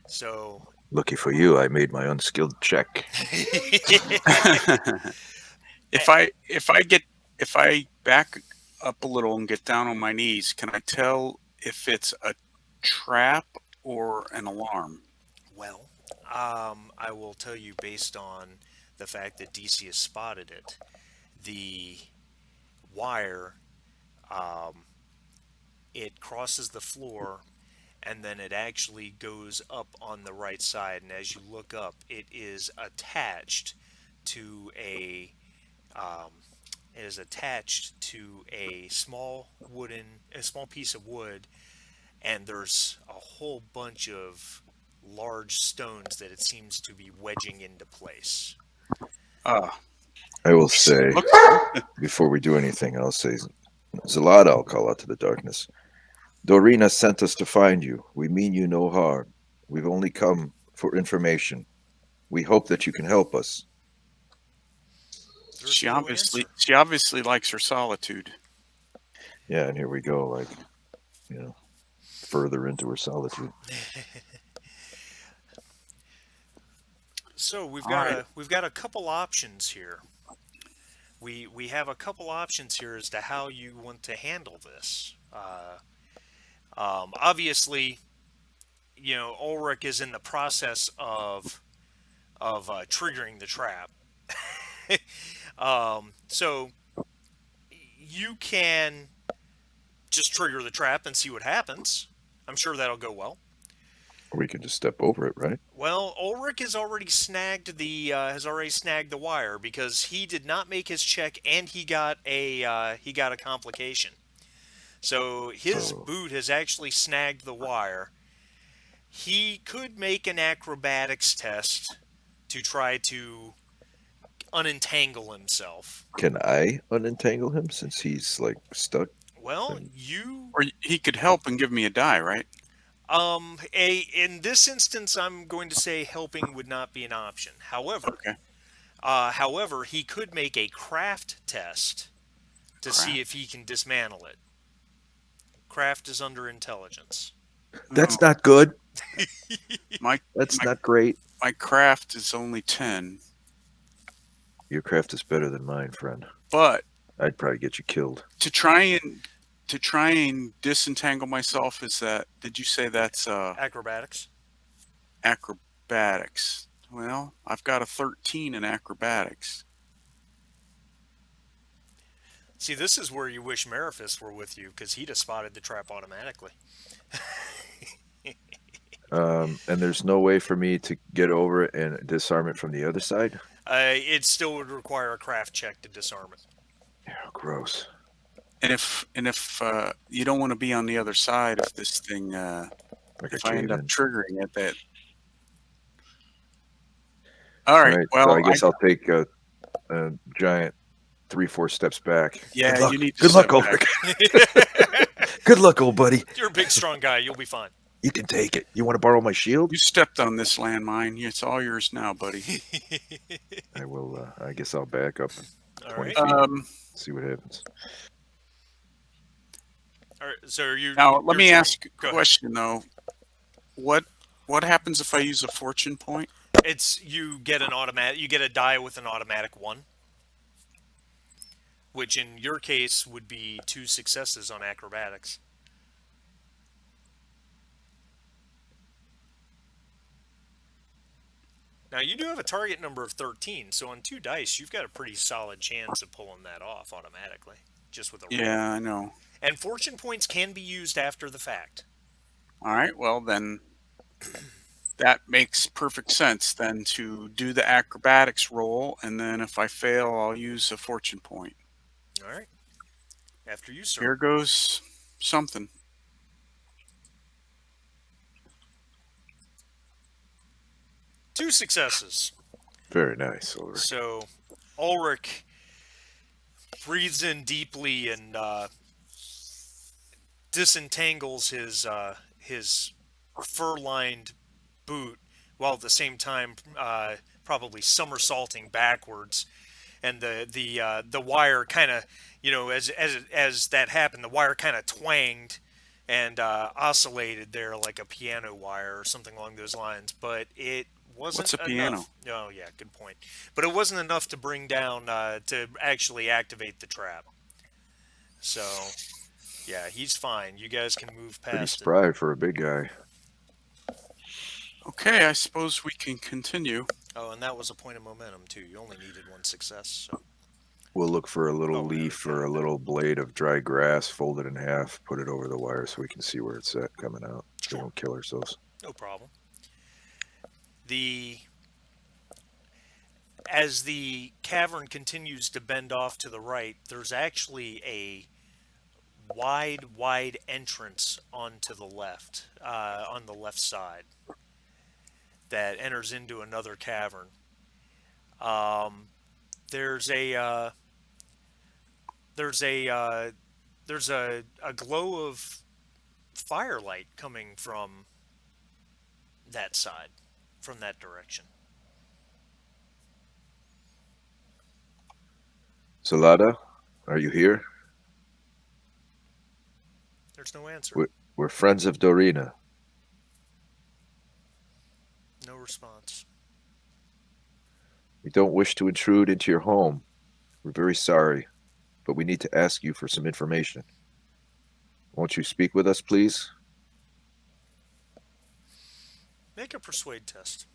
A: So
C: Lucky for you, I made my unskilled check.
E: If I back up a little and get down on my knees, can I tell if it's a trap or an alarm?
A: Well, I will tell you based on the fact that Decius spotted it. The wire Um, it crosses the floor and then it actually goes up on the right side. And as you look up, it is attached to um, a small piece of wood, and there's a whole bunch of large stones that it seems to be wedging into place.
E: Uh,
C: I will say,
E: looks,
C: before we do anything, I'll say, Zalada, I'll call out to the darkness. Dorina sent us to find you. We mean you no harm. We've only come for information. We hope that you can help us.
A: There's no answer.
E: she obviously likes her solitude.
C: Yeah, and here we go, like, you know, further into her solitude.
A: So
E: All right.
A: we've got a couple options here. We have a couple options here as to how you want to handle this. Obviously, Ulrich is in the process of triggering the trap. So you can just trigger the trap and see what happens. I'm sure that'll go well.
C: We can just step over it, right?
A: Well, Ulrich has already snagged the wire because he did not make his check and he got a complication. So his
C: So,
A: boot has actually snagged the wire. He could make an acrobatics test to try to unentangle himself.
C: can I unentangle him since he's, like, stuck?
A: Well,
C: And
E: Or he could help and give me a die, right?
A: in this instance, I'm going to say helping would not be an option.
E: Okay.
A: However, he could make a craft test to see
E: Crap.
A: if he can dismantle it. Craft is under intelligence.
C: that's
E: Oh,
C: not good.
E: my
C: That's
E: my
C: not great.
E: my craft is only 10,
C: Your craft is better than mine, friend.
E: but
C: I'd probably get you killed.
E: to try and disentangle myself, is that, did you say that's
A: Acrobatics.
E: acrobatics? Well, I've got a 13 in acrobatics.
A: See, this is where you wish Mariphis were with you, because he'd have spotted the trap automatically.
C: And there's no way for me to get over it and disarm it from the other side?
A: It still would require a craft check to disarm it.
C: Yeah, gross.
E: And if you don't want to be on the other side of this thing,
C: Like a
E: if I end
C: cave
E: up
C: in.
E: triggering it, that. All
C: All
E: right.
C: right, so
E: Well,
C: I guess I'll take a giant 3-4 steps back.
E: yeah,
C: Good luck.
E: you need to
C: Good luck,
E: step
C: Ulrich.
E: back.
C: Good luck, old buddy.
A: You're a big, strong guy. You'll be fine.
C: You can take it. You want to borrow my shield?
E: You stepped on this landmine. It's all yours now, buddy.
C: I will. I guess I'll back up
A: All
C: 20
A: right.
C: feet. See what happens.
A: All right. So are you?
E: Now, let
A: you're
E: me
A: trying-
E: ask a
A: go ahead.
E: question though. What happens if I use a fortune point?
A: It's you get a die with an automatic 1, which in your case would be 2 successes on acrobatics. Now you do have a target number of 13, so on 2 dice you've got a pretty solid chance of pulling that off automatically, just with a roll.
E: Yeah, I know.
A: And fortune points can be used after the fact.
E: All right. Well, then that makes perfect sense. Then to do the acrobatics roll, and then if I fail, I'll use a fortune point.
A: All right. After you, sir.
E: Here goes something.
A: Two successes.
C: Very nice, Ulrich.
A: So Ulrich breathes in deeply and disentangles his fur-lined boot, while at the same time probably somersaulting backwards. And the wire kind of, as that happened, the wire kind of twanged and oscillated there like a piano wire or something along those lines. But it wasn't
E: What's a
A: enough.
E: piano?
A: Oh yeah, good point. But it wasn't enough to bring down to actually activate the trap. So yeah, he's fine. You guys can move
C: Pretty
A: past it.
C: spry for a big guy.
E: Okay, I suppose we can continue.
A: Oh, and that was a point of momentum too. You only needed 1 success. So
C: We'll look for a little
A: Oh, we already
C: leaf or a
A: found that.
C: little blade of dry grass, fold it in half, put it over the wire so we can see where it's at coming out. We
A: Sure,
C: don't kill ourselves.
A: no problem. The As the cavern continues to bend off to the right, there's actually a wide entrance onto the left, on the left side, that enters into another cavern. Um, there's a there's a there's a glow of firelight coming from that side, from that direction.
C: Salada, are you here?
A: There's no answer,
C: We're friends of Dorina.
A: no response.
C: We don't wish to intrude into your home. We're very sorry, but we need to ask you for some information. Won't you speak with us, please?
A: Make a persuade test.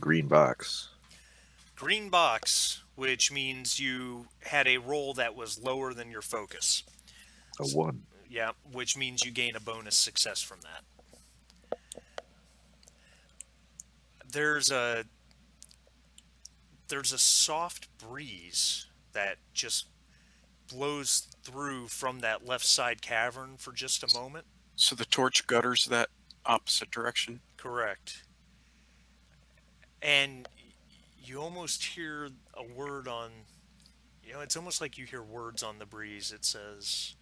C: Green box.
A: Green box, which means you had a roll that was lower than your focus.
C: A 1.
A: Yeah, which means you gain a bonus success from that. There's a there's a soft breeze that just blows through from that left side cavern for just a moment.
E: So the torch gutters that opposite direction.
A: Correct. And you almost hear a word on, it's almost like you hear words on the breeze. It says,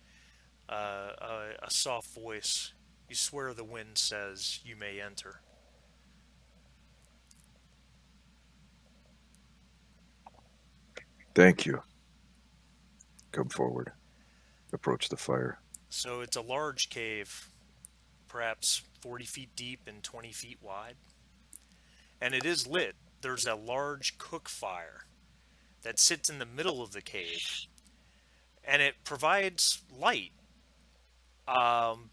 A: a soft voice. You swear the wind says you may enter.
C: Thank you. Come forward. Approach the fire.
A: So it's a large cave, perhaps 40 feet deep and 20 feet wide. And it is lit. There's a large cook fire that sits in the middle of the cave, and it provides light. And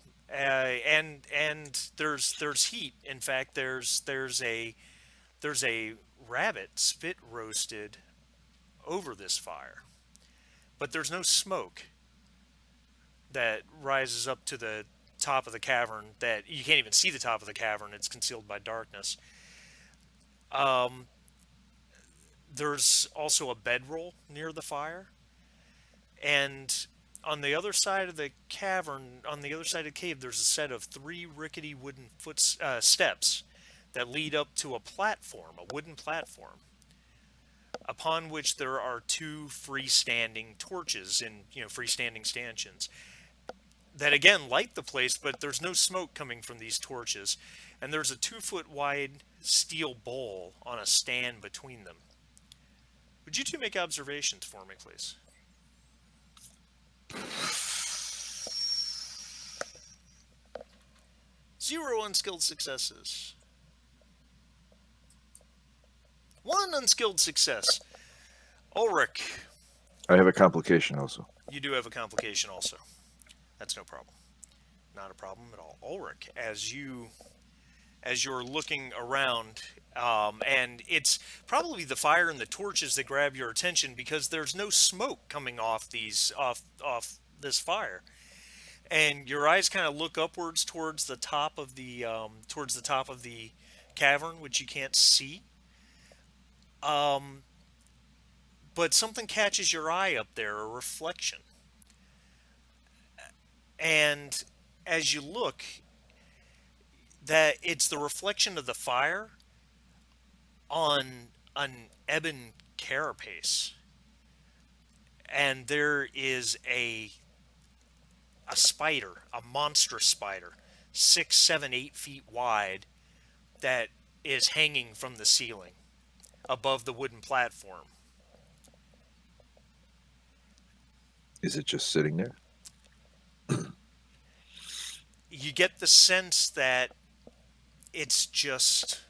A: there's heat. In fact, there's a rabbit spit roasted over this fire, but there's no smoke that rises up to the top of the cavern. That you can't even see the top of the cavern; it's concealed by darkness. Um, there's also a bedroll near the fire, and on the other side of the cavern, on the other side of the cave, there's a set of three rickety wooden steps that lead up to a platform, a wooden platform, upon which there are two freestanding torches in freestanding stanchions that again light the place, but there's no smoke coming from these torches, and there's a 2 foot wide steel bowl on a stand between them. Would you two make observations for me, please? 0 unskilled successes. 1 unskilled success. Ulrich,
C: I have a complication also.
A: you do have a complication also. That's no problem. Not a problem at all. Ulrich, as you're looking around, and it's probably the fire and the torches that grab your attention because there's no smoke coming off this fire, and your eyes kind of look upwards towards the top of the cavern, which you can't see. Um, but something catches your eye up there, a reflection, and as you look, that it's the reflection of the fire on an ebon carapace, and there is a spider, a monstrous spider, 6, 7, 8 feet wide, that is hanging from the ceiling above the wooden platform.
C: Is it just sitting there?
A: You get the sense that it's just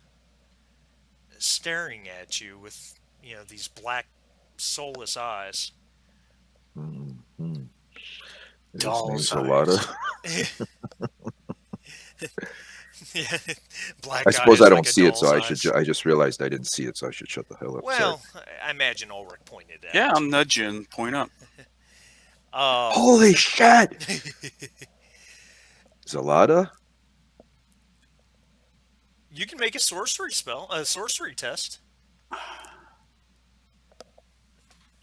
A: staring at you with these black soulless eyes.
C: Mm-hmm. His
E: Doll's
C: name's
E: eyes.
C: Salada.
A: Yeah, black
C: I
A: eye
C: suppose
A: is
C: I
A: like
C: don't
A: a
C: see it, so
A: doll's
C: I should.
A: eyes.
C: I just realized I didn't see it, so I should shut the hell up. Sorry.
A: Well, I imagine Ulrich pointed that
E: Yeah,
A: out
E: I'll
A: to you.
E: nudge you and point up.
A: Um,
C: Holy shit! Zalada?
A: you can make a sorcery spell, a sorcery test.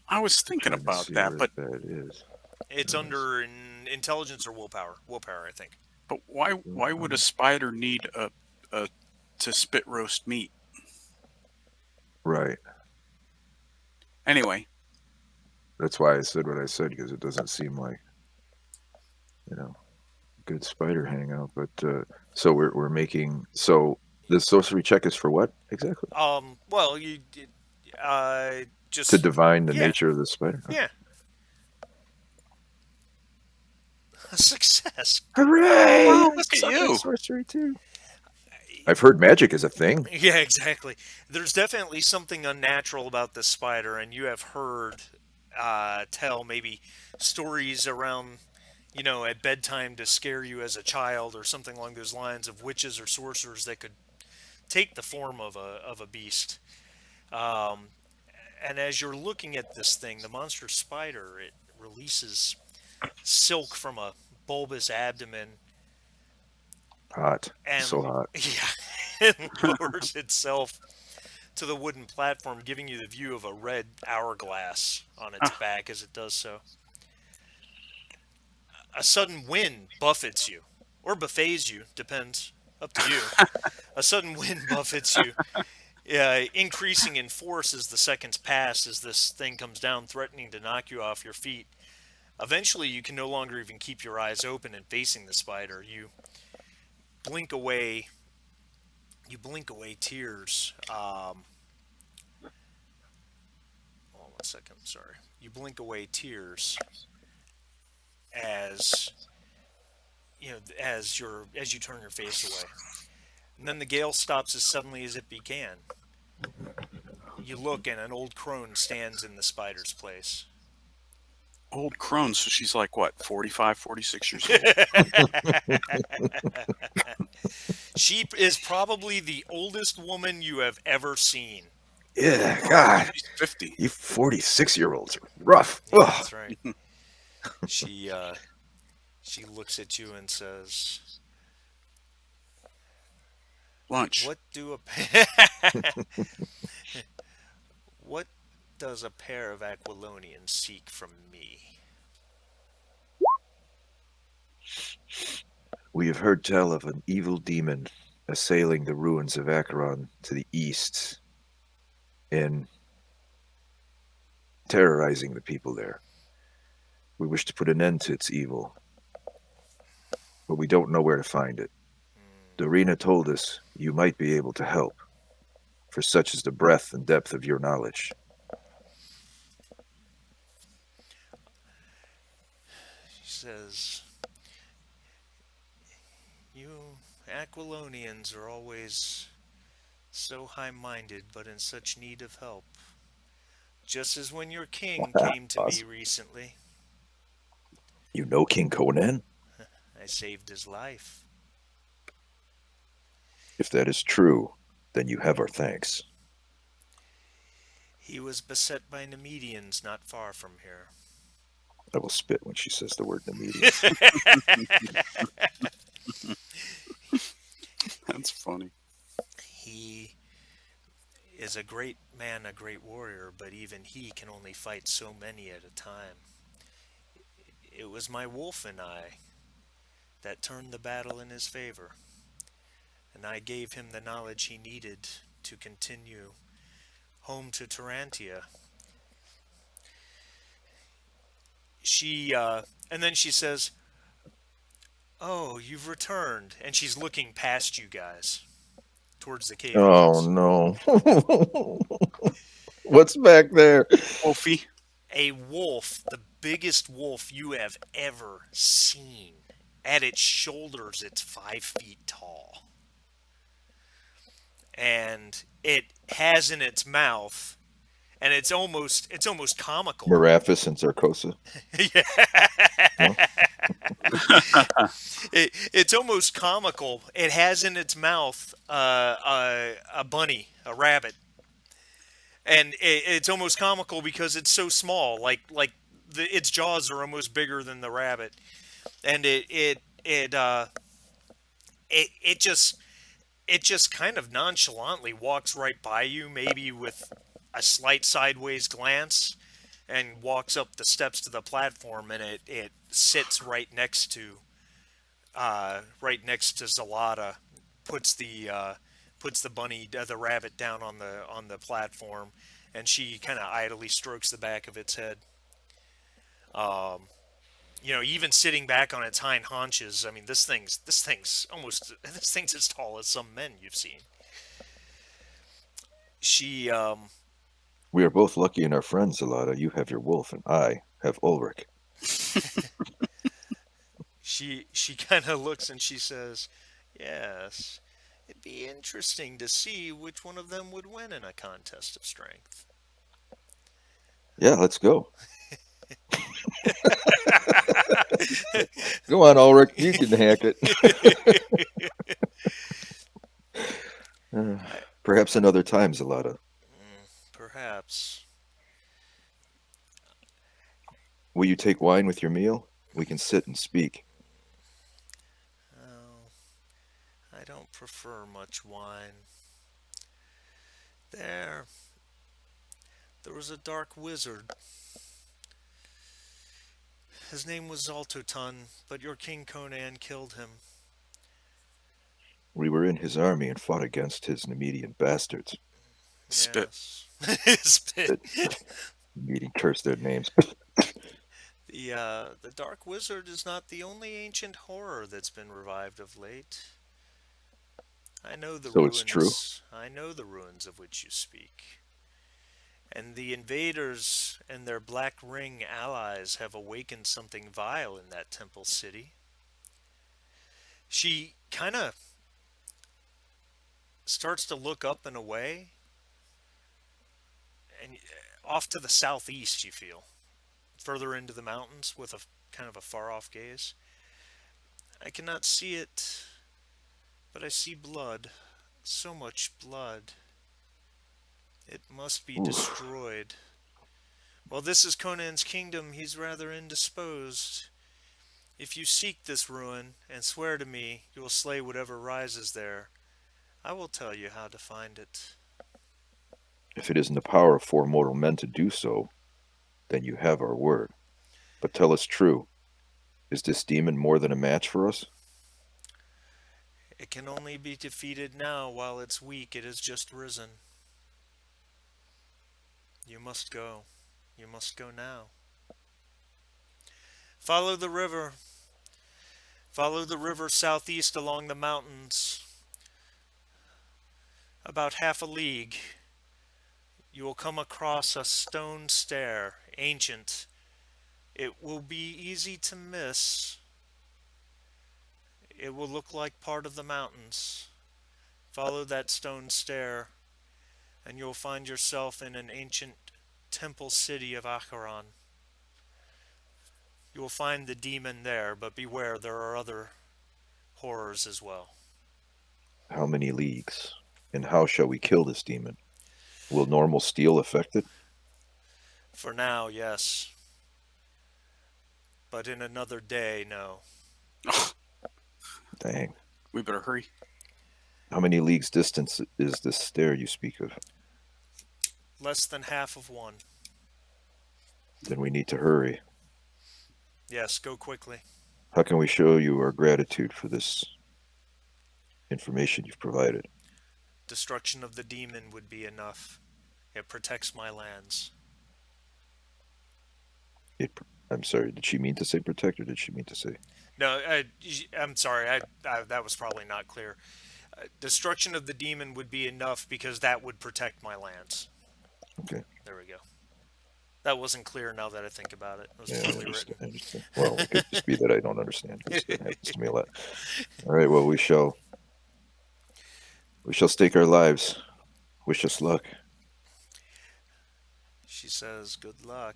E: I was thinking
C: Trying to
E: about
C: see
E: that,
C: where
E: but
C: that is.
A: It's under intelligence or willpower. Willpower, I think.
E: why would a spider need a to spit roast meat?
C: Right.
E: Anyway,
C: That's why I said what I said because it doesn't seem like you know good spider hangout. But so we're making so the sorcery check is for what exactly?
A: Well, you
C: To
A: just
C: divine the
A: yeah,
C: nature of the spider. Okay.
A: yeah, a success.
C: Hooray!
E: wow,
C: I
E: look at
C: suck at
E: you.
C: sorcery too. I've heard magic is a thing.
A: Yeah, exactly. There's definitely something unnatural about this spider, and you have heard tell maybe stories around, at bedtime to scare you as a child or something along those lines of witches or sorcerers that could take the form of a beast. Um, and as you're looking at this thing, the monster spider, it releases silk from a bulbous abdomen
C: Hot. So
A: and
C: hot.
A: yeah, and lowers itself to the wooden platform, giving you the view of a red hourglass on its
E: Ah,
A: back as it does so. A sudden wind buffets you, or buffets you, depends, up to you. A sudden wind buffets you, increasing in force as the seconds pass as this thing comes down, threatening to knock you off your feet. Eventually, you can no longer even keep your eyes open and facing the spider. Blink away. You blink away tears. Oh, 1 second. Sorry. You blink away tears as as you turn your face away, and then the gale stops as suddenly as it began. You look, and an old crone stands in the spider's place.
E: old crone, so she's like what, 45, 46 years old?
A: She is probably the oldest woman you have ever seen.
C: Yeah,
E: Oh,
C: God.
E: she's 50.
C: You 46-year-olds are rough.
A: Yeah,
C: Ugh.
A: that's right. She she looks at you and says,
E: Lunch.
A: "What do a what does a pair of Aquilonians seek from me?"
C: We have heard tell of an evil demon assailing the ruins of Acheron to the east and terrorizing the people there. We wish to put an end to its evil, but we don't know where to find it. Dorina told us you might be able to help, for such is the breadth and depth of your knowledge.
A: She says, "You Aquilonians are always so high-minded, but in such need of help. Just as when your king came to me
C: Awesome.
A: recently,
C: You know King Conan?
A: I saved his life.
C: If that is true, then you have our thanks.
A: He was beset by Nemedians not far from here."
C: I will spit when she says the word Nemedians.
E: That's funny.
A: He is a great man, a great warrior, but even he can only fight so many at a time. It was my wolf and I that turned the battle in his favor, and I gave him the knowledge he needed to continue home to Tarantia. And then she says, "Oh, you've returned." And she's looking past you guys towards the cave
C: Oh
A: entrance.
C: no. What's back there?
E: Wolfie.
A: A wolf, the biggest wolf you have ever seen. At its shoulders, it's 5 feet tall. And it has in its mouth and it's almost comical.
C: Marafis and Zarcosa. No,
A: It's almost comical. It has in its mouth a bunny, a rabbit, and it's almost comical because it's so small. Its jaws are almost bigger than the rabbit, and it just kind of nonchalantly walks right by you, maybe with a slight sideways glance, and walks up the steps to the platform, and it sits right next to Zalata, puts the bunny, the rabbit, down on the platform, and she kind of idly strokes the back of its head. Um, Even sitting back on its hind haunches. I mean, this thing's as tall as some men you've seen. She
C: we are both lucky in our friends, Zalata. You have your wolf, and I have Ulrich.
A: she kind of looks and she says, "Yes, it'd be interesting to see which one of them would win in a contest of strength."
C: Yeah, let's go. Go on, Ulrich. You can hack it. Perhaps another time, Zalata.
A: Perhaps.
C: Will you take wine with your meal? We can sit and speak.
A: Oh, I don't prefer much wine. There, there was a dark wizard. His name was Zaltotan, but your King Conan killed him.
C: We were in his army and fought against his Nemedian bastards.
E: Spit.
A: Yes. Spit.
C: Nemedian cursed their names.
A: The Dark Wizard is not the only ancient horror that's been revived of late. I know the
C: So it's true.
A: ruins. I know the ruins of which you speak. And the invaders and their Black Ring allies have awakened something vile in that temple city. She kind of starts to look up and away, and off to the southeast, you feel, further into the mountains with a kind of a far off gaze. I cannot see it, but I see blood. So much blood. It must be
C: Oof.
A: destroyed. Well, this is Conan's kingdom. He's rather indisposed. If you seek this ruin and swear to me you will slay whatever rises there, I will tell you how to find it.
C: If it is in the power of four mortal men to do so, then you have our word. But tell us true. Is this demon more than a match for us?
A: It can only be defeated now while it's weak. It has just risen. You must go. You must go now. Follow the river. Follow the river southeast along the mountains. About half a league, you will come across a stone stair, ancient. It will be easy to miss. It will look like part of the mountains. Follow that stone stair, and you'll find yourself in an ancient temple city of Acheron. You will find the demon there, but beware, there are other horrors as well.
C: How many leagues? And how shall we kill this demon? Will normal steel affect it?
A: For now, yes. But in another day, no.
C: Dang.
E: We better hurry.
C: How many leagues distance is this stair you speak of?
A: Less than half of one.
C: Then we need to hurry.
A: Yes, go quickly.
C: How can we show you our gratitude for this information you've provided?
A: Destruction of the demon would be enough. It protects my lands.
C: I'm sorry, did she mean to say protect or did she mean to say?
A: No, I'm sorry. That was probably not clear. Destruction of the demon would be enough because that would protect my lands.
C: Okay.
A: There we go. That wasn't clear now that I think about it. It was
C: Yeah,
A: poorly written.
C: I understand. Well, it could just be that I don't understand. That happens to me a lot. All right, well, we shall stake our lives. Wish us luck.
A: She says, "Good luck.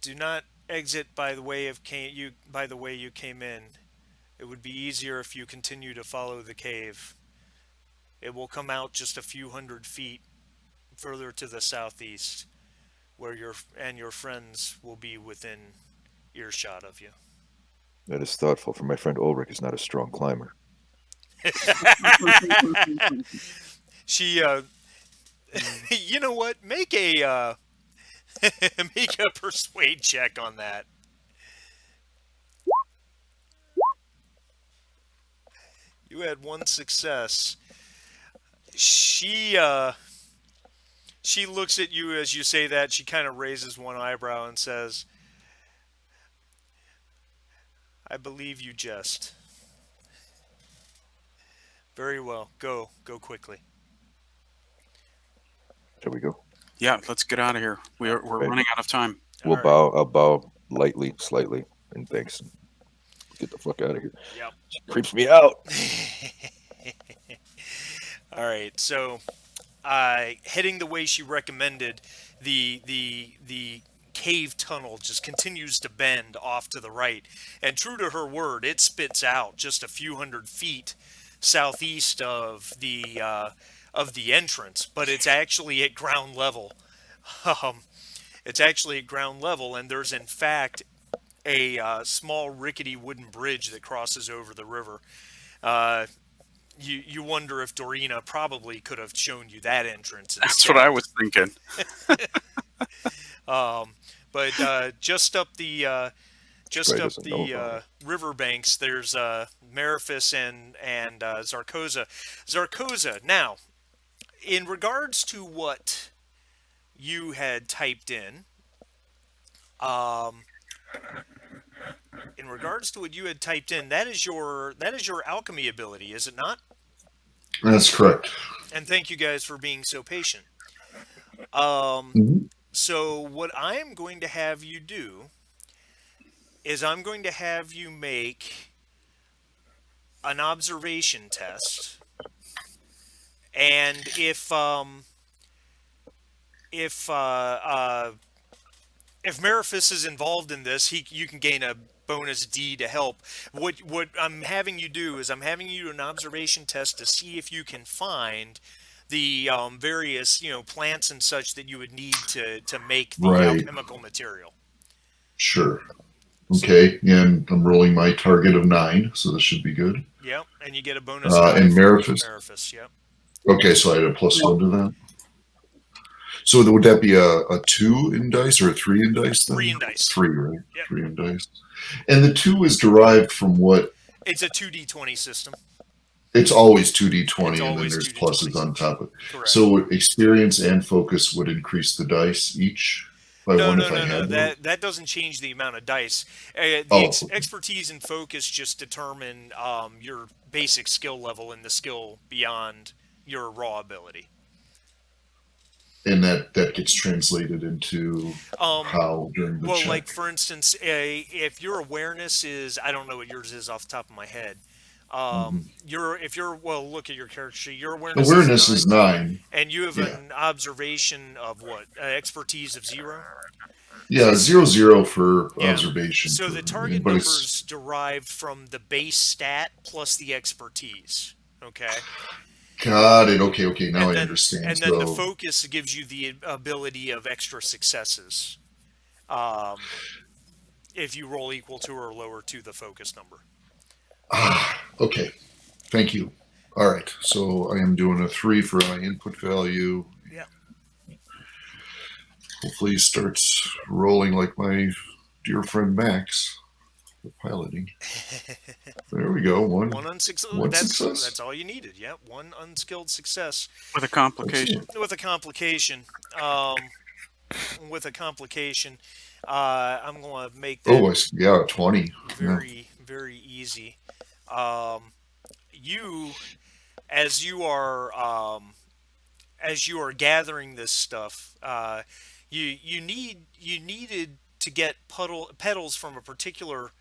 A: Do not exit by the way of by the way you came in. It would be easier if you continue to follow the cave. It will come out just a few hundred feet further to the southeast, where your friends will be within earshot of you."
C: That is thoughtful, for my friend Ulrich is not a strong climber.
A: She, you know what? Make a make a persuade check on that. You had one success. She she looks at you as you say that. She kind of raises one eyebrow and says, "I believe you jest. Very well. Go quickly."
C: Shall we go?
E: Yeah, let's get out of here. We're
C: Okay.
E: running out of time.
C: We'll
A: All right.
C: bow. I'll bow lightly, slightly, and thanks. Get the fuck out of here.
A: Yep.
C: She creeps me out.
A: All right. So, heading the way she recommended, the cave tunnel just continues to bend off to the right, and true to her word, it spits out just a few hundred feet southeast of the entrance, but it's actually at ground level. Um, it's actually at ground level, and there's in fact a small rickety wooden bridge that crosses over the river. Uh, you wonder if Dorina probably could have shown you that entrance
E: That's what I
A: instead.
E: was thinking.
A: Um, but
C: She
A: just
C: probably
A: up
C: doesn't know
A: the
C: about it.
A: riverbanks, there's Mariphus and Zarkoza. Zarkoza. Now, in regards to what you had typed um, in regards to what you had typed in, that is your alchemy ability, is it not?
D: That's correct.
A: And thank you guys for being so patient. Um,
D: Mhm.
A: so what I'm going to have you do is I'm going to have you make an observation test, and if if Mariphus is involved in this, you can gain a bonus D to help. What I'm having you do is I'm having you do an observation test to see if you can find the various plants and such that you would need to make the
D: Right.
A: alchemical material.
D: Sure. Okay. And I'm rolling my target of 9, so this should be good.
A: Yep, and you get a bonus die
D: And
A: from
D: Mariphus.
A: Mariphus. Yep,
D: Okay, so I had a +1 to that. So would that be a 2 in dice or a 3 in dice then?
A: 3 in dice.
D: 3, right?
A: Yep.
D: 3 in dice. And the 2 is derived from what?
A: It's a 2d20 system.
D: It's always 2d20,
A: It's
D: and then
A: always
D: there's
A: 2d20.
D: pluses on top of it.
A: Correct.
D: So experience and focus would increase the dice each by
A: No,
D: one
A: no,
D: if I
A: no, no.
D: had those?
A: That doesn't change the amount of dice. The
D: Oh,
A: expertise and focus just determine your basic skill level and the skill beyond your raw ability.
D: and that gets translated into
A: Um,
D: how during the
A: well,
D: check.
A: like for instance, if your awareness is, I don't know what yours is off the top of my head.
D: Mhm.
A: If you're well, look at your character sheet. Your awareness
D: Awareness
A: is
D: is
A: 9,
D: 9.
A: and you have
D: Yeah.
A: an observation of what? Expertise of 0.
D: Yeah, 0, 0 for
A: Yeah.
D: observation.
A: So the target
D: but it's
A: number's derived from the base stat plus the expertise. Okay.
D: got it. Okay. Now
A: And
D: I
A: then
D: understand.
A: and then the
D: So
A: focus gives you the ability of extra successes. Um, if you roll equal to or lower to the focus number.
D: okay. Thank you. All right. So I am doing a 3 for my input value.
A: Yeah.
D: Hopefully he starts rolling like my dear friend Max, the piloting. There we go. One success.
A: That's all you needed. Yeah, one unskilled success
E: With a complication.
D: Excellent.
A: with a complication. With a complication, I'm going to make that
D: Yeah, 20. Yeah.
A: very easy. You, as you are gathering this stuff, you needed to get petals from a particular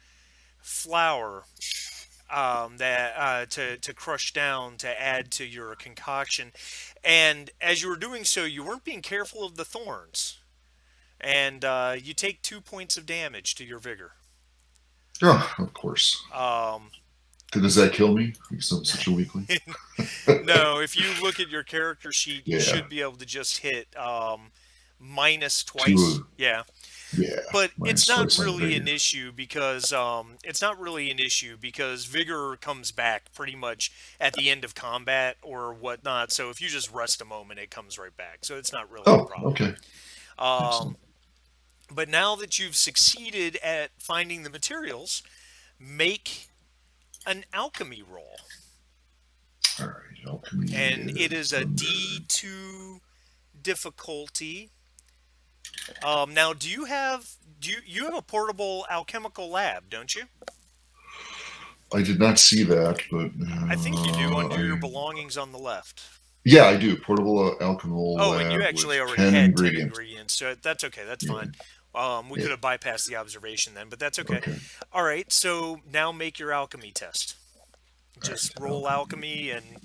A: flower that to crush down to add to your concoction. And as you were doing so, you weren't being careful of the thorns, and you take 2 points of damage to your vigor.
D: Oh, of course.
A: Um,
D: Does that kill me? Because I'm such a weakling.
A: no, if you look at your character sheet, you
D: Yeah.
A: should be able to just hit minus twice.
D: Two.
A: Yeah.
D: Yeah.
A: But it's
D: Minus
A: not
D: twice on
A: really
D: vigor.
A: an issue because vigor comes back pretty much at the end of combat or whatnot. So if you just rest a moment, it comes right back. So it's not really a
D: Oh,
A: problem.
D: okay.
A: Um,
D: Excellent.
A: but now that you've succeeded at finding the materials, make an alchemy roll,
D: All right. Alchemy
A: and it is
D: is
A: a
D: under.
A: D2 difficulty. Now, do you have a portable alchemical lab? Don't you?
D: I did not see that, but
A: I think you do under your
D: I.
A: belongings on the left.
D: Yeah, I do. Portable alchemical
A: Oh, and you
D: lab
A: actually
D: with
A: already
D: 10
A: had 10
D: ingredients.
A: ingredients, so that's okay. That's
D: Yeah.
A: fine. We
D: Yeah.
A: could have bypassed the observation then, but that's okay.
D: Okay.
A: All right, so now make your alchemy test.
D: All
A: Just
D: right.
A: roll alchemy and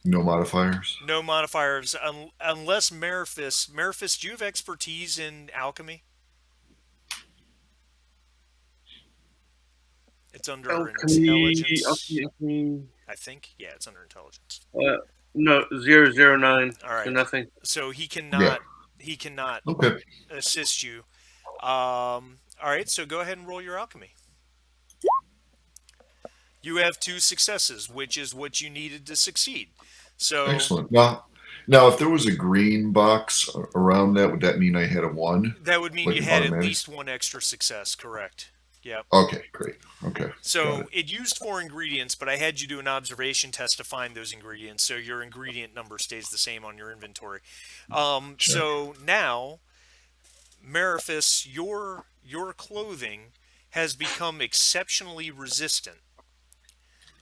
D: No modifiers.
A: no modifiers unless Mariphis. Mariphis, do you have expertise in alchemy? It's under
B: Alchemy,
A: intelligence,
B: alchemy.
A: I think. Yeah, it's under intelligence.
B: No, 009.
A: All
B: So
A: right.
B: nothing.
A: So
D: Yeah.
A: he cannot
D: Okay.
A: assist you. All right, so go ahead and roll your alchemy. You have 2 successes, which is what you needed to succeed. So
D: Excellent. Now, if there was a green box around that, would that mean I had a 1?
A: that would mean
D: Like
A: you
D: an
A: had at
D: automatic?
A: least 1 extra success, correct? Yep.
D: Okay, great. Okay. Got
A: So
D: it.
A: it used 4 ingredients, but I had you do an observation test to find those ingredients, so your ingredient number stays the same on your inventory.
D: Check.
A: So now, Mariphis, your clothing has become exceptionally resistant.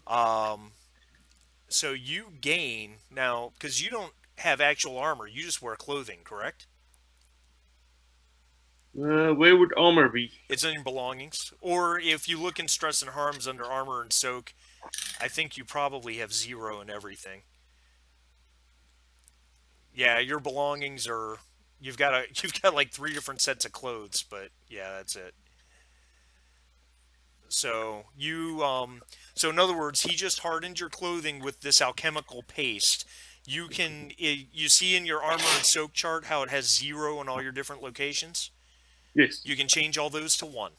A: Um, so you gain now because you don't have actual armor; you just wear clothing, correct?
B: Where would armor be?
A: It's in your belongings, or if you look in stress and harms under armor and soak, I think you probably have 0 in everything. Yeah, your belongings are you've got like 3 different sets of clothes, but yeah, that's it. So in other words, he just hardened your clothing with this alchemical paste. You see in your armor and soak chart how it has 0 in all your different locations.
B: Yes.
A: You can change all those to 1.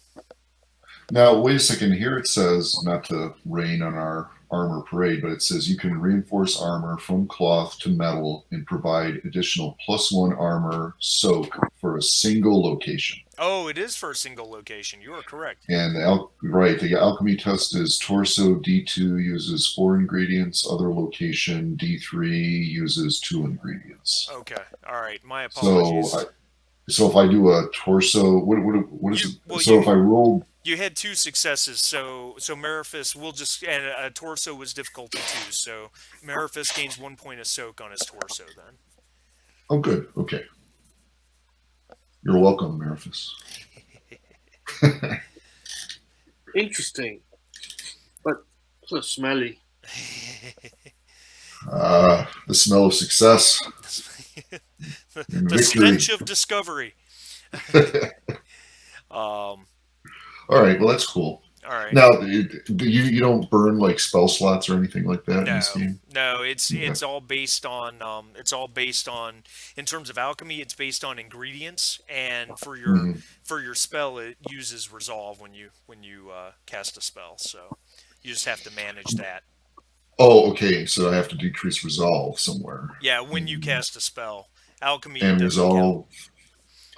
D: Now, wait a second. Here it says, not to rain on our armor parade, but it says you can reinforce armor from cloth to metal and provide additional +1 armor soak for a single location.
A: Oh, it is for a single location. You are correct.
D: And the alchemy test is torso D2 uses 4 ingredients, other location D3 uses 2 ingredients.
A: Okay. All right. My
D: So,
A: apologies.
D: so if I do a torso, what is
A: You
D: it?
A: well
D: So
A: you
D: if I roll,
A: you had 2 successes, so Mariphis will just and a torso was difficulty 2, so Mariphis gains 1 point of soak on his torso then.
D: oh, good, okay, you're welcome, Mariphis.
B: Interesting. But so smelly.
D: The smell of success and
A: The
D: victory.
A: stench of discovery. Um.
D: All right, well that's cool.
A: All right.
D: Now, you don't burn like spell slots or anything like that in this
A: No,
D: game?
A: no, it's
D: Okay.
A: it's all based on in terms of alchemy, it's based on ingredients, and
D: Mhm.
A: for your spell, it uses resolve when you cast a spell. So you just have to manage that.
D: Oh, okay. So I have to decrease resolve somewhere.
A: Yeah, when you cast a spell, alchemy
D: And
A: doesn't count.
D: resolve.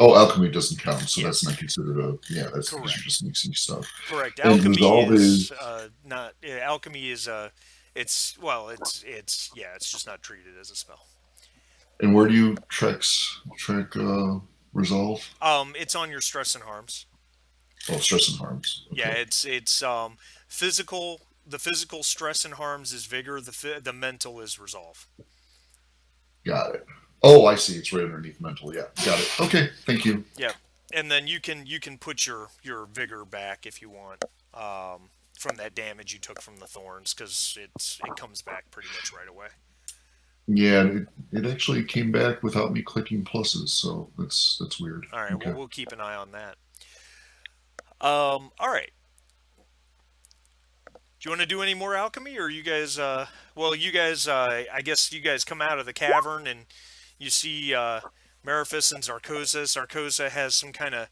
D: Oh, alchemy doesn't count, so
A: Yeah,
D: that's not considered a. Yeah, that's because you're
A: correct,
D: just mixing stuff.
A: correct.
D: And
A: Alchemy
D: resolve
A: is
D: is.
A: not. Yeah, alchemy is it's well, it's yeah, it's just not treated as a spell.
D: And where do you track resolve?
A: It's on your stress and harms.
D: Oh, stress and harms.
A: Yeah,
D: Okay,
A: it's physical. The physical stress and harms is vigor. The mental is resolve.
D: got it. Oh, I see. It's right underneath mental. Yeah, got it. Okay, thank you.
A: Yeah, and then you can put your vigor back if you want. from that damage you took from the thorns, because it comes back pretty much right away.
D: Yeah, it actually came back without me clicking pluses, so that's weird.
A: All right, well
D: Okay.
A: we'll keep an eye on that. All right. Do you want to do any more alchemy, or you guys? Well, you guys. I guess you guys come out of the cavern and you see Mariphus and Zarkoza. Zarkoza has some kind of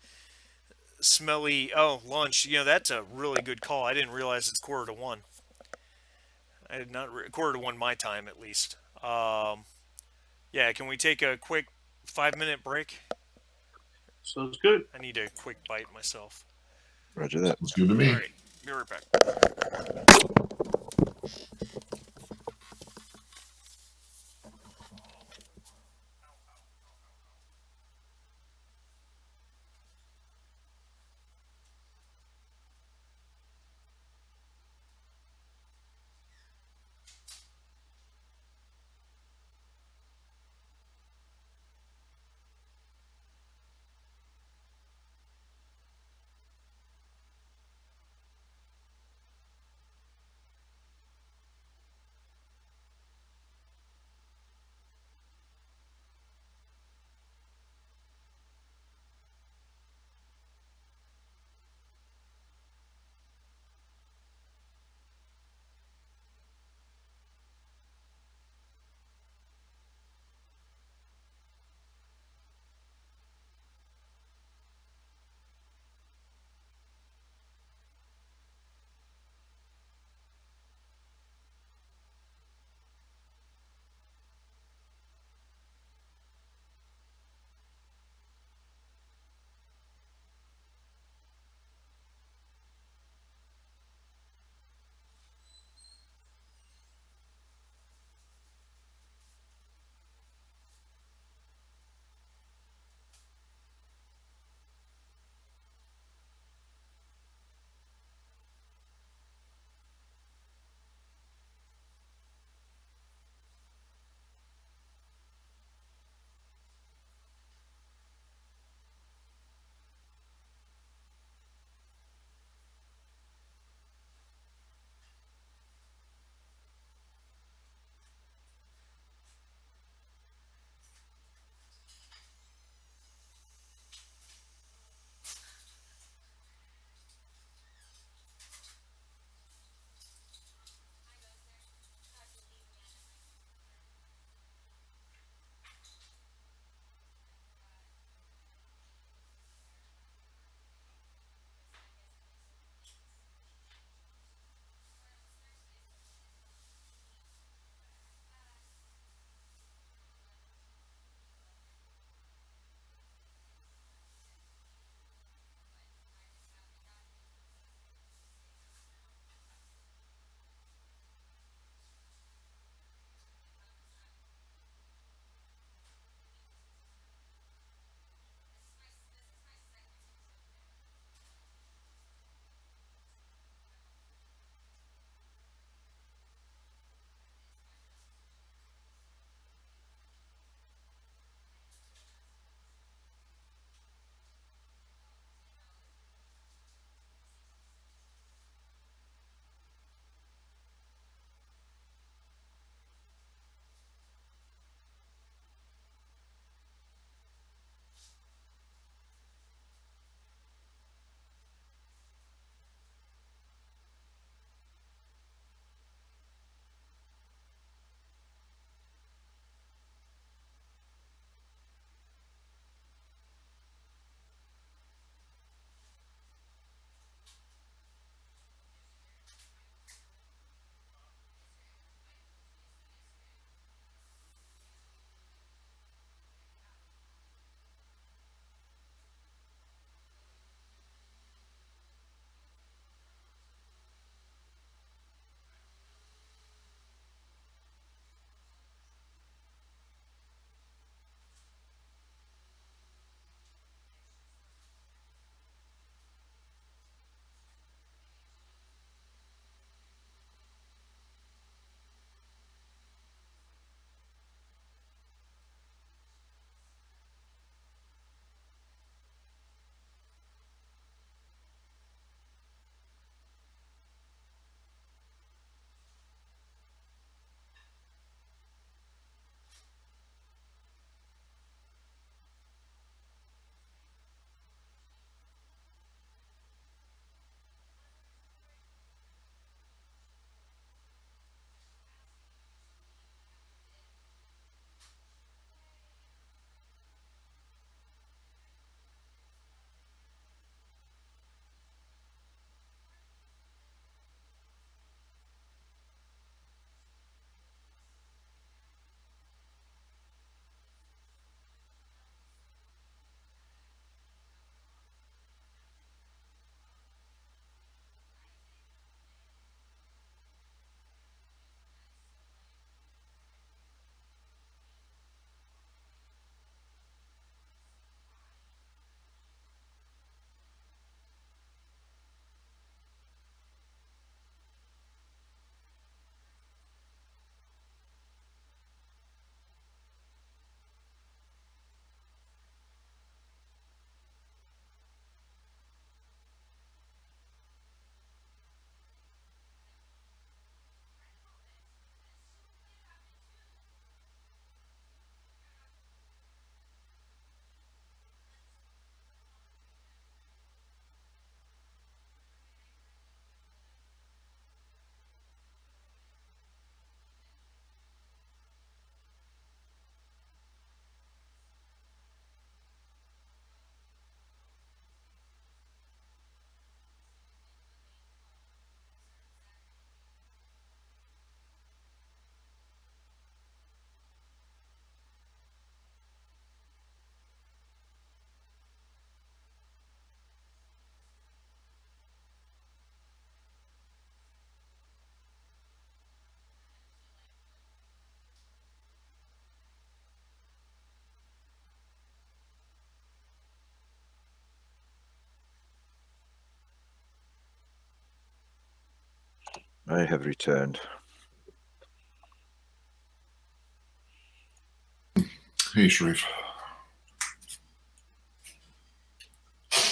A: smelly. Oh, lunch. That's a really good call. I didn't realize it's 1:45. I did not 1:45 my time at least. Yeah. Can we take a quick 5-minute break?
B: Sounds good.
A: I need a quick bite myself.
C: Roger that.
D: Sounds good to
A: All
D: me.
A: right. Be right back.
C: I have returned.
D: Hey, Sharif.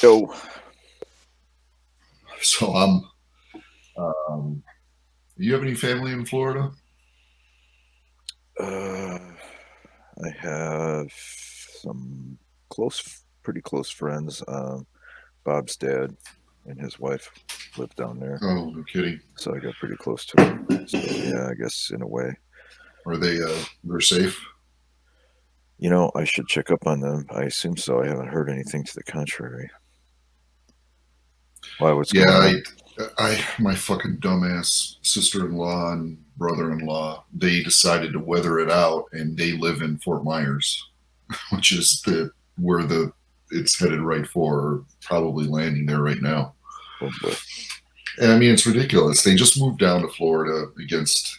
C: Yo,
D: So um, do you have any family in Florida?
C: uh, I have some pretty close friends. Bob's dad and his wife live down there,
D: Oh, no kidding.
C: so I got pretty close to them. So yeah, I guess in a way,
D: Are they're safe?
C: I should check up on them. I assume so. I haven't heard anything to the contrary. Why? What's
D: Yeah,
C: going on?
D: my fucking dumbass sister-in-law and brother-in-law, they decided to weather it out, and they live in Fort Myers, which is the where the it's headed right for, or probably landing there right now.
C: Oh boy.
D: And I mean, it's ridiculous. They just moved down to Florida against,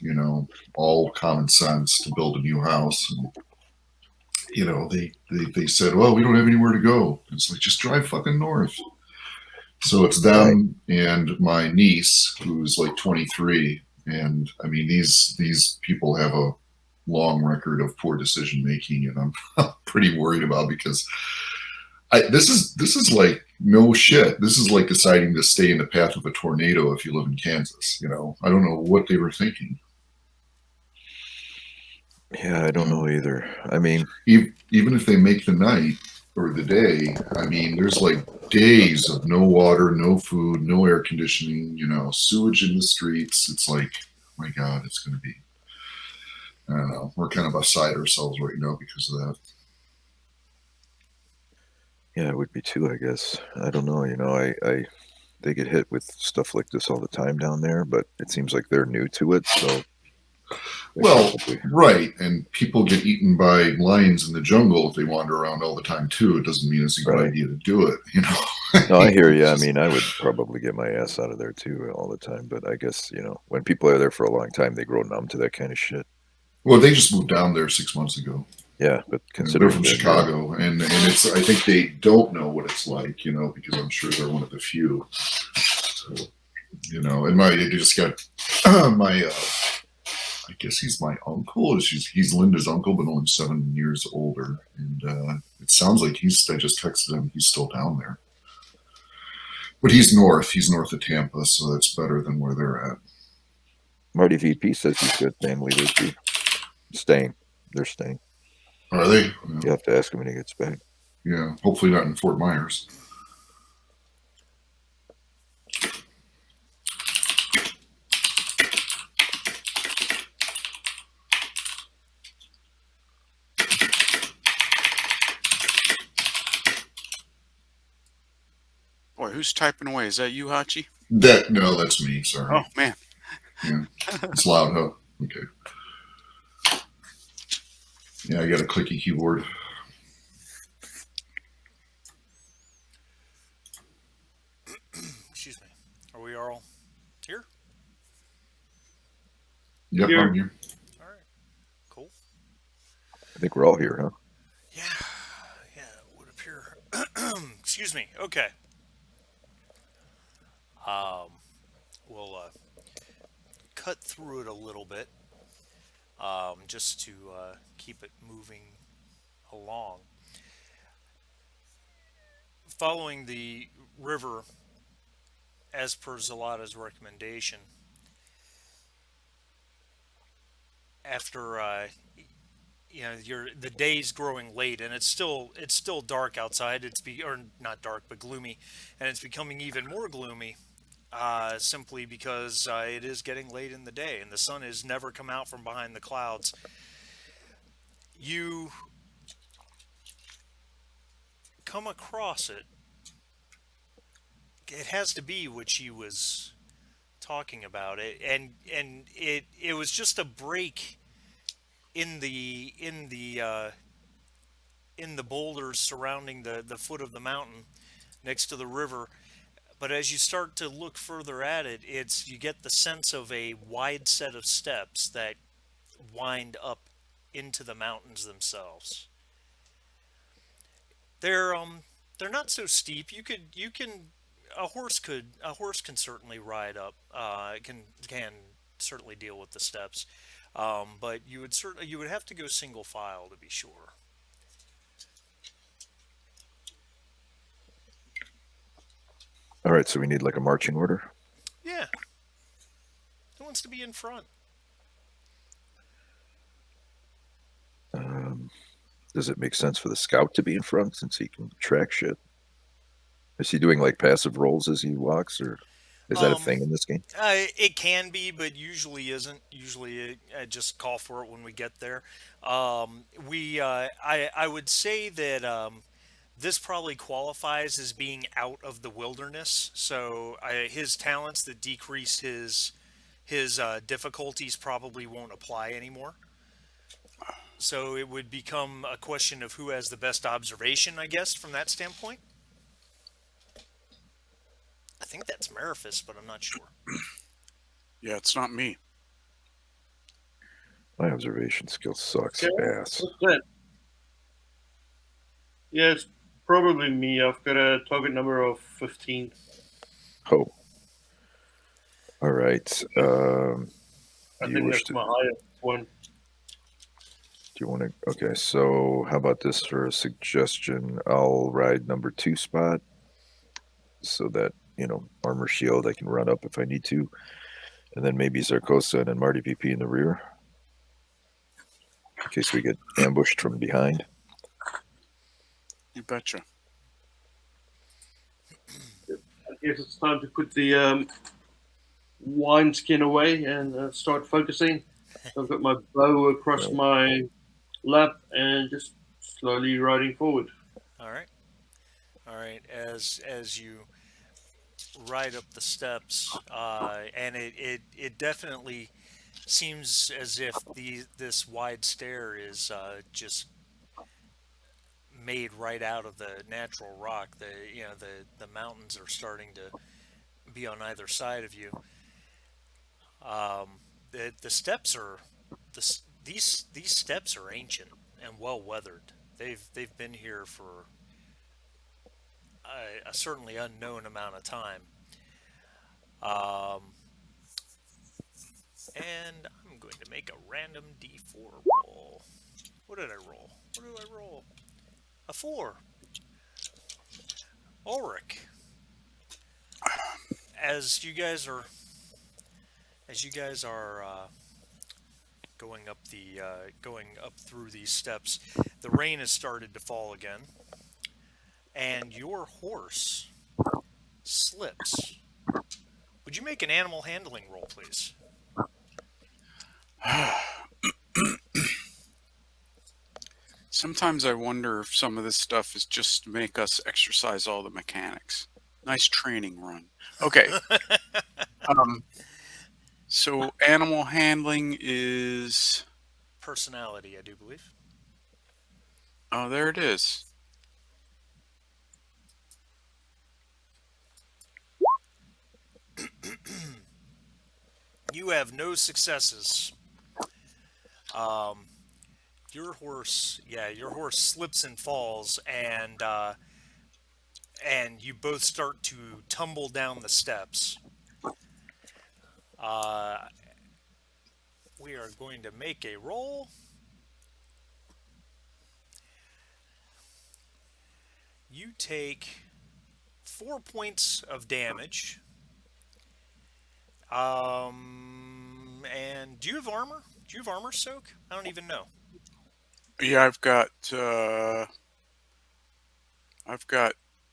D: all common sense to build a new house. And, they said, well, we don't have anywhere to go. It's like, just drive fucking north. So it's
C: Right.
D: them and my niece, who's like 23. And I mean, these people have a long record of poor decision making, and I'm pretty worried about because this is like no shit. This is like deciding to stay in the path of a tornado if you live in Kansas. I don't know what they were thinking.
C: Yeah, I don't
D: You know,
C: know either. I mean,
D: even if they make the night or the day, I mean, there's like days of no water, no food, no air conditioning. Sewage in the streets. It's like, oh my God, it's going to be. I don't know. We're kind of beside ourselves right now because of that.
C: yeah, it would be too, I guess. I don't know. I they get hit with stuff like this all the time down there, but it seems like they're new to it, so they
D: Well,
C: probably.
D: right, and people get eaten by lions in the jungle if they wander around all the time too. It doesn't mean it's a good
C: Right.
D: idea to do it.
C: No, I hear you.
D: It's
C: I
D: just,
C: mean, I would probably get my ass out of there too all the time, but I guess, when people are there for a long time, they grow numb to that kind of shit.
D: well, they just moved down there 6 months ago.
C: Yeah, but
D: They're
C: considering
D: from
C: they're new.
D: Chicago, and it's. I think they don't know what it's like, because I'm sure they're one of the few. So, and they just got my. I guess he's my uncle. He's Linda's uncle, but only 7 years older. And it sounds like I just texted him. He's still down there, but he's north. He's north of Tampa, so that's better than where they're at.
C: Marty VP says he's got family there too. Staying. They're staying.
D: Are they?
C: You have to ask him when he gets back.
D: Yeah. Hopefully not in Fort Myers.
E: Boy, who's typing away? Is that you, Hachi?
D: No, that's me. Sorry.
E: Oh man.
D: Yeah. It's loud, huh? Okay. Yeah, I got a clicky keyboard.
A: Excuse me. Are we all here?
D: Yep,
B: Here.
D: I'm here.
A: All right. Cool.
C: I think we're all here, huh?
A: Yeah. Yeah. It would appear. Excuse me. Okay. Um, we'll cut through it a little bit, just to keep it moving along. Following the river, as per Zalata's recommendation, after the day's growing late and it's still dark outside. Or not dark but gloomy, and it's becoming even more gloomy. Simply because it is getting late in the day and the sun has never come out from behind the clouds. You come across it. It has to be what she was talking about it, and it was just a break in the boulders surrounding the foot of the mountain next to the river. But as you start to look further at it, you get the sense of a wide set of steps that wind up into the mountains themselves. They're they're not so steep. You can a horse can certainly ride up. Can certainly deal with the steps, but you would have to go single file to be sure.
C: All right, so we need like a marching order.
A: Yeah, who wants to be in front?
C: Um, does it make sense for the scout to be in front since he can track shit? Is he doing like passive rolls as he walks, or is that a
A: Um,
C: thing in this game?
A: it can be, but usually isn't. Usually, I just call for it when we get there. I would say that this probably qualifies as being out of the wilderness. So his talents that decrease his difficulties probably won't apply anymore. So it would become a question of who has the best observation, I guess, from that standpoint. I think that's Mariphus, but I'm not sure.
E: Yeah, it's not me.
C: My observation skill sucks
B: Okay,
C: ass.
B: what's that? Yeah, it's probably me. I've got a target number of 15.
C: Oh, all right.
B: I
C: Do you
B: think
C: wish
B: that's
C: to?
B: my highest one.
C: Do you want to? Okay, so how about this for a suggestion? I'll ride number 2 spot so that armor shield I can run up if I need to, and then maybe Zarkosa and then Marty VP in the rear in case we get ambushed from behind.
E: You betcha.
B: I guess it's time to put the wine skin away and start focusing. I've got my bow across
C: Right.
B: my lap and just slowly riding forward.
A: All right, all right. As you ride up the steps, and it definitely seems as if this wide stair is just made right out of the natural rock. The mountains are starting to be on either side of you. The steps are these steps are ancient and well weathered. They've been here for a certainly unknown amount of time. Um, and I'm going to make a random D4 roll. What did I roll? What did I roll? A 4. Ulrich, as you guys are as you guys are going up through these steps, the rain has started to fall again, and your horse slips. Would you make an animal handling roll, please?
E: Sometimes I wonder if some of this stuff is just to make us exercise all the mechanics. Nice training run. Okay. Um, so animal handling is.
A: Personality, I do believe.
E: Oh, there it is.
A: You have no successes. Um, your horse slips and falls, and you both start to tumble down the steps. Uh, we are going to make a roll. You take 4 points of damage. And do you have armor? Do you have armor soak? I don't even know.
E: Yeah, I've got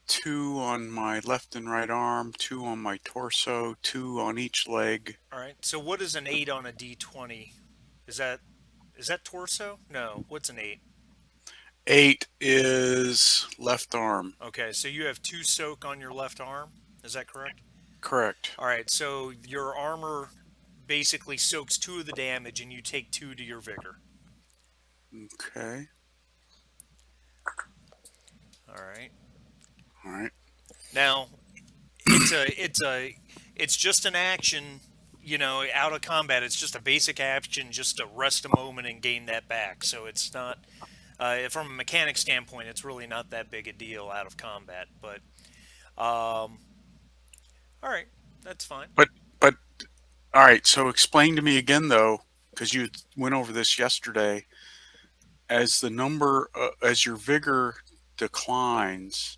E: 2 on my left and right arm, 2 on my torso, 2 on each leg.
A: All right. So what is an 8 on a D20? Is that torso? No. What's an 8?
E: 8 is left arm.
A: Okay. So you have 2 soak on your left arm. Is that correct?
E: Correct.
A: All right. So your armor basically soaks 2 of the damage, and you take 2 to your vigor.
E: Okay.
A: All right.
E: All right.
A: Now, it's just an action, out of combat. It's just a basic action, just to rest a moment and gain that back. So it's not, from a mechanic standpoint, it's really not that big a deal out of combat. But All right, that's fine.
E: But all right. So explain to me again, though, because you went over this yesterday. As your vigor declines,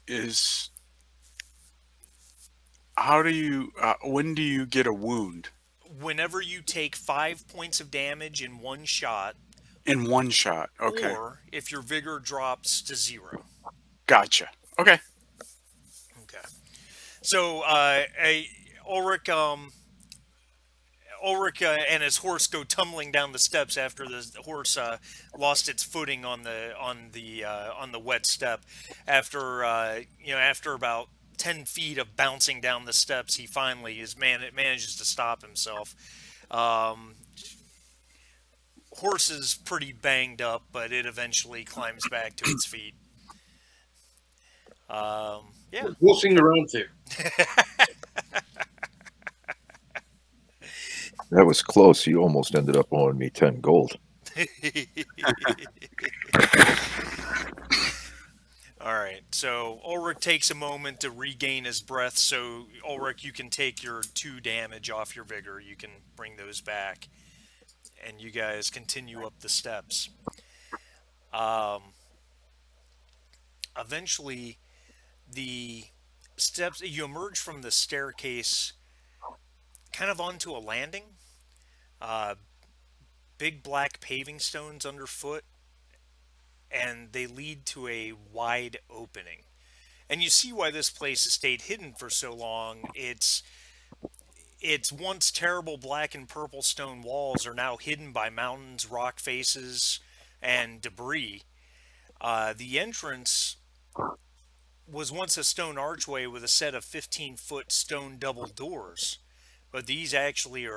E: is how do you when do you get a wound
A: Whenever you take 5 points of damage in one shot,
E: in one shot? Okay,
A: or if your vigor drops to 0.
E: gotcha. Okay,
A: Okay. So, Ulrich, and his horse go tumbling down the steps after the horse lost its footing on the wet step. After about 10 feet of bouncing down the steps, he finally manages to stop himself. Um, Horse is pretty banged up, but it eventually climbs back to its feet. Yeah.
B: Horsing around too.
C: That was close. You almost ended up owing me 10 gold.
A: All right. So Ulrich takes a moment to regain his breath. So Ulrich, you can take your 2 damage off your vigor. You can bring those back, and you guys continue up the steps. Um, Eventually, the steps you emerge from the staircase, kind of onto a landing. Uh, Big black paving stones underfoot, and they lead to a wide opening. And you see why this place has stayed hidden for so long. Its once terrible black and purple stone walls are now hidden by mountains, rock faces, and debris. The entrance was once a stone archway with a set of 15-foot stone double doors, but these actually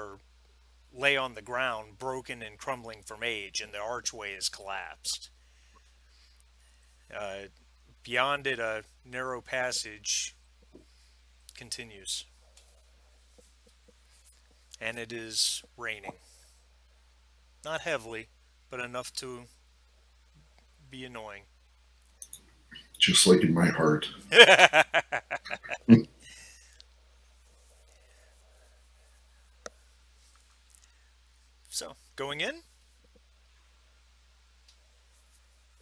A: lay on the ground, broken and crumbling from age, and the archway is collapsed. Uh, Beyond it, a narrow passage continues, and it is raining. Not heavily, but enough to be annoying.
D: Just like in my heart.
A: So, going in?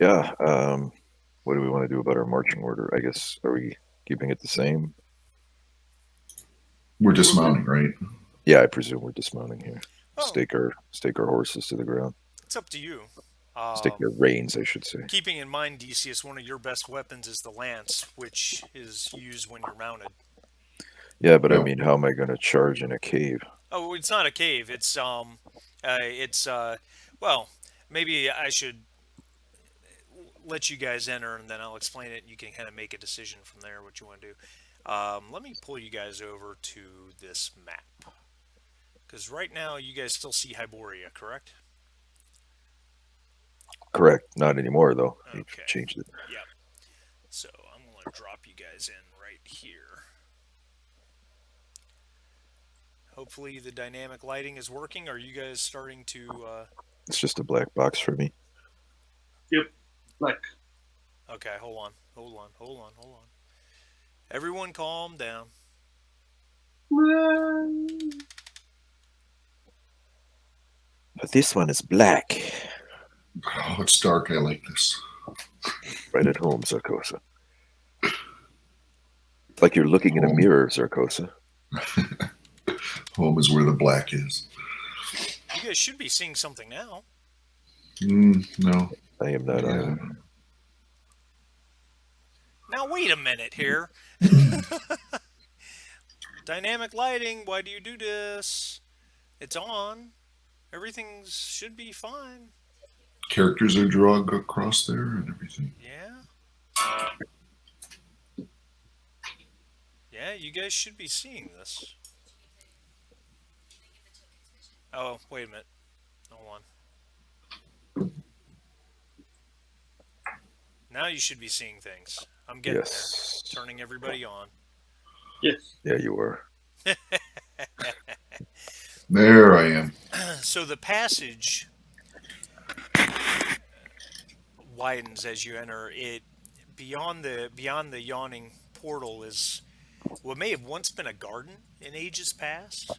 C: Yeah. What do we want to do about our marching order? I guess, are we keeping it the same?
D: We're dismounting, right?
C: Yeah, I presume we're dismounting here.
A: Oh,
C: Stake our horses to the ground.
A: it's up to you.
C: Stake their reins, I should say.
A: Keeping in mind, Decius, one of your best weapons is the lance, which is used when you're mounted.
C: Yeah, but I
D: No.
C: mean, how am I going to charge in a cave?
A: Oh, it's not a cave. Well, maybe I should let you guys enter, and then I'll explain it, and you can kind of make a decision from there what you want to do. Let me pull you guys over to this map, because right now you guys still see Hyboria, correct?
C: Correct. Not anymore, though. You've
A: Okay.
C: changed it.
A: Yep. So I'm going to drop you guys in right here. Hopefully the dynamic lighting is working. Are you guys starting to...
C: It's just a black box for me.
B: Yep. Like,
A: Okay, hold on. Everyone calm down.
C: But this one is black.
D: Oh, it's dark. I like this.
C: Right at home, Zarkosa. Like you're looking in a mirror, Zarkosa.
D: Home is where the black is.
A: You guys should be seeing something now.
D: No.
C: I am not
D: Yeah.
C: either.
A: Now wait a minute here. Dynamic lighting, why do you do this? It's on. Everything should be fine.
D: Characters are drawn across there and everything.
A: Yeah? Yeah, you guys should be seeing this. Oh, wait a minute. Hold on. Now you should be seeing things. I'm getting
C: Yes.
A: there. Turning everybody on.
B: yes.
C: Yeah, you were.
D: There I am.
A: So the passage widens as you enter it. Beyond the yawning portal is what may have once been a garden in ages past.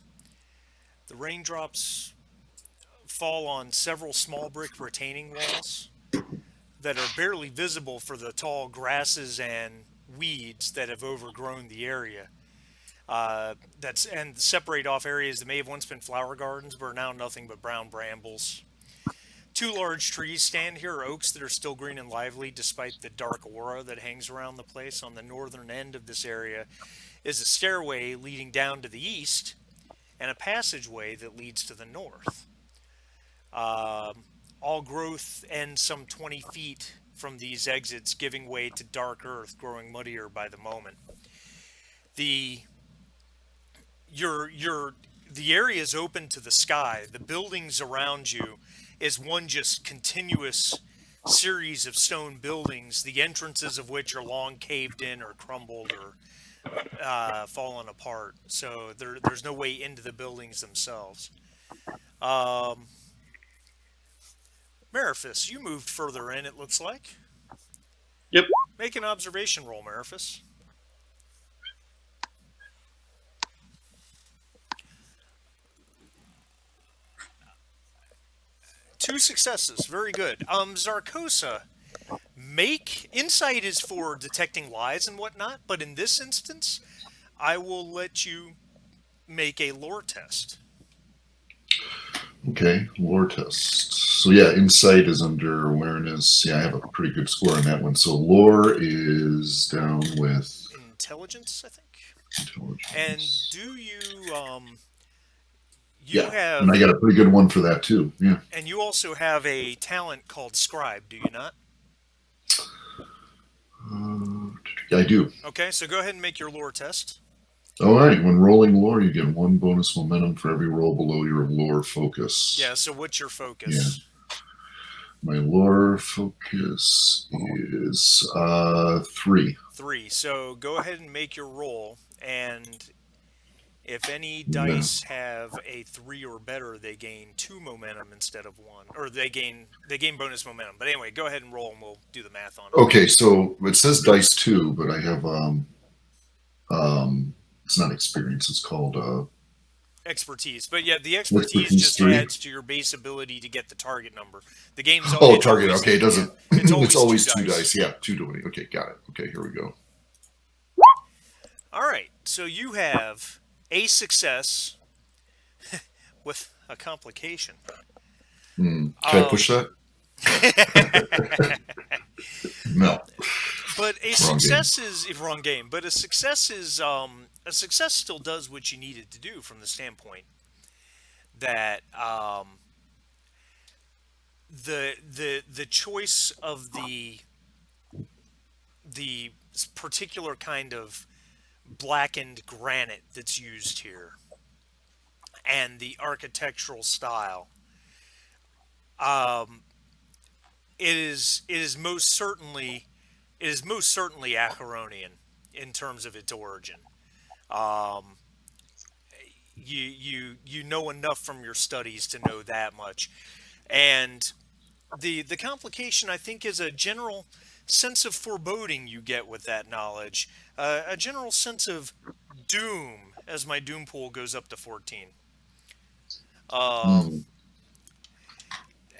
A: The raindrops fall on several small brick retaining walls that are barely visible for the tall grasses and weeds that have overgrown the area. That's and separate off areas that may have once been flower gardens, but are now nothing but brown brambles. Two large trees stand here, oaks that are still green and lively despite the dark aura that hangs around the place. On the northern end of this area is a stairway leading down to the east and a passageway that leads to the north. All growth ends some 20 feet from these exits, giving way to dark earth growing muddier by the moment. The your the area is open to the sky. The buildings around you is one just continuous series of stone buildings, the entrances of which are long caved in or crumbled or fallen apart. So there's no way into the buildings themselves. Um, Mariphus, you moved further in, it looks like.
B: Yep.
A: Make an observation roll, Mariphus. Two successes. Very good. Zarkosa, make insight is for detecting lies and whatnot, but in this instance, I will let you make a lore test.
D: Okay, lore test. So yeah, insight is under awareness. Yeah, I have a pretty good score on that one. So lore is down with
A: Intelligence, I think.
D: intelligence.
A: And do you
D: yeah,
A: have,
D: and I got a pretty good one for that too. Yeah.
A: and you also have a talent called Scribe, do you not?
D: I do.
A: Okay, so go ahead and make your lore test.
D: All right. When rolling lore, you get one bonus momentum for every roll below your lore focus.
A: Yeah, so what's your focus?
D: My lore focus is 3.
A: 3. So go ahead and make your roll, and if any
D: Yeah.
A: dice have a 3 or better, they gain 2 momentum instead of 1, or they gain bonus momentum. But anyway, go ahead and roll, and we'll do the math on it.
D: Okay, so it says dice 2, but I have it's not experience. It's called
A: Expertise. But yeah, the expertise just
D: 3.
A: adds to your base ability to get the target number. The game's
D: target.
A: Always,
D: okay, it doesn't.
A: Yeah,
D: It's always
A: 2
D: 2 dice. Yeah, 2 to 20. Okay, got it. Okay, here we go.
A: All right, so you have a success with a complication.
D: Can I push that? No.
A: But a
D: Wrong
A: success is wrong game. But a success is a success still does what you need it to do from the standpoint that the choice of the particular kind of blackened granite that's used here and the architectural style, it is most certainly Acheronian in terms of its origin. Um, you know enough from your studies to know that much, and the complication I think is a general sense of foreboding you get with that knowledge, a general sense of doom as my doom pool goes up to 14. Um,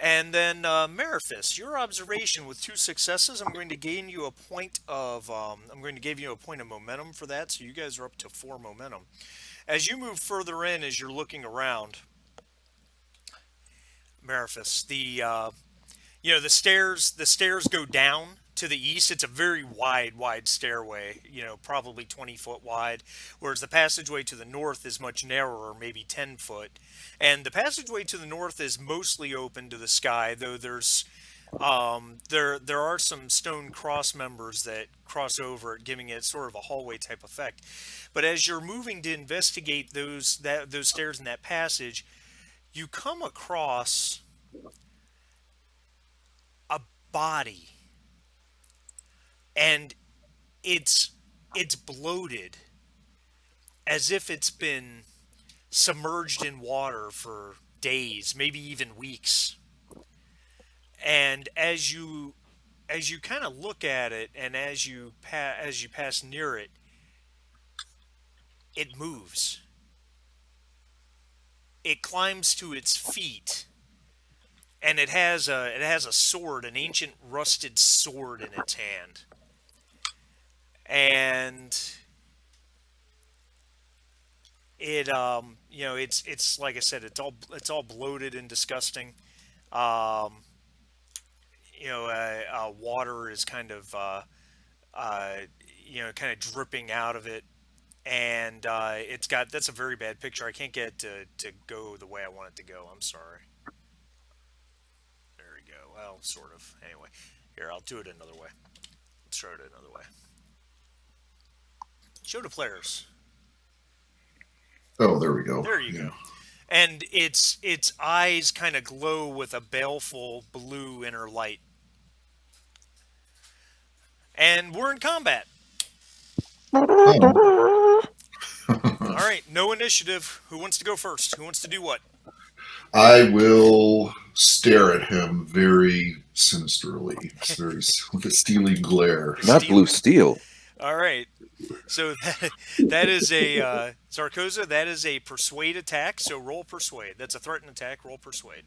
A: And then Mariphus, your observation with 2 successes, I'm going to gain you a point of I'm going to give you a point of momentum for that, so you guys are up to 4 momentum. As you move further in, as you're looking around, Mariphus, the stairs go down to the east. It's a very wide stairway, probably 20 foot wide, whereas the passageway to the north is much narrower, maybe 10 foot. And the passageway to the north is mostly open to the sky, though there are some stone cross members that cross over it, giving it sort of a hallway type effect. But as you're moving to investigate those stairs and that passage, you come across a body, and it's bloated, as if it's been submerged in water for days, maybe even weeks. And as you as you kind of look at it, and as you pass near it, it moves. It climbs to its feet, and it has a sword, an ancient rusted sword in its hand, and it's like I said, it's all bloated and disgusting. Um, Water is uh, kind of dripping out of it, and that's a very bad picture. I can't get it to go the way I want it to go. I'm sorry. There we go. Well, sort of. Anyway, here, I'll do it another way. Let's try it another way. Show to players.
D: Oh, there we go.
A: There you
D: Yeah.
A: go. And its eyes kind of glow with a baleful blue inner light. And we're in combat.
D: Oh.
A: All right, no initiative. Who wants to go first? Who wants to do what?
D: I will stare at him very sinisterly, very with a steely glare.
C: Not
A: Steel.
C: blue steel.
A: All right. So that is a Zarkoza. That is a persuade attack. So roll persuade. That's a threatened attack. Roll persuade.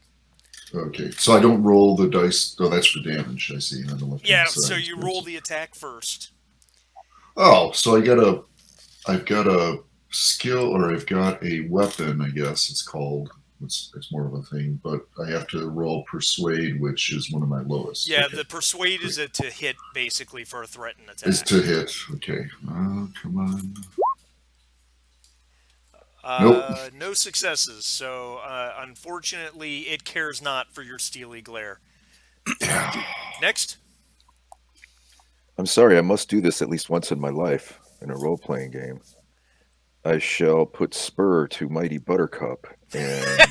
D: Okay, so I don't roll the dice. Oh, that's for damage. I see on the left
A: Yeah.
D: hand
A: So
D: side.
A: you roll the attack first.
D: Oh, so I've got a skill, or I've got a weapon. I guess it's called. It's more of a thing, but I have to roll persuade, which is one of my lowest.
A: Yeah.
D: Okay.
A: The persuade is a to hit basically for a threatened
D: Is
A: attack.
D: to hit. Okay. Come on. Nope.
A: No successes. So unfortunately, it cares not for your steely glare. Next.
C: I'm sorry, I must do this at least once in my life in a role playing game. I shall put spur to mighty Buttercup and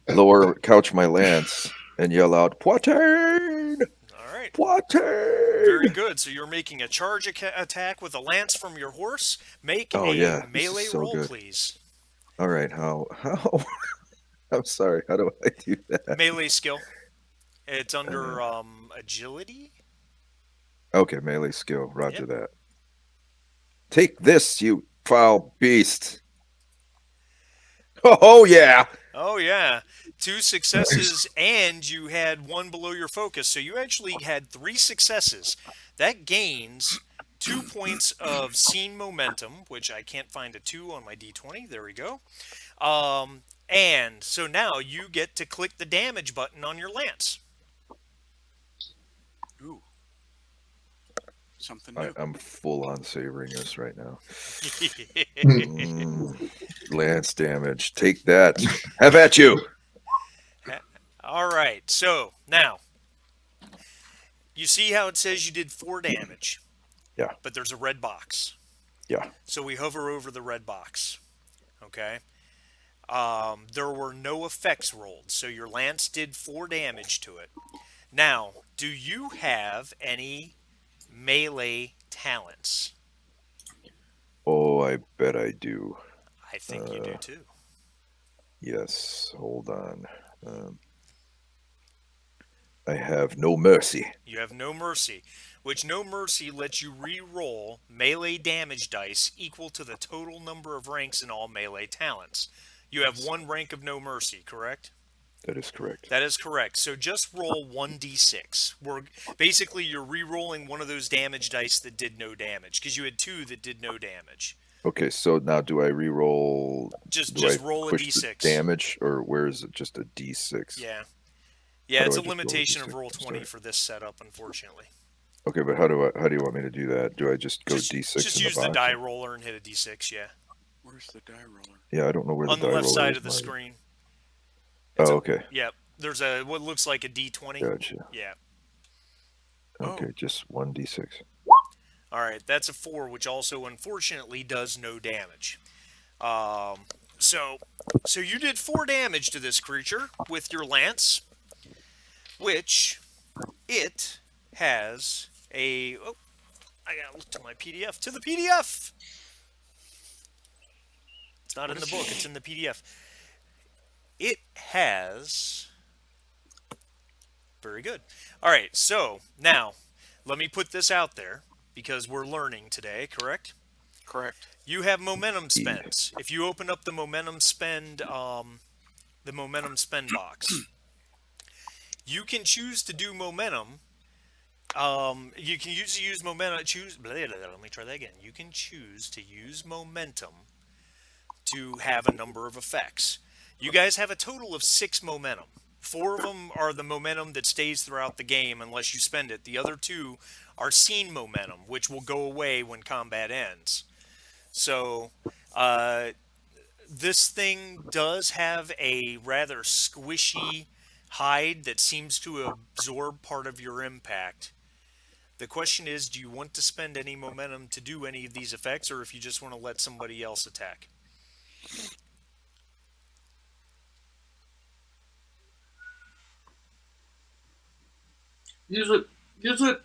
C: lower couch my lance and yell out, Poitain!
A: All right.
C: Poitain!
A: Very good. So you're making a charge attack with a lance from your horse. Make
C: Oh,
A: a
C: yeah, this
A: melee
C: is so
A: roll,
C: good.
A: please.
C: All right, how? I'm sorry, how do I do that?
A: Melee skill. It's under agility.
C: Okay, melee skill, roger that. Take this, you foul beast. Oh, yeah.
A: Oh yeah, 2 successes, and you had 1 below your focus. So you actually had 3 successes. That gains 2 points of scene momentum, which I can't find a 2 on my d20. There we go. And so now you get to click the damage button on your lance.
E: Ooh. Something new.
C: I'm full on savoring this right now.
D: Hmm.
C: Lance damage. Take that. Have at you.
A: All right. So now you see how it says you did 4 damage.
C: Yeah.
A: But there's a red box.
C: Yeah.
A: So we hover over the red box. Okay. There were no effects rolled, so your lance did 4 damage to it. Now, do you have any melee talents?
C: Oh, I bet I do.
A: I think you do too.
C: Yes. Hold on. I have no mercy.
A: You have no mercy, which no mercy lets you re-roll melee damage dice equal to the total number of ranks in all melee talents. You have 1 rank of no mercy, correct?
C: That is correct.
A: That is correct. So just roll 1d6. Basically, you're re-rolling one of those damage dice that did no damage, because you had 2 that did no damage.
C: Okay, so now do I re-roll?
A: Just
C: I
A: roll a
C: push the
A: d6.
C: damage, or where is it? Just a d6?
A: Yeah.
C: How
A: Yeah,
C: do
A: it's
C: I
A: a
C: just roll a
A: limitation of
C: d6?
A: roll
C: I'm
A: 20
C: sorry.
A: for this setup, unfortunately.
C: Okay, but how do you want me to do that? Do I just go
A: Just
C: d6
A: just
C: in
A: use
C: the
A: the
C: box?
A: die roller and hit a d6, yeah.
E: Where's the die roller?
C: Yeah, I don't know where
A: On
C: the
A: the
C: die
A: left
C: roller
A: side
C: is,
A: of the
C: Marty.
A: screen.
C: Oh, okay.
A: Yep. There's a what looks like a d20.
C: Gotcha.
A: Yeah.
C: Okay, just 1d6.
A: All right, that's a 4, which also unfortunately does no damage. So you did 4 damage to this creature with your lance, which it has a. Oh, I gotta look to my PDF. To the PDF. It's not in the book. It's in the PDF. It has. Very good. All right, so now let me put this out there because we're learning today, correct?
E: Correct.
A: You have momentum
C: Indeed.
A: spends. If you open up the momentum spend box, you can choose to do momentum. You can use momentum. Let me try that again. You can choose to use momentum to have a number of effects. You guys have a total of 6 momentum. 4 of them are the momentum that stays throughout the game unless you spend it. The other two are scene momentum, which will go away when combat ends. So, uh, this thing does have a rather squishy hide that seems to absorb part of your impact. The question is, do you want to spend any momentum to do any of these effects, or if you just want to let somebody else attack?
B: Use it. Use it.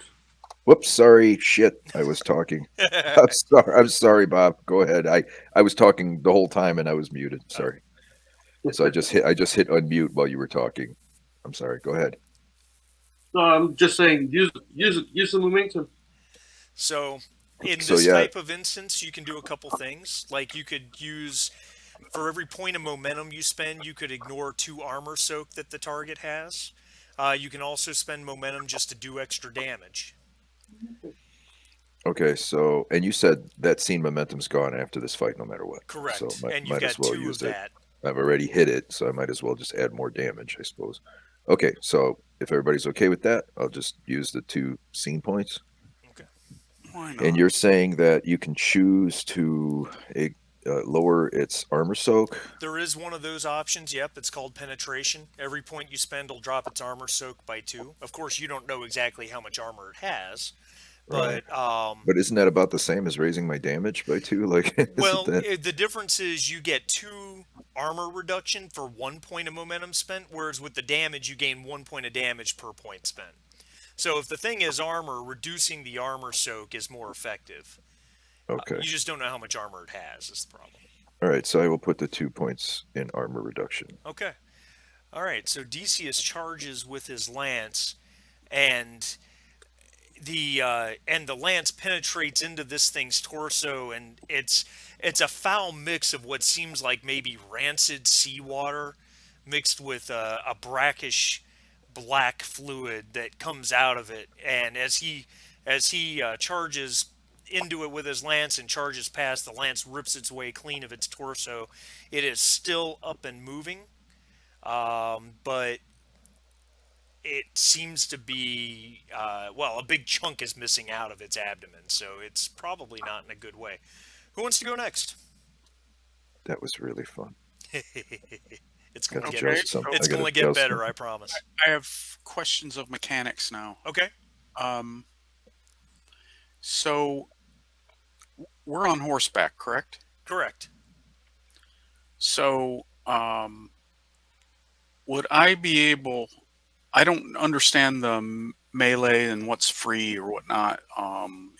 C: Whoops, sorry, shit. I was talking. I'm sorry. I'm sorry, Bob. Go ahead. I was talking the whole time and I was muted.
A: Oh,
C: Sorry. So I just hit unmute while you were talking. I'm sorry. Go ahead.
B: No, I'm just saying, use it. Use the momentum.
A: so in
C: So
A: this
C: yeah,
A: type of instance, you can do a couple things. Like you could use, for every point of momentum you spend, you could ignore 2 armor soak that the target has. You can also spend momentum just to do extra damage.
C: okay. So and you said that scene momentum's gone after this fight, no matter what. So
A: Correct.
C: might
A: And you've
C: might as
A: got
C: well
A: two
C: use
A: of
C: it.
A: that.
C: I've already hit it, so I might as well just add more damage, I suppose. Okay, so if everybody's okay with that, I'll just use the 2 scene points.
A: Okay.
E: Why
C: And
E: not?
C: you're saying that you can choose to lower its armor soak.
A: There is one of those options. Yep, it's called penetration. Every point you spend will drop its armor soak by 2. Of course, you don't know exactly how much armor it has,
C: Right.
A: but
C: But isn't that about the same as raising my damage by 2? Like, isn't
A: well,
C: that
A: the difference is you get 2 armor reduction for 1 point of momentum spent, whereas with the damage you gain 1 point of damage per point spent. So if the thing is armor, reducing the armor soak is more effective.
C: okay?
A: You just don't know how much armor it has. Is the problem.
C: All right, so I will put the 2 points in armor reduction.
A: Okay. All right. So Decius charges with his lance, and the lance penetrates into this thing's torso, and it's a foul mix of what seems like maybe rancid seawater mixed with a brackish black fluid that comes out of it. And as he charges into it with his lance and charges past, the lance rips its way clean of its torso. It is still up and moving, but it seems to be, well, a big chunk is missing out of its abdomen, so it's probably not in a good way. Who wants to go next?
C: That was really fun.
A: it's
C: Got
A: gonna
C: to
A: get
E: Okay,
C: joust some.
E: so
A: it's
C: I got to
A: gonna get
C: joust
A: better,
C: some.
A: I promise.
E: I have questions of mechanics now.
A: Okay,
E: Um, so we're on horseback, correct?
A: correct.
E: So, would I be able? I don't understand the melee and what's free or whatnot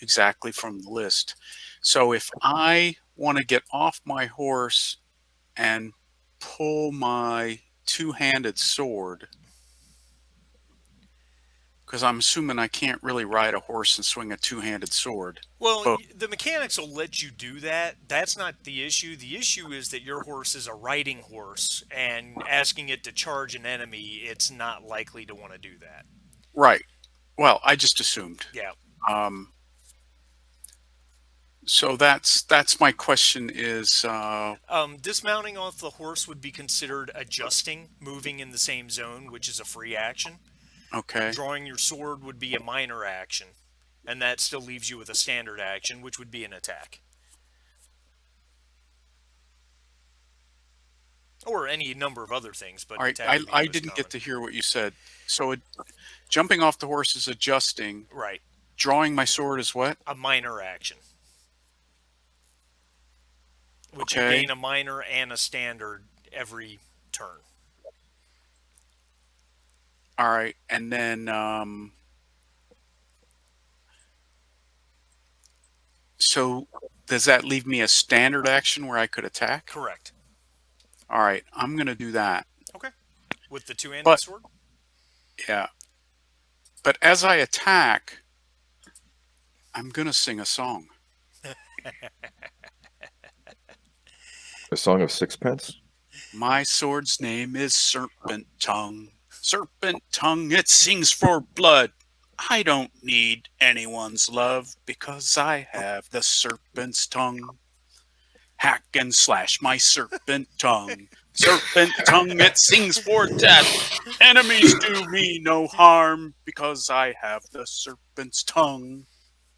E: exactly from the list. So, if I want to get off my horse and pull my two-handed sword, because I'm assuming I can't really ride a horse and swing a two-handed sword.
A: Well,
E: But
A: the mechanics will let you do that. That's not the issue. The issue is that your horse is a riding horse, and asking it to charge an enemy, it's not likely to want to do that.
E: right, well, I just assumed.
A: Yeah.
E: Um, so that's my question is
A: Dismounting off the horse would be considered adjusting, moving in the same zone, which is a free action.
E: okay.
A: Drawing your sword would be a minor action, and that still leaves you with a standard action, which would be an attack. Or any number of other things, but
E: All right,
A: attack would be the
E: I
A: most
E: didn't get
A: common.
E: to hear what you said. So jumping off the horse is adjusting.
A: Right.
E: Drawing my sword is what?
A: A minor action, which you
E: Okay.
A: gain a minor and a standard every turn.
E: All right, and then so does that leave me a standard action where I could attack?
A: Correct.
E: All right, I'm gonna do that.
A: Okay. With the two-handed
E: But
A: sword?
E: yeah, But as I attack, I'm going to sing a song.
C: A song of sixpence?
E: My sword's name is Serpent Tongue. Serpent Tongue, it sings for blood. I don't need anyone's love because I have the serpent's tongue. Hack and slash my serpent tongue. Serpent tongue, it sings for death. Enemies do me no harm because I have the serpent's tongue.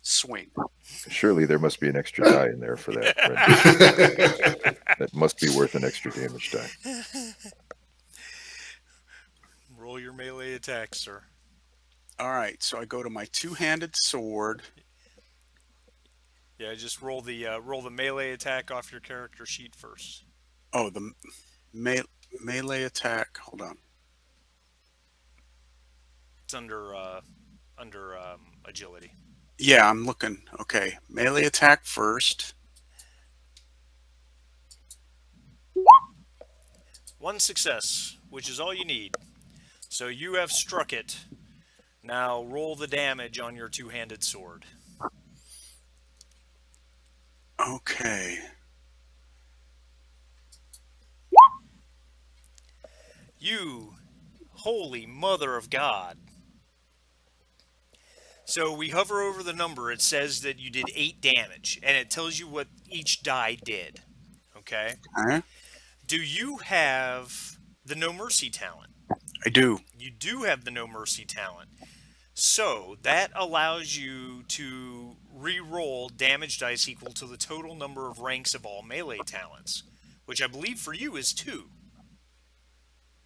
E: Swing.
C: Surely there must be an extra die in there for that rendition. That must be worth an extra damage die.
A: Roll your melee attack, sir.
E: All right, so I go to my two-handed sword.
A: Yeah, just roll the melee attack off your character sheet first.
E: Oh, the melee attack. Hold on.
A: It's under agility.
E: Yeah, I'm looking. Okay, melee attack first.
A: One success, which is all you need. So you have struck it. Now roll the damage on your two-handed sword.
E: Okay.
A: You, holy mother of God. So we hover over the number. It says that you did 8 damage, and it tells you what each die did. Okay?
E: Huh?
A: Do you have the No Mercy talent?
E: I do.
A: You do have the No Mercy talent. So that allows you to re-roll damage dice equal to the total number of ranks of all melee talents, which I believe for you is 2.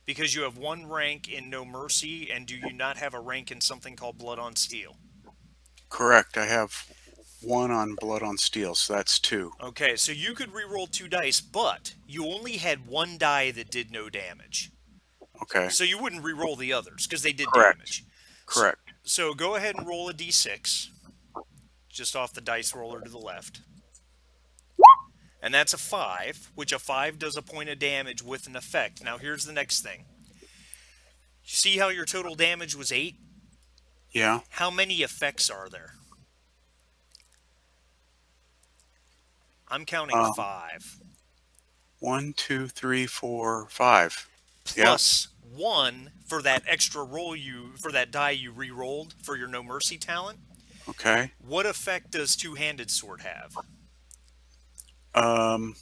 A: Because you have 1 rank in No Mercy, and do you not have a rank in something called Blood on Steel?
E: Correct. I have 1 on Blood on Steel, so that's 2.
A: Okay, so you could re-roll 2 dice, but you only had 1 die that did no damage.
E: Okay.
A: So you wouldn't re-roll the others, because they did
E: Correct.
A: damage.
E: Correct.
A: So go ahead and roll a d6, just off the dice roller to the left. And that's a 5, which a 5 does a point of damage with an effect. Now here's the next thing. You see how your total damage was 8?
E: Yeah.
A: How many effects are there? I'm counting 5.
E: 1, 2, 3, 4, 5.
A: Plus 1 for that extra roll for that die you re-rolled for your No Mercy talent.
E: Okay.
A: What effect does two-handed sword have?
E: Um,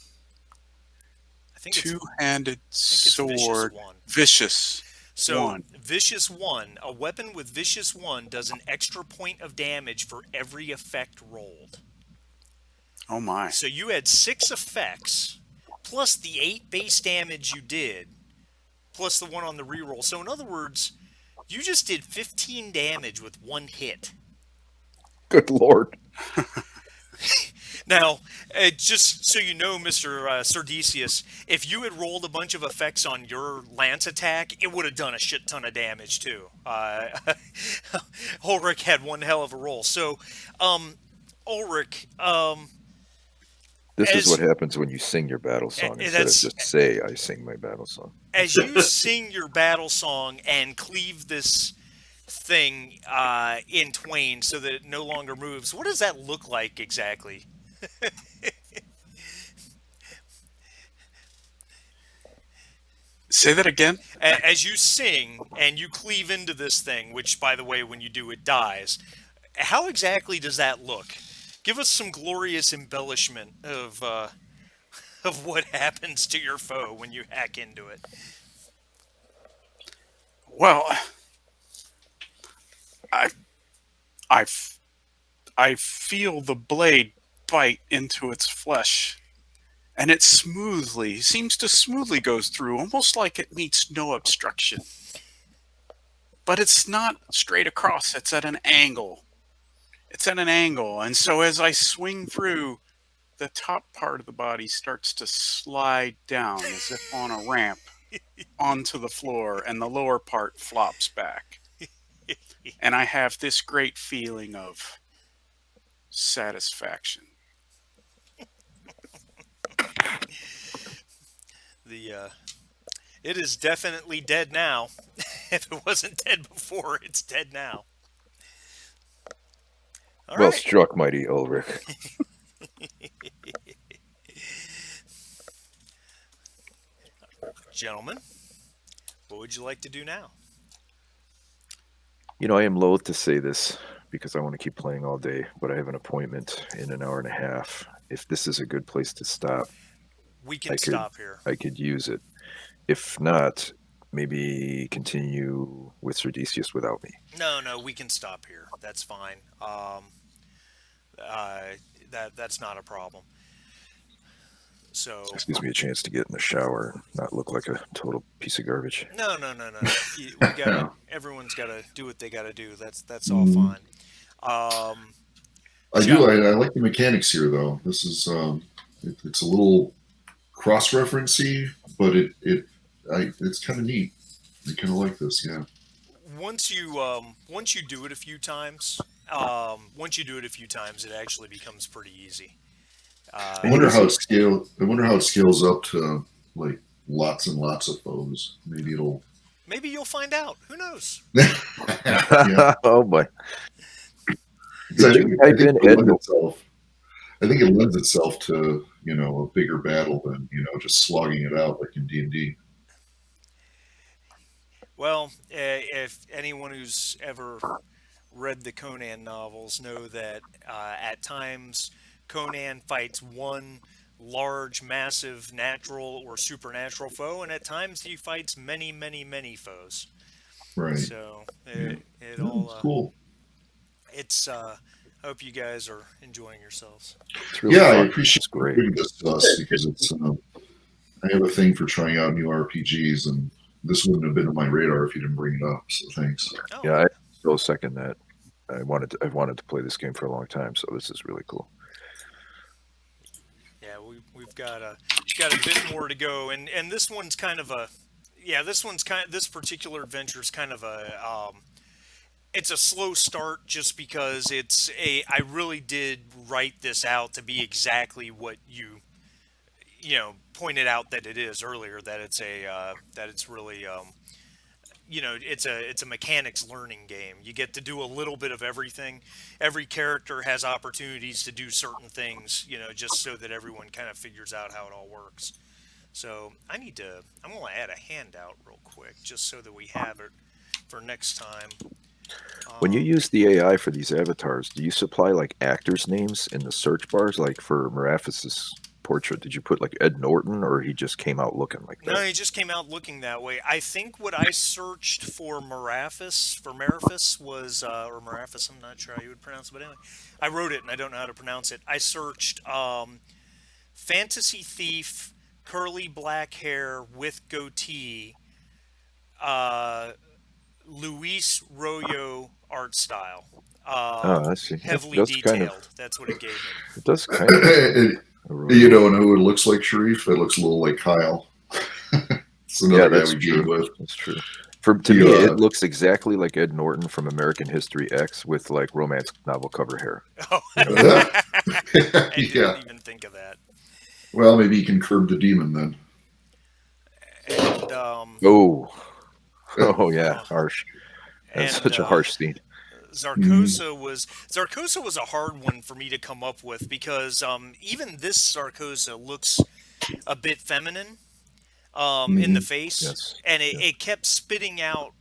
A: I think it's
E: two-handed
A: vicious
E: sword.
A: 1.
E: Vicious.
A: So
E: 1.
A: vicious 1, a weapon with vicious 1 does an extra point of damage for every effect rolled.
E: Oh my.
A: So you had 6 effects plus the 8 base damage you did, plus the 1 on the reroll. So in other words, you just did 15 damage with 1 hit.
C: Good lord.
A: Now, just so you know, Mr. Sardicius, if you had rolled a bunch of effects on your lance attack, it would have done a shit ton of damage too. Ulrich had one hell of a roll. So, Ulrich,
C: This is what happens when you sing your battle song instead of just say, I sing my battle song.
A: As you sing your battle song and cleave this thing in twain so that it no longer moves, what does that look like exactly?
E: Say that again.
A: As you sing and you cleave into this thing, which, by the way, when you do, it dies, how exactly does that look? Give us some glorious embellishment of what happens to your foe when you hack into it.
E: Well, I feel the blade bite into its flesh, and it seems to smoothly goes through, almost like it meets no obstruction. But it's not straight across, it's at an angle. And so as I swing through, the top part of the body starts to slide down as if on a ramp onto the floor, and the lower part flops back. And I have this great feeling of satisfaction.
A: It is definitely dead now. If it wasn't dead before, it's dead now. All
C: Well
A: right,
C: struck, mighty Ulrich.
A: gentlemen, what would you like to do now?
C: I am loath to say this because I want to keep playing all day, but I have an appointment in an hour and a half. If this is a good place to stop,
A: We
C: I
A: can
C: could
A: stop here.
C: I could use it. If not, maybe continue with Serdicius without me.
A: No, no, we can stop here. That's fine. Uh, that's not a problem. So
C: This gives me a chance to get in the shower and not look like a total piece of garbage.
A: no, no, no, no, no. We gotta.
D: Yeah.
A: Everyone's gotta do what they gotta do. That's all
D: Mm.
A: fine. Um,
D: I
A: John,
D: do. I like the mechanics here, though. This is it's a little cross-referencey, but it's kind of neat. I kind of like this. Yeah.
A: once you do it a few times, it actually becomes pretty easy.
D: I
C: And it
D: wonder
C: is
D: how it scale. I wonder how it scales up to like lots and lots of foes. Maybe it'll.
A: Maybe you'll find out. Who knows?
D: Yeah.
C: oh boy.
D: So
C: Did you
D: I
C: type
D: think
C: in
D: it
C: Ed?
D: lends itself. I think it lends itself to a bigger battle than just slogging it out like in D&D.
A: Well, if anyone who's ever read the Conan novels know that at times Conan fights one large, massive natural or supernatural foe, and at times he fights many, many, many foes.
D: Right.
A: So
D: Yeah.
A: it
D: No,
A: all
D: it's cool.
A: it's. I hope you guys are enjoying yourselves.
C: It's really
D: Yeah, I
C: fun.
D: appreciate
C: It's
D: you
C: great.
D: bringing this to us because it's. I have a thing for trying out new RPGs, and this wouldn't have been on my radar if you didn't bring it up. So thanks.
A: Oh,
C: Yeah, I still second that. I've wanted to play this game for a long time, so this is really cool.
A: yeah, we've got a bit more to go, and this one's kind of a yeah, this particular adventure is kind of a it's a slow start just because I really did write this out to be exactly what you pointed out that it is earlier, that it's really it's a mechanics learning game. You get to do a little bit of everything. Every character has opportunities to do certain things, just so that everyone kind of figures out how it all works. So I'm going to add a handout real quick just so that we have it for next time.
C: When you
A: Um,
C: use the AI for these avatars, do you supply like actors' names in the search bars? Like for Marafis's portrait, did you put like Ed Norton, or he just came out looking like
A: no,
C: that?
A: he just came out looking that way. I think what I searched for Marafis was, or Marafis, I'm not sure how you would pronounce it, but anyway, I wrote it and I don't know how to pronounce it. I searched fantasy thief, curly black hair with goatee, uh, Luis Royo art style.
C: Oh, I see. It
A: Heavily
C: does kind of.
A: detailed. That's what it gave me.
C: It does kind of.
D: And, you know who it looks like, Sharif? It looks a little like Kyle. It's
C: Yeah,
D: another guy
C: that's
D: we game
C: true.
D: with.
C: That's true. To
D: He,
C: me, it looks exactly like Ed Norton from American History X with like romance novel cover hair.
A: Oh,
D: uh,
A: I
D: yeah.
A: didn't even think of that.
D: Well, maybe you can curb the demon then.
A: And
C: Oh, oh yeah,
A: uh,
C: harsh. That's
A: and
C: such a harsh scene.
D: Mm,
A: Zarkosa was a hard one for me to come up with because even this Zarkosa looks a bit feminine in the
D: mhm.
A: face,
C: Yes.
A: and
C: Yeah.
A: it kept spitting out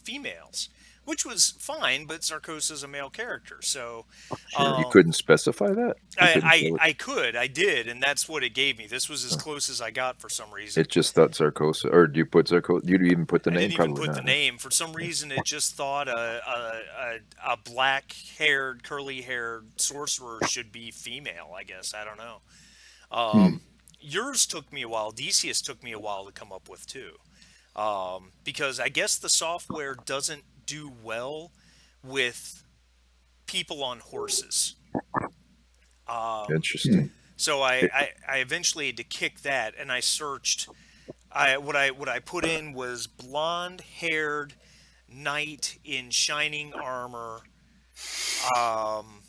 A: females, which was fine. But Zarkosa's a male character, so
D: Sure.
C: You
A: um,
C: couldn't specify that. You couldn't tell it.
A: I did, and that's what it gave me. This was as
C: Huh.
A: close as I got for some reason.
C: It just thought Zarkosa, or do you put Zarkosa? You even put the
A: I
C: name?
A: didn't even
C: Probably
A: put the
C: not. Huh?
A: name. For some reason, it just thought a black-haired, curly-haired sorcerer should be female. I guess I don't know.
D: Hmm.
A: Yours took me a while. Decius took me a while to come up with too, because I guess the software doesn't do well with people on horses. Um,
D: Hmm.
C: Interesting.
A: so
C: It,
A: I eventually had to kick that, and I searched. What I put in was blonde-haired knight in shining armor. Um,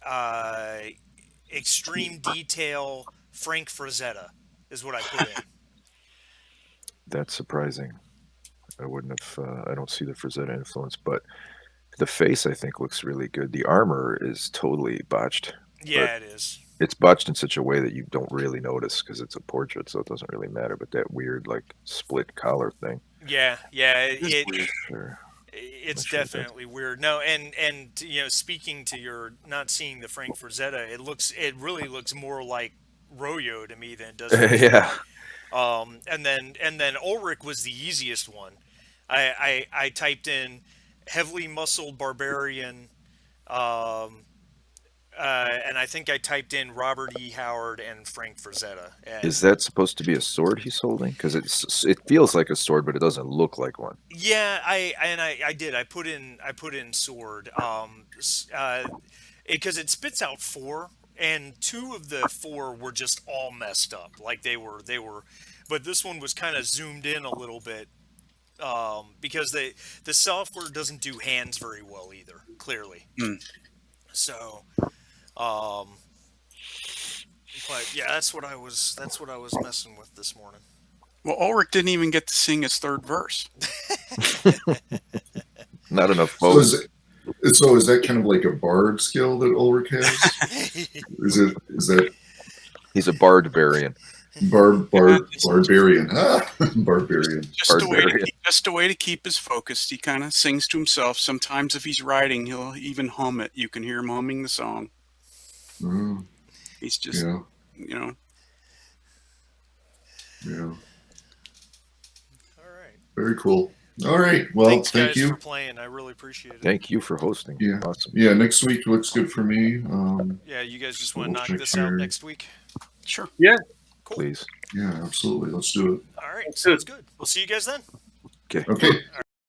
A: uh, Extreme detail. Frank Frazetta is what I put in.
C: that's surprising. I wouldn't have. I don't see the Frazetta influence, but the face I think looks really good. The armor is totally botched, but
A: Yeah, it is.
C: it's botched in such a way that you don't really notice because it's a portrait, so it doesn't really matter. But that weird like split collar thing,
A: Yeah, yeah.
E: It is weird.
C: sure.
A: It's
C: Not sure what that's.
A: definitely weird. No, and speaking to your not seeing the Frank Frazetta, it really looks more like Royo to me than it does Frazetta.
C: Yeah.
A: And then Ulrich was the easiest one. I typed in heavily muscled barbarian, um, and I think I typed in Robert E. Howard and Frank Frazetta,
C: Is
A: and
C: that supposed to be a sword he's holding? Because it feels like a sword, but it doesn't look like one.
A: yeah, I did. I put in sword. Because it spits out four, and two of the four were just all messed up. Like they were, but this one was kind of zoomed in a little bit. Because the software doesn't do hands very well either. Clearly,
E: Hmm.
A: so um, but yeah, that's what I was messing with this morning.
E: Well, Ulrich didn't even get to sing his third verse.
C: Not enough
D: So
C: folks.
D: is that kind of like a bard skill that Ulrich has? Is that
C: He's a barbarian.
D: barbarian? Ah, barbarian.
C: Barbarian.
E: Just a way to keep us focused. He kind of sings to himself. Sometimes, if he's writing, he'll even hum it. You can hear him humming the song.
D: Oh,
E: He's just,
D: yeah,
E: you know,
D: yeah.
A: All right.
D: Very cool. All right. Well,
A: Thanks,
D: thank
A: guys, for
D: you.
A: playing. I really appreciate it.
C: Thank you for hosting.
D: Yeah.
C: Awesome.
D: Yeah, next week looks good for me.
A: Yeah, you guys just
D: So
A: want to
D: we'll
A: knock
D: check
A: this out
D: here.
A: next week?
E: sure.
A: Cool.
C: Please.
D: Yeah, absolutely. Let's do it.
A: All right, sounds good. We'll see you guys then.
C: Okay.
D: Okay.